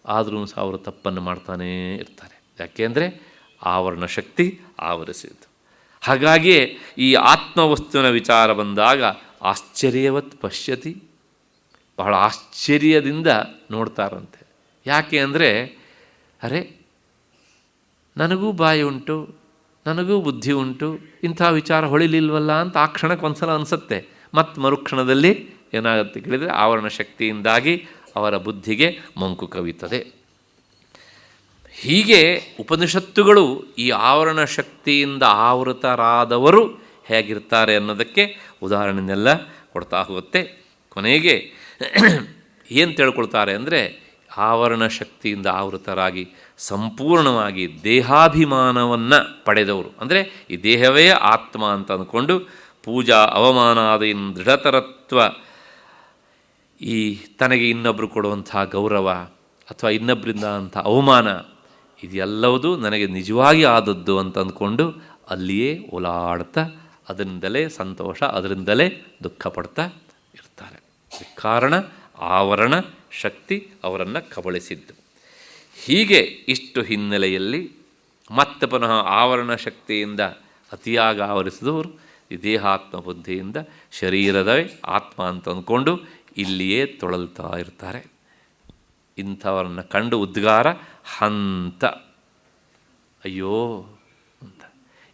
ಆದರೂ ಸಹ ಅವರು ತಪ್ಪನ್ನು ಮಾಡ್ತಾನೇ ಇರ್ತಾರೆ. ಯಾಕೆಂದರೆ ಆವರಣ ಶಕ್ತಿ ಆವರಿಸಿದ್ದು. ಹಾಗಾಗಿಯೇ ಈ ಆತ್ಮವಸ್ತುವಿನ ವಿಚಾರ ಬಂದಾಗ ಆಶ್ಚರ್ಯವತ್ ಪಶ್ಯತಿ, ಬಹಳ ಆಶ್ಚರ್ಯದಿಂದ ನೋಡ್ತಾರಂತೆ. ಯಾಕೆ ಅಂದರೆ, ಅರೆ ನನಗೂ ಬಾಯಿ ಉಂಟು, ನನಗೂ ಬುದ್ಧಿ ಉಂಟು, ಇಂಥ ವಿಚಾರ ಹೊಳಿಲಿಲ್ವಲ್ಲ ಅಂತ ಆ ಕ್ಷಣಕ್ಕೆ ಒಂದು ಸಲ ಅನಿಸುತ್ತೆ. ಮತ್ತು ಮರುಕ್ಷಣದಲ್ಲಿ ಏನಾಗುತ್ತೆ ಕೇಳಿದರೆ ಆವರಣ ಶಕ್ತಿಯಿಂದಾಗಿ ಅವರ ಬುದ್ಧಿಗೆ ಮಂಕು ಕವಿತದೆ. ಹೀಗೆ ಉಪನಿಷತ್ತುಗಳು ಈ ಆವರಣ ಶಕ್ತಿಯಿಂದ ಆವೃತರಾದವರು ಹೇಗಿರ್ತಾರೆ ಅನ್ನೋದಕ್ಕೆ ಉದಾಹರಣೆನೆಲ್ಲ ಕೊಡ್ತಾ ಹೋಗುತ್ತೆ. ಕೊನೆಗೆ ಏನು ತಿಳ್ಕೊಳ್ತಾರೆ ಅಂದರೆ, ಆವರಣ ಶಕ್ತಿಯಿಂದ ಆವೃತರಾಗಿ ಸಂಪೂರ್ಣವಾಗಿ ದೇಹಾಭಿಮಾನವನ್ನು ಪಡೆದವರು, ಅಂದರೆ ಈ ದೇಹವೇ ಆತ್ಮ ಅಂತ ಅಂದ್ಕೊಂಡು ಪೂಜಾ ಅವಮಾನಾದೀನ್ ದೃಢತರತ್ವ, ಈ ತನಗೆ ಇನ್ನೊಬ್ಬರು ಕೊಡುವಂಥ ಗೌರವ ಅಥವಾ ಇನ್ನೊಬ್ಬರಿಂದ ಅಂಥ ಅವಮಾನ ಇದೆಲ್ಲವೂ ನನಗೆ ನಿಜವಾಗಿ ಆದದ್ದು ಅಂತ ಅಂದ್ಕೊಂಡು ಅಲ್ಲಿಯೇ ಓಲಾಡ್ತಾ ಅದರಿಂದಲೇ ಸಂತೋಷ, ಅದರಿಂದಲೇ ದುಃಖ ಪಡ್ತಾ ಇರ್ತಾರೆ. ಕಾರಣ ಆವರಣ ಶಕ್ತಿ ಅವರನ್ನು ಕಬಳಿಸಿದ್ದು. ಹೀಗೆ ಇಷ್ಟು ಹಿನ್ನೆಲೆಯಲ್ಲಿ ಮತ್ತೆ ಪುನಃ ಆವರಣ ಶಕ್ತಿಯಿಂದ ಅತಿಯಾಗಿ ಆವರಿಸಿದವರು ಈ ದೇಹಾತ್ಮ ಬುದ್ಧಿಯಿಂದ ಶರೀರದವೇ ಆತ್ಮ ಅಂತ ಅಂದ್ಕೊಂಡು ಇಲ್ಲಿಯೇ ತೊಳಲ್ತಾ ಇರ್ತಾರೆ. ಇಂಥವರನ್ನು ಕಂಡು ಉದ್ಗಾರ ಹಂತ, ಅಯ್ಯೋ ಅಂತ.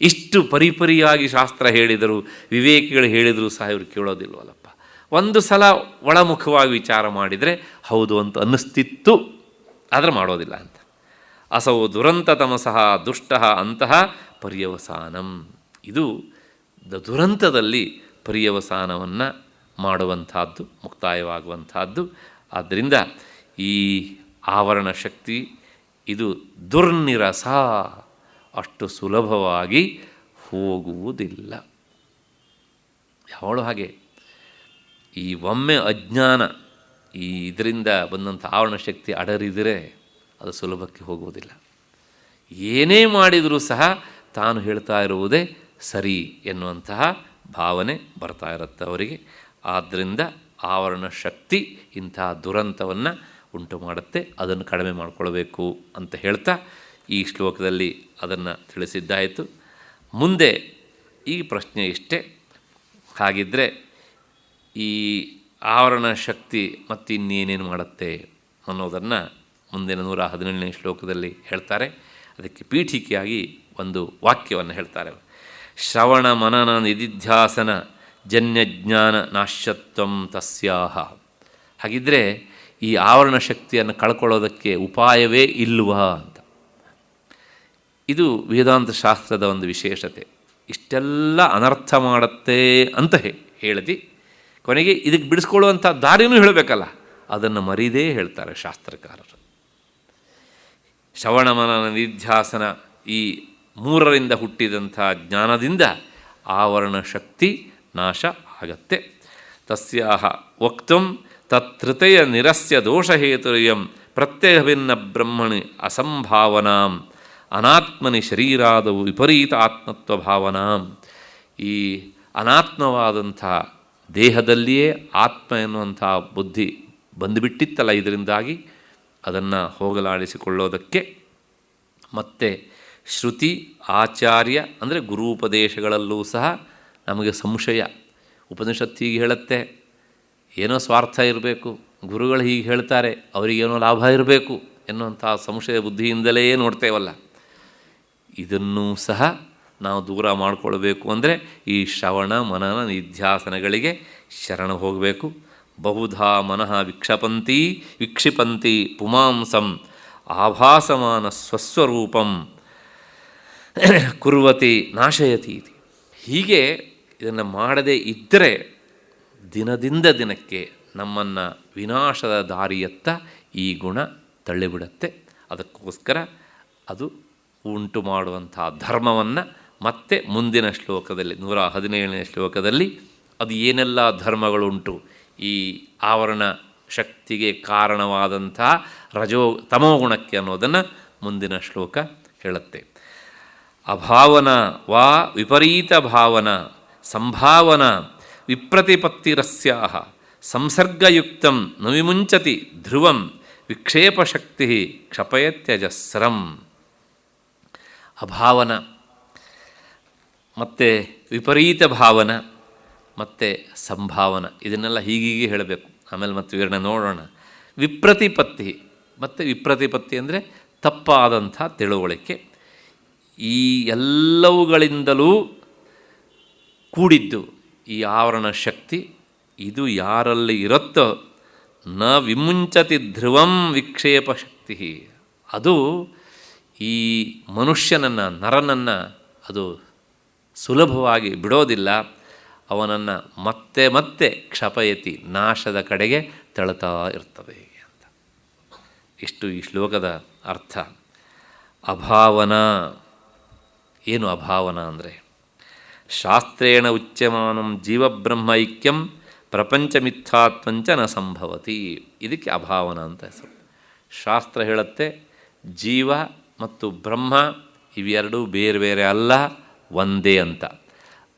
ಇಷ್ಟು ಪರಿಪರಿಯಾಗಿ ಶಾಸ್ತ್ರ ಹೇಳಿದರು, ವಿವೇಕಿಗಳು ಹೇಳಿದರೂ ಸಹ ಇವರು ಕೇಳೋದಿಲ್ವಲ್ಲಪ್ಪ. ಒಂದು ಸಲ ಒಳಮುಖವಾಗಿ ವಿಚಾರ ಮಾಡಿದರೆ ಹೌದು ಅಂತ ಅನ್ನಿಸ್ತಿತ್ತು, ಆದರೆ ಮಾಡೋದಿಲ್ಲ ಅಂತ. ಅಸೌ ದುರಂತತಮಸಃ ದುಷ್ಟಃ ಅಂತಹ ಪರ್ಯವಸಾನಂ. ಇದು ದುರಂತದಲ್ಲಿ ಪರ್ಯವಸಾನವನ್ನು ಮಾಡುವಂಥದ್ದು, ಮುಕ್ತಾಯವಾಗುವಂಥದ್ದು. ಆದ್ದರಿಂದ ಈ ಆವರಣ ಶಕ್ತಿ ಇದು ದುರ್ನಿರಸ, ಅಷ್ಟು ಸುಲಭವಾಗಿ ಹೋಗುವುದಿಲ್ಲ. ಯಾವಳು ಹಾಗೆ ಈ ಒಮ್ಮೆ ಅಜ್ಞಾನ ಈ ಇದರಿಂದ ಬಂದಂಥ ಆವರಣ ಶಕ್ತಿ ಅಡರಿದರೆ ಅದು ಸುಲಭಕ್ಕೆ ಹೋಗುವುದಿಲ್ಲ. ಏನೇ ಮಾಡಿದರೂ ಸಹ ತಾನು ಹೇಳ್ತಾ ಇರುವುದೇ ಸರಿ ಎನ್ನುವಂತಹ ಭಾವನೆ ಬರ್ತಾ ಇರುತ್ತೆ ಅವರಿಗೆ. ಆದ್ದರಿಂದ ಆವರಣ ಶಕ್ತಿ ಇಂತಹ ದುರಂತವನ್ನು ಉಂಟು ಮಾಡುತ್ತೆ, ಅದನ್ನು ಕಡಿಮೆ ಮಾಡಿಕೊಳ್ಬೇಕು ಅಂತ ಹೇಳ್ತಾ ಈ ಶ್ಲೋಕದಲ್ಲಿ ಅದನ್ನು ತಿಳಿಸಿದ್ದಾಯಿತು. ಮುಂದೆ ಈ ಪ್ರಶ್ನೆ ಇಷ್ಟೇ, ಹಾಗಿದ್ದರೆ ಈ ಆವರಣ ಶಕ್ತಿ ಮತ್ತು ಇನ್ನೇನೇನು ಮಾಡುತ್ತೆ ಅನ್ನೋದನ್ನು ಮುಂದಿನ 117ನೇ ಶ್ಲೋಕದಲ್ಲಿ ಹೇಳ್ತಾರೆ. ಅದಕ್ಕೆ ಪೀಠಿಕೆಯಾಗಿ ಒಂದು ವಾಕ್ಯವನ್ನು ಹೇಳ್ತಾರೆ. ಶ್ರವಣ ಮನನ ನಿಧಿಧ್ಯಾಸನ ಜನ್ಯಜ್ಞಾನ ನಾಶ್ಯತ್ವಂ ತಸ್ಯಾಹ. ಹಾಗಿದ್ದರೆ ಈ ಆವರಣ ಶಕ್ತಿಯನ್ನು ಕಳ್ಕೊಳ್ಳೋದಕ್ಕೆ ಉಪಾಯವೇ ಇಲ್ವಾ ಅಂತ. ಇದು ವೇದಾಂತ ಶಾಸ್ತ್ರದ ಒಂದು ವಿಶೇಷತೆ. ಇಷ್ಟೆಲ್ಲ ಅನರ್ಥ ಮಾಡುತ್ತೆ ಅಂತ ಹೇಳಿದೆ, ಕೊನೆಗೆ ಇದಕ್ಕೆ ಬಿಡಿಸ್ಕೊಳ್ಳುವಂಥ ದಾರಿನೂ ಹೇಳಬೇಕಲ್ಲ, ಅದನ್ನು ಮರೀದೇ ಹೇಳ್ತಾರೆ ಶಾಸ್ತ್ರಕಾರರು. ಶ್ರವಣ ಮನನ ನಿಧ್ಯಾಸನ ಈ ಮೂರರಿಂದ ಹುಟ್ಟಿದಂಥ ಜ್ಞಾನದಿಂದ ಆವರಣ ಶಕ್ತಿ ನಾಶ ಆಗತ್ತೆ. ತಸ್ಯಾಹ ವಕ್ತುಂ ತತ್ತೃತಯ ನಿರಸ್ಯ ದೋಷಹೇತುರ್ಯಂ ಪ್ರತ್ಯಭಿನ್ನ ಬ್ರಹ್ಮಣಿ ಅಸಂಭಾವನಾಂ ಅನಾತ್ಮನಿ ಶರೀರಾದವು ವಿಪರೀತ ಆತ್ಮತ್ವ ಭಾವನಾಂ. ಈ ಅನಾತ್ಮವಾದಂಥ ದೇಹದಲ್ಲಿಯೇ ಆತ್ಮ ಎನ್ನುವಂಥ ಬುದ್ಧಿ ಬಂದುಬಿಟ್ಟಿತ್ತಲ್ಲ, ಇದರಿಂದಾಗಿ ಅದನ್ನು ಹೋಗಲಾಡಿಸಿಕೊಳ್ಳೋದಕ್ಕೆ ಮತ್ತು ಶ್ರುತಿ ಆಚಾರ್ಯ ಅಂದರೆ ಗುರೂಪದೇಶಗಳಲ್ಲೂ ಸಹ ನಮಗೆ ಸಂಶಯ. ಉಪನಿಷತ್ತು ಹೀಗೆ ಹೇಳುತ್ತೆ, ಏನೋ ಸ್ವಾರ್ಥ ಇರಬೇಕು, ಗುರುಗಳು ಹೀಗೆ ಹೇಳ್ತಾರೆ, ಅವರಿಗೇನೋ ಲಾಭ ಇರಬೇಕು ಎನ್ನುವಂಥ ಸಂಶಯ ಬುದ್ಧಿಯಿಂದಲೇ ನೋಡ್ತೇವಲ್ಲ. ಇದನ್ನೂ ಸಹ ನಾವು ದೂರ ಮಾಡಿಕೊಳ್ಬೇಕು ಅಂದರೆ ಈ ಶ್ರವಣ ಮನನ ನಿಧ್ಯಾಸನಗಳಿಗೆ ಶರಣ ಹೋಗಬೇಕು. ಬಹುಧಾ ಮನಃ ವಿಕ್ಷಿಪಂತಿ ಪುಮಾಂಸಂ ಆಭಾಸಮಾನ ಸ್ವಸ್ವರೂಪಂ ಕುರ್ವತಿ ನಾಶಯತಿ ಇತಿ. ಹೀಗೆ ಇದನ್ನು ಮಾಡದೇ ಇದ್ದರೆ ದಿನದಿಂದ ದಿನಕ್ಕೆ ನಮ್ಮನ್ನು ವಿನಾಶದ ದಾರಿಯತ್ತ ಈ ಗುಣ ತಳ್ಳಿಬಿಡುತ್ತೆ. ಅದಕ್ಕೋಸ್ಕರ ಅದು ಉಂಟು ಮಾಡುವಂಥ ಧರ್ಮವನ್ನು ಮತ್ತೆ ಮುಂದಿನ ಶ್ಲೋಕದಲ್ಲಿ 117ನೇ ಶ್ಲೋಕದಲ್ಲಿ ಅದು ಏನೆಲ್ಲ ಧರ್ಮಗಳುಂಟು, ಈ ಆವರಣ ಶಕ್ತಿಗೆ ಕಾರಣವಾದಂತಹ ತಮೋಗುಣಕ್ಕೆ ಅನ್ನೋದನ್ನು ಮುಂದಿನ ಶ್ಲೋಕ ಹೇಳುತ್ತೆ. ಅಭಾವನ ವಾ ವಿಪರೀತ ಭಾವನ ಸಂಭಾವನ ವಿಪ್ರತಿಪತ್ತಿರಸ್ಯಾಹ ಸಂಸರ್ಗಯುಕ್ತಂ ನ ವಿಮುಂಚತಿ ಧ್ರುವಂ ವಿಕ್ಷೇಪಶಕ್ತಿ ಕ್ಷಪಯತ್ಯಜಸ್ರಂ. ಅಭಾವನ ಮತ್ತು ವಿಪರೀತ ಭಾವನ ಮತ್ತು ಸಂಭಾವನ ಇದನ್ನೆಲ್ಲ ಹೀಗೀಗೆ ಹೇಳಬೇಕು. ಆಮೇಲೆ ಮತ್ತೆ ವಿವರಣೆ ನೋಡೋಣ. ವಿಪ್ರತಿಪತ್ತಿ ಮತ್ತು ವಿಪ್ರತಿಪತ್ತಿ ಅಂದರೆ ತಪ್ಪಾದಂಥ ತಿಳುವಳಿಕೆ. ಈ ಎಲ್ಲವುಗಳಿಂದಲೂ ಕೂಡಿದ್ದು ಈ ಆವರಣ ಶಕ್ತಿ. ಇದು ಯಾರಲ್ಲಿ ಇರುತ್ತೋ ನ ವಿಮುಂಚತಿ ಧ್ರುವಂ ವಿಕ್ಷೇಪ ಶಕ್ತಿ, ಅದು ಈ ಮನುಷ್ಯನನ್ನು ನರನನ್ನು ಅದು ಸುಲಭವಾಗಿ ಬಿಡೋದಿಲ್ಲ. ಅವನನ್ನು ಮತ್ತೆ ಮತ್ತೆ ಕ್ಷಪಯತಿ ನಾಶದ ಕಡೆಗೆ ತಳ್ತಾ ಇರ್ತದೆ ಅಂತ. ಇಷ್ಟು ಈ ಶ್ಲೋಕದ ಅರ್ಥ. ಅಭಾವನ ಏನು? ಅಭಾವನ ಅಂದರೆ ಶಾಸ್ತ್ರೇಣ ಉಚ್ಯಮಾನಂ ಜೀವಬ್ರಹ್ಮ ಐಕ್ಯಂ ಪ್ರಪಂಚಮಿಥ್ಯಾತ್ವಂಚ ನ ಸಂಭವತಿ. ಇದಕ್ಕೆ ಅಭಾವನ ಅಂತ ಹೆಸರು. ಶಾಸ್ತ್ರ ಹೇಳುತ್ತೆ ಜೀವ ಮತ್ತು ಬ್ರಹ್ಮ ಇವೆರಡೂ ಬೇರೆ ಬೇರೆ ಅಲ್ಲ, ಒಂದೇ ಅಂತ.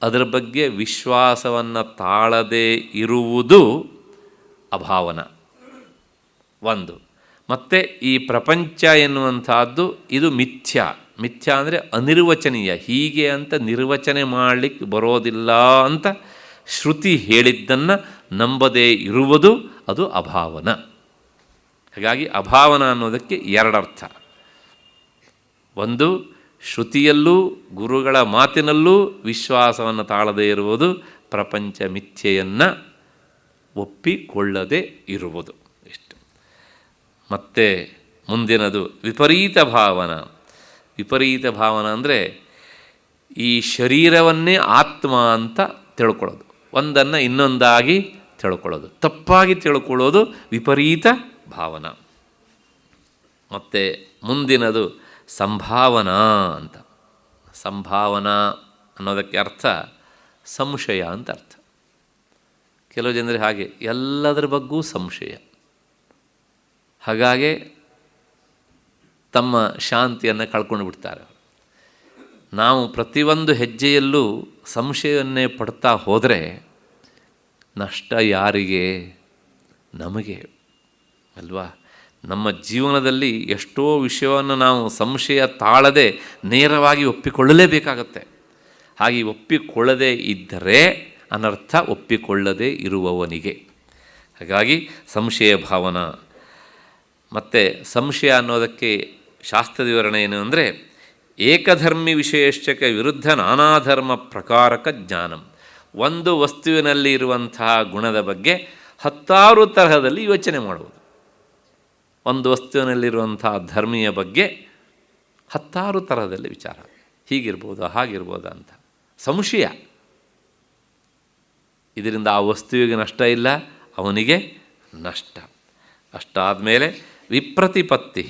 ಅದರ ಬಗ್ಗೆ ವಿಶ್ವಾಸವನ್ನು ತಾಳದೇ ಇರುವುದು ಅಭಾವನ ಒಂದು. ಮತ್ತು ಈ ಪ್ರಪಂಚ ಎನ್ನುವಂಥದ್ದು ಇದು ಮಿಥ್ಯ. ಮಿಥ್ಯ ಅಂದರೆ ಅನಿರ್ವಚನೀಯ, ಹೀಗೆ ಅಂತ ನಿರ್ವಚನೆ ಮಾಡಲಿಕ್ಕೆ ಬರೋದಿಲ್ಲ ಅಂತ ಶ್ರುತಿ ಹೇಳಿದ್ದನ್ನು ನಂಬದೇ ಇರುವುದು ಅದು ಅಭಾವನ. ಹಾಗಾಗಿ ಅಭಾವನ ಅನ್ನೋದಕ್ಕೆ ಎರಡರ್ಥ. ಒಂದು, ಶ್ರುತಿಯಲ್ಲೂ ಗುರುಗಳ ಮಾತಿನಲ್ಲೂ ವಿಶ್ವಾಸವನ್ನು ತಾಳದೇ ಇರುವುದು ಪ್ರಪಂಚ ಮಿಥ್ಯೆಯನ್ನು ಒಪ್ಪಿಕೊಳ್ಳದೇ ಇರುವುದು. ಇಷ್ಟು. ಮತ್ತು ಮುಂದಿನದು ವಿಪರೀತ ಭಾವನ. ವಿಪರೀತ ಭಾವನ ಅಂದರೆ ಈ ಶರೀರವನ್ನೇ ಆತ್ಮ ಅಂತ ತಿಳ್ಕೊಳ್ಳೋದು, ಒಂದನ್ನು ಇನ್ನೊಂದಾಗಿ ತಿಳ್ಕೊಳ್ಳೋದು, ತಪ್ಪಾಗಿ ತಿಳ್ಕೊಳ್ಳೋದು ವಿಪರೀತ ಭಾವನ. ಮತ್ತು ಮುಂದಿನದು ಸಂಭಾವನಾ ಅಂತ. ಸಂಭಾವನಾ ಅನ್ನೋದಕ್ಕೆ ಅರ್ಥ ಸಂಶಯ ಅಂತ ಅರ್ಥ. ಕೆಲವು ಜನರಿಗೆ ಹಾಗೆ ಎಲ್ಲದರ ಬಗ್ಗೂ ಸಂಶಯ. ಹಾಗಾಗಿ ತಮ್ಮ ಶಾಂತಿಯನ್ನು ಕಳ್ಕೊಂಡು ಬಿಡ್ತಾರೆ. ನಾವು ಪ್ರತಿಯೊಂದು ಹೆಜ್ಜೆಯಲ್ಲೂ ಸಂಶಯವನ್ನೇ ಪಡ್ತಾ ಹೋದರೆ ನಷ್ಟ ಯಾರಿಗೆ? ನಮಗೆ ಅಲ್ವಾ? ನಮ್ಮ ಜೀವನದಲ್ಲಿ ಎಷ್ಟೋ ವಿಷಯವನ್ನು ನಾವು ಸಂಶಯ ತಾಳದೆ ನೇರವಾಗಿ ಒಪ್ಪಿಕೊಳ್ಳಲೇಬೇಕಾಗತ್ತೆ. ಹಾಗೆ ಒಪ್ಪಿಕೊಳ್ಳದೇ ಇದ್ದರೆ ಅನರ್ಥ ಒಪ್ಪಿಕೊಳ್ಳದೇ ಇರುವವನಿಗೆ. ಹಾಗಾಗಿ ಸಂಶಯ ಭಾವನಾ. ಮತ್ತು ಸಂಶಯ ಅನ್ನೋದಕ್ಕೆ ಶಾಸ್ತ್ರದ ವಿವರಣೆ ಏನು ಅಂದರೆ ಏಕಧರ್ಮಿ ವಿಶೇಷಕ್ಕೆ ವಿರುದ್ಧ ನಾನಾಧರ್ಮ ಪ್ರಕಾರಕ ಜ್ಞಾನಂ. ಒಂದು ವಸ್ತುವಿನಲ್ಲಿ ಇರುವಂತಹ ಗುಣದ ಬಗ್ಗೆ 10 ತರಹದಲ್ಲಿ ಯೋಚನೆ ಮಾಡುವುದು. ಒಂದು ವಸ್ತುವಿನಲ್ಲಿರುವಂಥ ಧರ್ಮೀಯ ಬಗ್ಗೆ 10 ತರಹದಲ್ಲಿ ವಿಚಾರ, ಹೀಗಿರ್ಬೋದು ಹಾಗಿರ್ಬೋದಾ ಅಂತ ಸಂಶಯ. ಇದರಿಂದ ಆ ವಸ್ತುವಿಗೆ ನಷ್ಟ ಇಲ್ಲ, ಅವನಿಗೆ ನಷ್ಟ. ಅಷ್ಟಾದಮೇಲೆ ವಿಪ್ರತಿಪತ್ತಿ.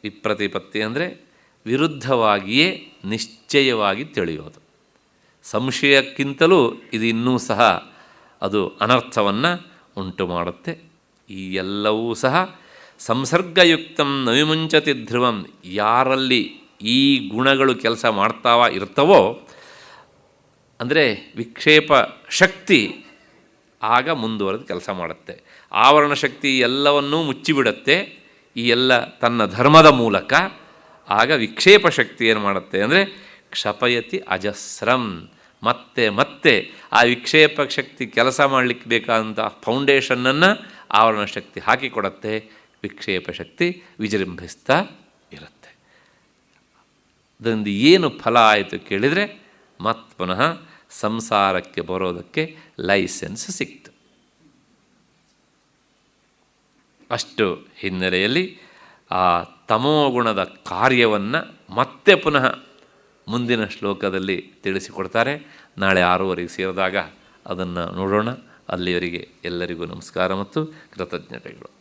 ವಿಪ್ರತಿಪತ್ತಿ ಅಂದರೆ ವಿರುದ್ಧವಾಗಿಯೇ ನಿಶ್ಚಯವಾಗಿ ತಿಳಿಯೋದು. ಸಂಶಯಕ್ಕಿಂತಲೂ ಇದು ಇನ್ನೂ ಸಹ ಅದು ಅನರ್ಥವನ್ನು ಉಂಟು ಮಾಡುತ್ತೆ. ಈ ಎಲ್ಲವೂ ಸಹ ಸಂಸರ್ಗಯುಕ್ತಂ ನ ವಿಮುಂಚತಿ ಧ್ರುವಂ. ಯಾರಲ್ಲಿ ಈ ಗುಣಗಳು ಕೆಲಸ ಮಾಡ್ತಾವ ಇರ್ತವೋ ಅಂದರೆ ವಿಕ್ಷೇಪ ಶಕ್ತಿ ಆಗ ಮುಂದುವರೆದು ಕೆಲಸ ಮಾಡುತ್ತೆ. ಆವರಣ ಶಕ್ತಿ ಎಲ್ಲವನ್ನೂ ಮುಚ್ಚಿಬಿಡುತ್ತೆ ಈ ಎಲ್ಲ ತನ್ನ ಧರ್ಮದ ಮೂಲಕ. ಆಗ ವಿಕ್ಷೇಪ ಶಕ್ತಿ ಏನು ಮಾಡುತ್ತೆ ಅಂದರೆ ಕ್ಷಪಯತಿ ಅಜಸ್ರಂ. ಮತ್ತೆ ಮತ್ತೆ ಆ ವಿಕ್ಷೇಪ ಶಕ್ತಿ ಕೆಲಸ ಮಾಡಲಿಕ್ಕೆ ಬೇಕಾದಂಥ ಫೌಂಡೇಶನ್ನನ್ನು ಆವರಣ ಶಕ್ತಿ ಹಾಕಿಕೊಡುತ್ತೆ. ವಿಕ್ಷೇಪ ಶಕ್ತಿ ವಿಜೃಂಭಿಸ್ತಾ ಇರುತ್ತೆ. ಅದರಿಂದ ಏನು ಫಲ ಆಯಿತು ಕೇಳಿದರೆ ಮತ್ತೆ ಪುನಃ ಸಂಸಾರಕ್ಕೆ ಬರೋದಕ್ಕೆ ಲೈಸೆನ್ಸ್ ಸಿಕ್ತು. ಅಷ್ಟು ಹಿನ್ನೆಲೆಯಲ್ಲಿ ಆ ತಮೋಗುಣದ ಕಾರ್ಯವನ್ನು ಮತ್ತೆ ಪುನಃ ಮುಂದಿನ ಶ್ಲೋಕದಲ್ಲಿ ತಿಳಿಸಿಕೊಡ್ತಾರೆ. ನಾಳೆ 6:30 ಸೇರಿದಾಗ ಅದನ್ನು ನೋಡೋಣ. ಅಲ್ಲಿಯವರೆಗೆ ಎಲ್ಲರಿಗೂ ನಮಸ್ಕಾರ ಮತ್ತು ಕೃತಜ್ಞತೆಗಳು.